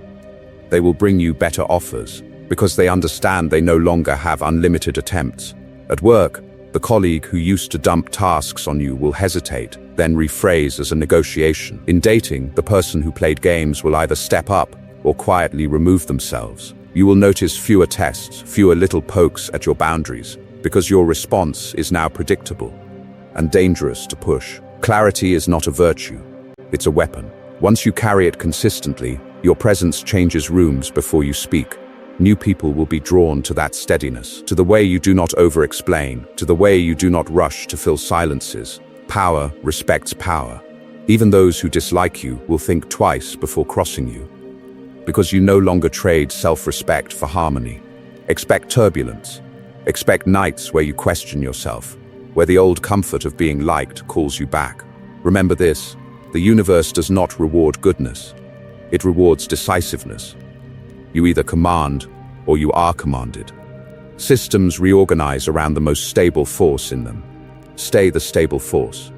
They will bring you better offers because they understand they no longer have unlimited attempts. At work, the colleague who used to dump tasks on you will hesitate, then rephrase as a negotiation. In dating, the person who played games will either step up or quietly remove themselves. You will notice fewer tests, fewer little pokes at your boundaries, because your response is now predictable and dangerous to push. Clarity is not a virtue, it's a weapon. Once you carry it consistently, your presence changes rooms before you speak. New people will be drawn to that steadiness, to the way you do not over-explain, to the way you do not rush to fill silences. Power respects power. Even those who dislike you will think twice before crossing you, because you no longer trade self-respect for harmony. Expect turbulence. Expect nights where you question yourself, where the old comfort of being liked calls you back. Remember this, the universe does not reward goodness. It rewards decisiveness. You either command or you are commanded. Systems reorganize around the most stable force in them. Stay the stable force.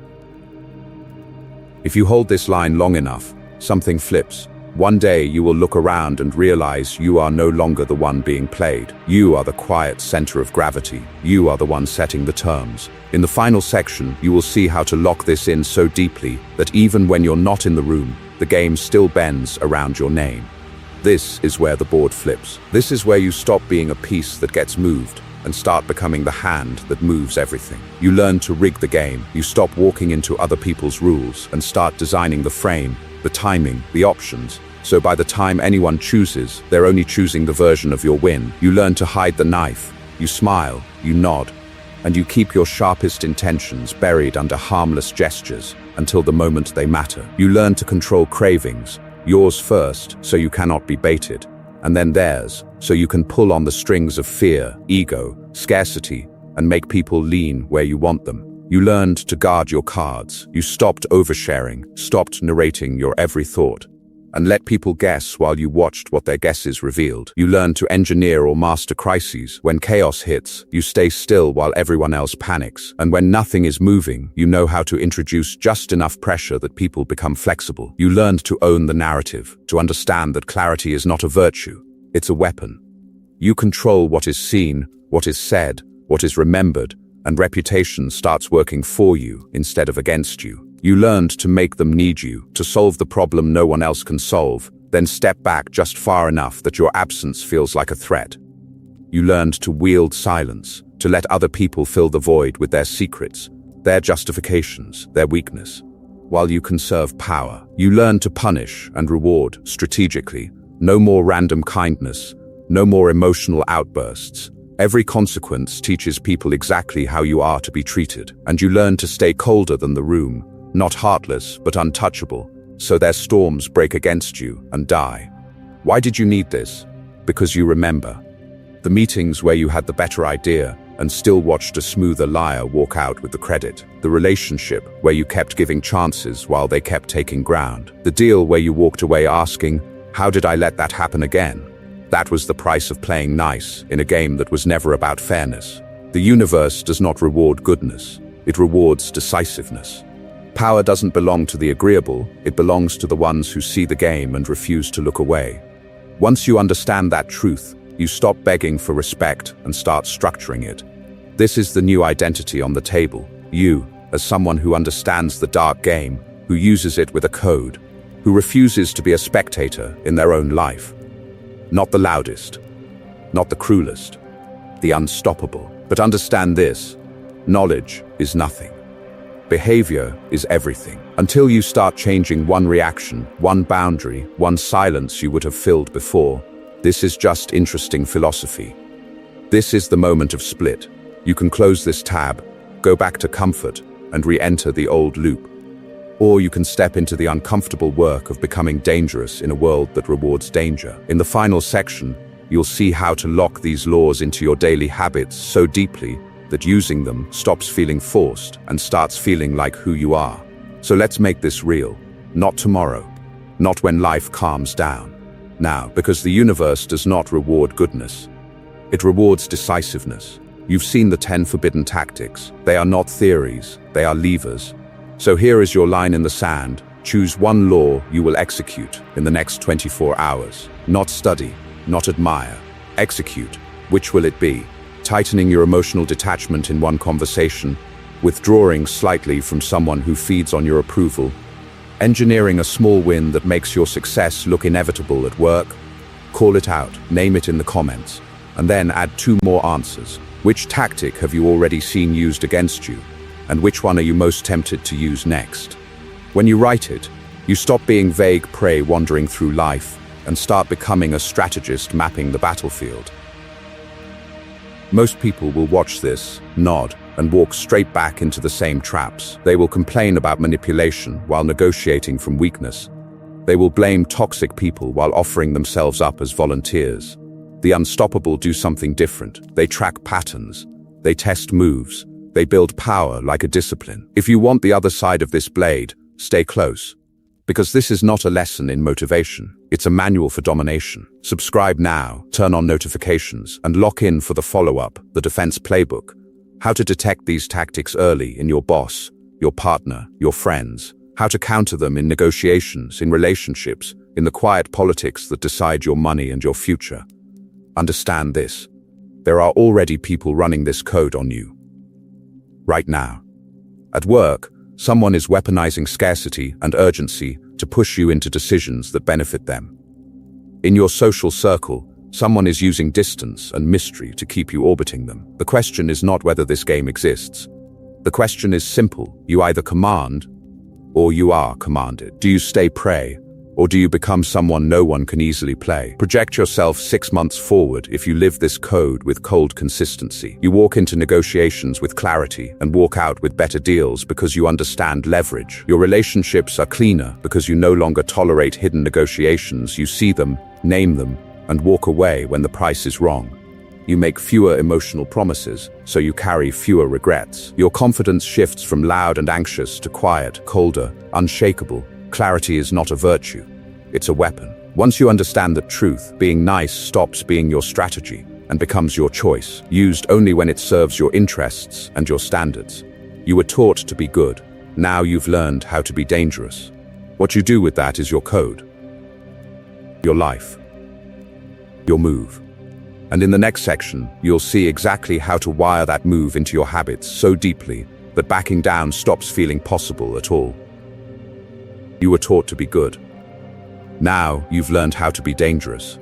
If you hold this line long enough, something flips. One day you will look around and realize you are no longer the one being played. You are the quiet center of gravity. You are the one setting the terms. In the final section, you will see how to lock this in so deeply that even when you're not in the room, the game still bends around your name. This is where the board flips. This is where you stop being a piece that gets moved and start becoming the hand that moves everything. You learn to rig the game. You stop walking into other people's rules and start designing the frame, the timing, the options. So by the time anyone chooses, they're only choosing the version of your win. You learn to hide the knife. You smile, you nod, and you keep your sharpest intentions buried under harmless gestures until the moment they matter. You learn to control cravings, yours first, so you cannot be baited, and then theirs, so you can pull on the strings of fear, ego, scarcity, and make people lean where you want them. You learned to guard your cards. You stopped oversharing, stopped narrating your every thought, and let people guess while you watched what their guesses revealed. You learned to engineer or master crises. When chaos hits, you stay still while everyone else panics. And when nothing is moving, you know how to introduce just enough pressure that people become flexible. You learned to own the narrative, to understand that clarity is not a virtue, it's a weapon. You control what is seen, what is said, what is remembered, and reputation starts working for you instead of against you. You learned to make them need you, to solve the problem no one else can solve, then step back just far enough that your absence feels like a threat. You learned to wield silence, to let other people fill the void with their secrets, their justifications, their weakness, while you conserve power. You learned to punish and reward strategically. No more random kindness, no more emotional outbursts. Every consequence teaches people exactly how you are to be treated, and you learn to stay colder than the room, not heartless, but untouchable, so their storms break against you and die. Why did you need this? Because you remember. The meetings where you had the better idea, and still watched a smoother liar walk out with the credit. The relationship where you kept giving chances while they kept taking ground. The deal where you walked away asking, "How did I let that happen again?" That was the price of playing nice in a game that was never about fairness. The universe does not reward goodness. It rewards decisiveness. Power doesn't belong to the agreeable, it belongs to the ones who see the game and refuse to look away. Once you understand that truth, you stop begging for respect and start structuring it. This is the new identity on the table. You, as someone who understands the dark game, who uses it with a code, who refuses to be a spectator in their own life. Not the loudest, not the cruelest, the unstoppable. But understand this, knowledge is nothing. Behavior is everything. Until you start changing one reaction, one boundary, one silence you would have filled before, this is just interesting philosophy. This is the moment of split. You can close this tab, go back to comfort, and re-enter the old loop. Or you can step into the uncomfortable work of becoming dangerous in a world that rewards danger. In the final section, you'll see how to lock these laws into your daily habits so deeply that using them stops feeling forced and starts feeling like who you are. So let's make this real. Not tomorrow. Not when life calms down. Now, because the universe does not reward goodness. It rewards decisiveness. You've seen the 10 forbidden tactics. They are not theories, they are levers. So here is your line in the sand. Choose one law you will execute in the next 24 hours. Not study, not admire. Execute. Which will it be? Tightening your emotional detachment in one conversation, withdrawing slightly from someone who feeds on your approval, engineering a small win that makes your success look inevitable at work. Call it out, name it in the comments, and then add 2 more answers. Which tactic have you already seen used against you, and which one are you most tempted to use next? When you write it, you stop being vague prey wandering through life and start becoming a strategist mapping the battlefield. Most people will watch this, nod, and walk straight back into the same traps. They will complain about manipulation while negotiating from weakness. They will blame toxic people while offering themselves up as volunteers. The unstoppable do something different. They track patterns. They test moves. They build power like a discipline. If you want the other side of this blade, stay close. Because this is not a lesson in motivation. It's a manual for domination. Subscribe now, turn on notifications, and lock in for the follow-up, the defense playbook. How to detect these tactics early in your boss, your partner, your friends. How to counter them in negotiations, in relationships, in the quiet politics that decide your money and your future. Understand this. There are already people running this code on you. Right now. At work, someone is weaponizing scarcity and urgency to push you into decisions that benefit them. In your social circle, someone is using distance and mystery to keep you orbiting them. The question is not whether this game exists. The question is simple. You either command or you are commanded. Do you stay prey, or do you become someone no one can easily play? Project yourself 6 months forward if you live this code with cold consistency. You walk into negotiations with clarity and walk out with better deals because you understand leverage. Your relationships are cleaner because you no longer tolerate hidden negotiations. You see them, name them, and walk away when the price is wrong. You make fewer emotional promises, so you carry fewer regrets. Your confidence shifts from loud and anxious to quiet, colder, unshakable. Clarity is not a virtue, it's a weapon. Once you understand the truth, being nice stops being your strategy and becomes your choice, used only when it serves your interests and your standards. You were taught to be good. Now you've learned how to be dangerous. What you do with that is your code, your life, your move. And in the next section, you'll see exactly how to wire that move into your habits so deeply that backing down stops feeling possible at all. You were taught to be good. Now you've learned how to be dangerous.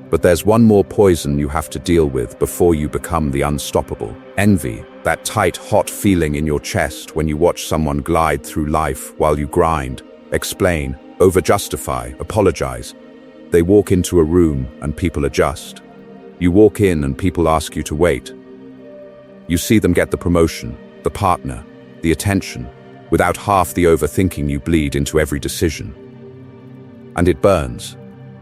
But there's one more poison you have to deal with before you become the unstoppable. Envy, that tight, hot feeling in your chest when you watch someone glide through life while you grind, explain, over-justify, apologize. They walk into a room and people adjust. You walk in and people ask you to wait. You see them get the promotion, the partner, the attention. Without half the overthinking, you bleed into every decision. And it burns,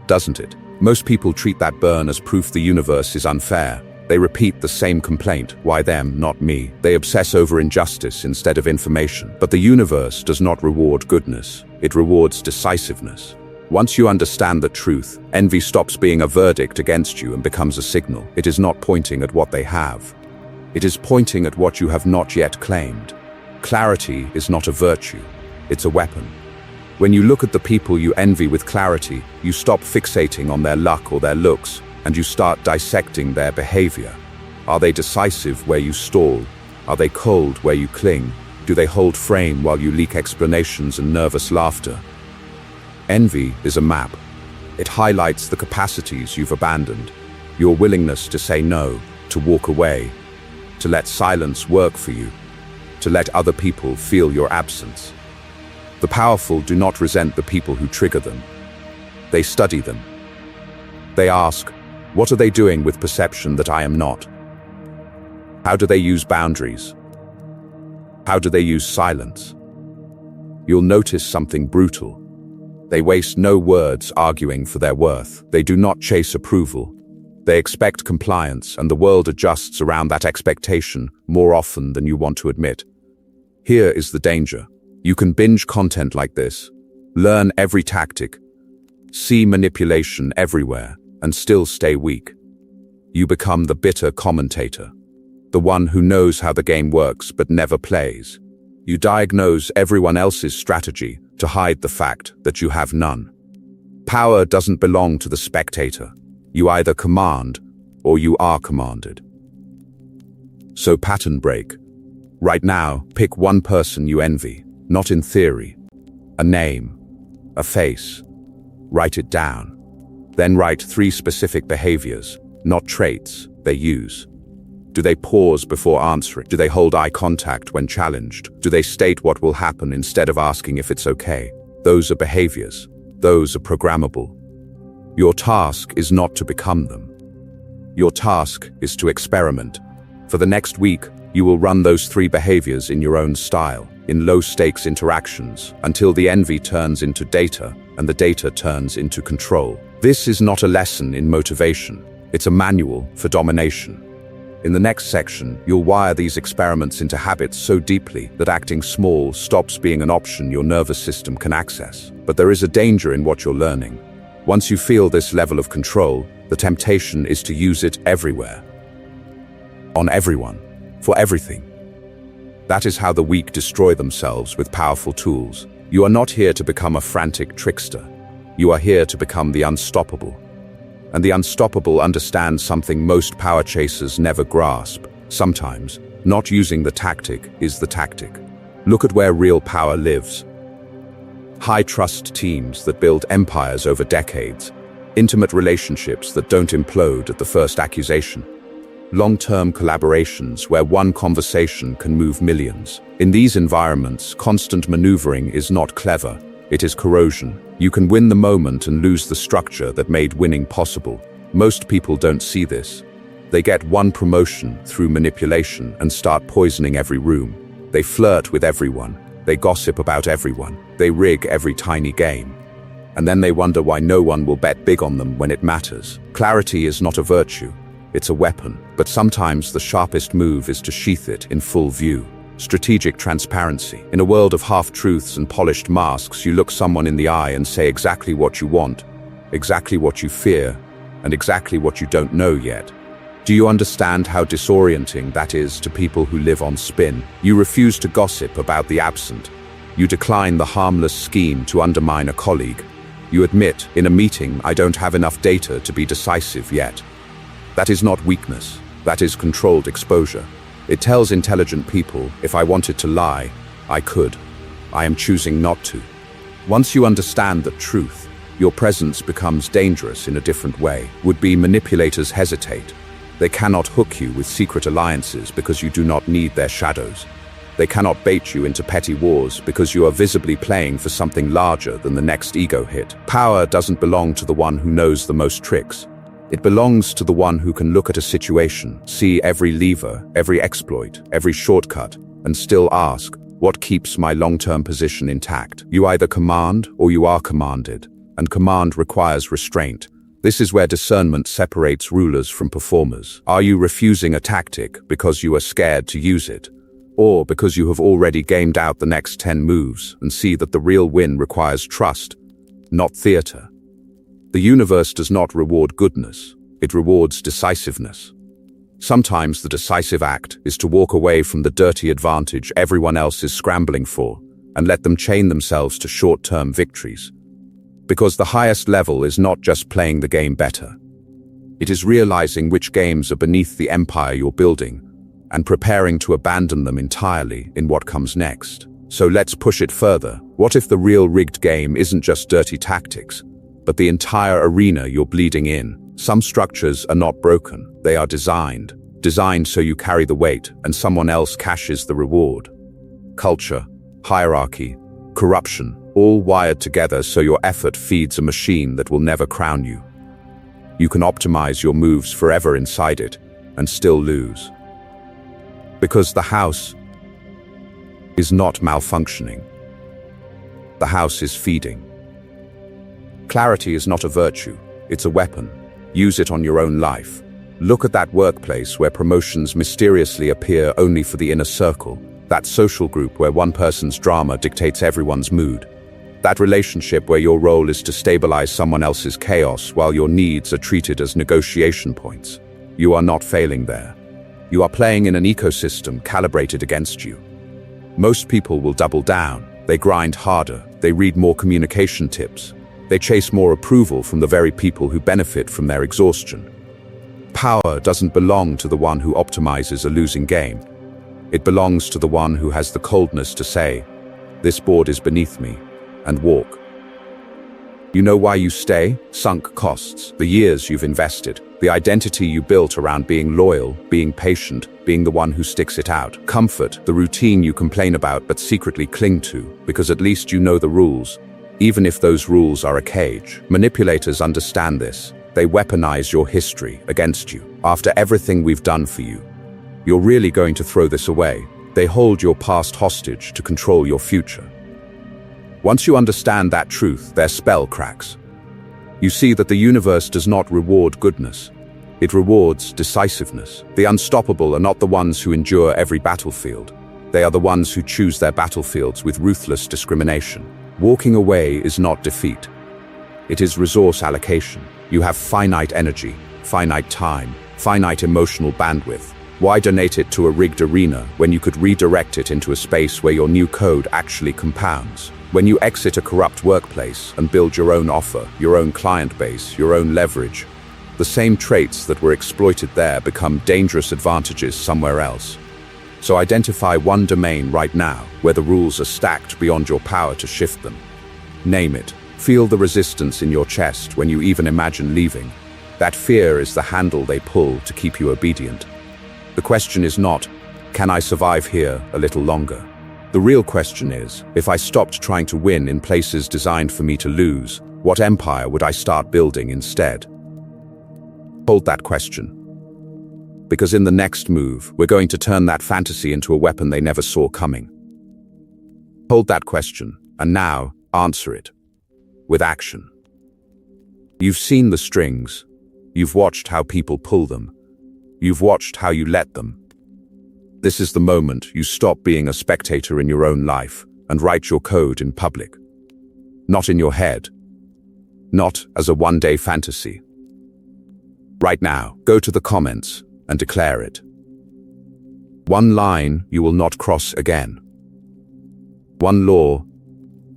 doesn't it? Most people treat that burn as proof the universe is unfair, They repeat the same complaint. Why them, not me? They obsess over injustice instead of information. But the universe does not reward goodness. It rewards decisiveness. Once you understand the truth, envy stops being a verdict against you and becomes a signal. It is not pointing at what they have. It is pointing at what you have not yet claimed. Clarity is not a virtue. It's a weapon. When you look at the people you envy with clarity, you stop fixating on their luck or their looks, and you start dissecting their behavior. Are they decisive where you stall? Are they cold where you cling? Do they hold frame while you leak explanations and nervous laughter? Envy is a map. It highlights the capacities you've abandoned, your willingness to say no, to walk away, to let silence work for you, to let other people feel your absence. The powerful do not resent the people who trigger them. They study them. They ask, what are they doing with perception that I am not? How do they use boundaries? How do they use silence? You'll notice something brutal. They waste no words arguing for their worth. They do not chase approval. They expect compliance, and the world adjusts around that expectation more often than you want to admit. Here is the danger. You can binge content like this, learn every tactic, see manipulation everywhere, and still stay weak. You become the bitter commentator, the one who knows how the game works but never plays. You diagnose everyone else's strategy to hide the fact that you have none. Power doesn't belong to the spectator. You either command or you are commanded. So pattern break. Right now, pick one person you envy, not in theory. A name, a face. Write it down. Then write 3 specific behaviors, not traits, they use. Do they pause before answering? Do they hold eye contact when challenged? Do they state what will happen instead of asking if it's okay? Those are behaviors. Those are programmable. Your task is not to become them. Your task is to experiment. For the next week, you will run those 3 behaviors in your own style, in low-stakes interactions, until the envy turns into data and the data turns into control. This is not a lesson in motivation. It's a manual for domination. In the next section, you'll wire these experiments into habits so deeply that acting small stops being an option your nervous system can access. But there is a danger in what you're learning. Once you feel this level of control, the temptation is to use it everywhere. On everyone. For everything. That is how the weak destroy themselves with powerful tools. You are not here to become a frantic trickster. You are here to become the unstoppable. And the unstoppable understands something most power chasers never grasp. Sometimes, not using the tactic is the tactic. Look at where real power lives. High-trust teams that build empires over decades. Intimate relationships that don't implode at the first accusation. Long-term collaborations where one conversation can move millions. In these environments, constant maneuvering is not clever. It is corrosion. You can win the moment and lose the structure that made winning possible. Most people don't see this. They get one promotion through manipulation and start poisoning every room. They flirt with everyone. They gossip about everyone. They rig every tiny game. And then they wonder why no one will bet big on them when it matters. Clarity is not a virtue. It's a weapon. But sometimes the sharpest move is to sheath it in full view. Strategic transparency. In a world of half-truths and polished masks, you look someone in the eye and say exactly what you want, exactly what you fear, and exactly what you don't know yet. Do you understand how disorienting that is to people who live on spin? You refuse to gossip about the absent. You decline the harmless scheme to undermine a colleague. You admit, in a meeting, I don't have enough data to be decisive yet. That is not weakness. That is controlled exposure. It tells intelligent people, if I wanted to lie, I could. I am choosing not to. Once you understand the truth, your presence becomes dangerous in a different way. Would-be manipulators hesitate. They cannot hook you with secret alliances because you do not need their shadows. They cannot bait you into petty wars because you are visibly playing for something larger than the next ego hit. Power doesn't belong to the one who knows the most tricks. It belongs to the one who can look at a situation, see every lever, every exploit, every shortcut, and still ask, what keeps my long-term position intact? You either command or you are commanded, and command requires restraint. This is where discernment separates rulers from performers. Are you refusing a tactic because you are scared to use it, or because you have already gamed out the next 10 moves and see that the real win requires trust, not theater? The universe does not reward goodness, it rewards decisiveness. Sometimes the decisive act is to walk away from the dirty advantage everyone else is scrambling for and let them chain themselves to short-term victories. Because the highest level is not just playing the game better. It is realizing which games are beneath the empire you're building and preparing to abandon them entirely in what comes next. So let's push it further. What if the real rigged game isn't just dirty tactics, but the entire arena you're bleeding in? Some structures are not broken, they are designed so you carry the weight and someone else cashes the reward. Culture, hierarchy, corruption, all wired together so your effort feeds a machine that will never crown you. You can optimize your moves forever inside it and still lose. Because the house is not malfunctioning. The house is feeding. Clarity is not a virtue, it's a weapon. Use it on your own life. Look at that workplace where promotions mysteriously appear only for the inner circle. That social group where one person's drama dictates everyone's mood. That relationship where your role is to stabilize someone else's chaos while your needs are treated as negotiation points. You are not failing there. You are playing in an ecosystem calibrated against you. Most people will double down. They grind harder. They read more communication tips. They chase more approval from the very people who benefit from their exhaustion. Power doesn't belong to the one who optimizes a losing game. It belongs to the one who has the coldness to say, "This board is beneath me," and walk. You know why you stay? Sunk costs, the years you've invested, the identity you built around being loyal, being patient, being the one who sticks it out. Comfort, the routine you complain about but secretly cling to, because at least you know the rules, even if those rules are a cage. Manipulators understand this. They weaponize your history against you. After everything we've done for you, you're really going to throw this away. They hold your past hostage to control your future. Once you understand that truth, their spell cracks. You see that the universe does not reward goodness. It rewards decisiveness. The unstoppable are not the ones who endure every battlefield. They are the ones who choose their battlefields with ruthless discrimination. Walking away is not defeat. It is resource allocation. You have finite energy, finite time, finite emotional bandwidth. Why donate it to a rigged arena when you could redirect it into a space where your new code actually compounds? When you exit a corrupt workplace and build your own offer, your own client base, your own leverage, the same traits that were exploited there become dangerous advantages somewhere else. So identify one domain right now where the rules are stacked beyond your power to shift them. Name it. Feel the resistance in your chest when you even imagine leaving. That fear is the handle they pull to keep you obedient. The question is not, can I survive here a little longer? The real question is, if I stopped trying to win in places designed for me to lose, what empire would I start building instead? Hold that question. Because in the next move, we're going to turn that fantasy into a weapon they never saw coming. Hold that question, and now, answer it. With action. You've seen the strings. You've watched how people pull them. You've watched how you let them. This is the moment you stop being a spectator in your own life and write your code in public. Not in your head. Not as a one-day fantasy. Right now, go to the comments and declare it. One line you will not cross again. One law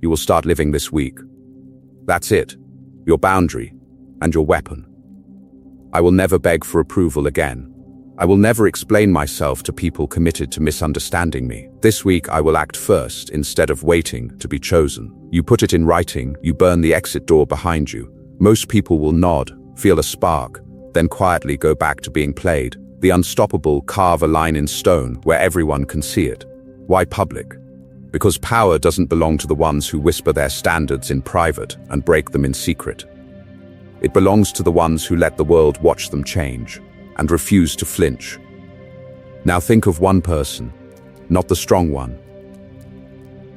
you will start living this week. That's it, your boundary and your weapon. I will never beg for approval again. I will never explain myself to people committed to misunderstanding me. This week I will act first instead of waiting to be chosen. You put it in writing, you burn the exit door behind you. Most people will nod, feel a spark, then quietly go back to being played. The unstoppable carve a line in stone where everyone can see it. Why public? Because power doesn't belong to the ones who whisper their standards in private and break them in secret. It belongs to the ones who let the world watch them change and refuse to flinch. Now think of one person, not the strong one,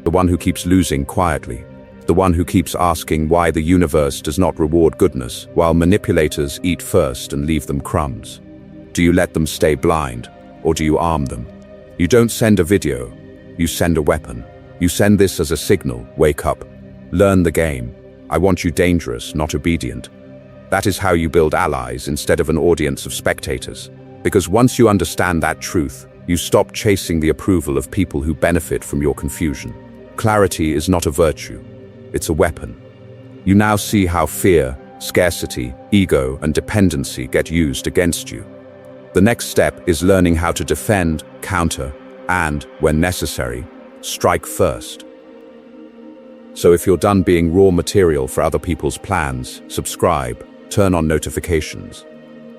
the one who keeps losing quietly, The one who keeps asking why the universe does not reward goodness, while manipulators eat first and leave them crumbs. Do you let them stay blind, or do you arm them? You don't send a video, you send a weapon. You send this as a signal: wake up, learn the game. I want you dangerous, not obedient. That is how you build allies instead of an audience of spectators. Because once you understand that truth, you stop chasing the approval of people who benefit from your confusion. Clarity is not a virtue, it's a weapon. You now see how fear, scarcity, ego, and dependency get used against you. The next step is learning how to defend, counter, and, when necessary, strike first. So if you're done being raw material for other people's plans, subscribe, turn on notifications.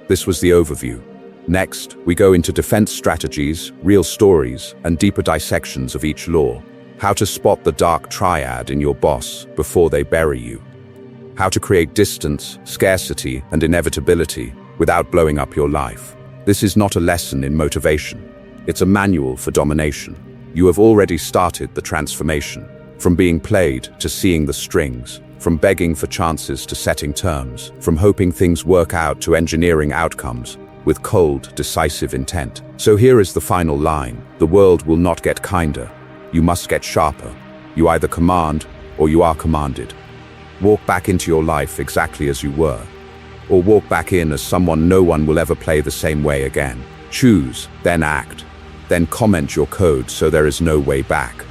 This was the overview. Next, we go into defense strategies, real stories, and deeper dissections of each law. How to spot the dark triad in your boss before they bury you. How to create distance, scarcity, and inevitability without blowing up your life. This is not a lesson in motivation. It's a manual for domination. You have already started the transformation. From being played to seeing the strings. From begging for chances to setting terms. From hoping things work out to engineering outcomes with cold, decisive intent. So here is the final line. The world will not get kinder. You must get sharper. You either command or you are commanded. Walk back into your life exactly as you were. Or walk back in as someone no one will ever play the same way again. Choose, then act. Then comment your code so there is no way back.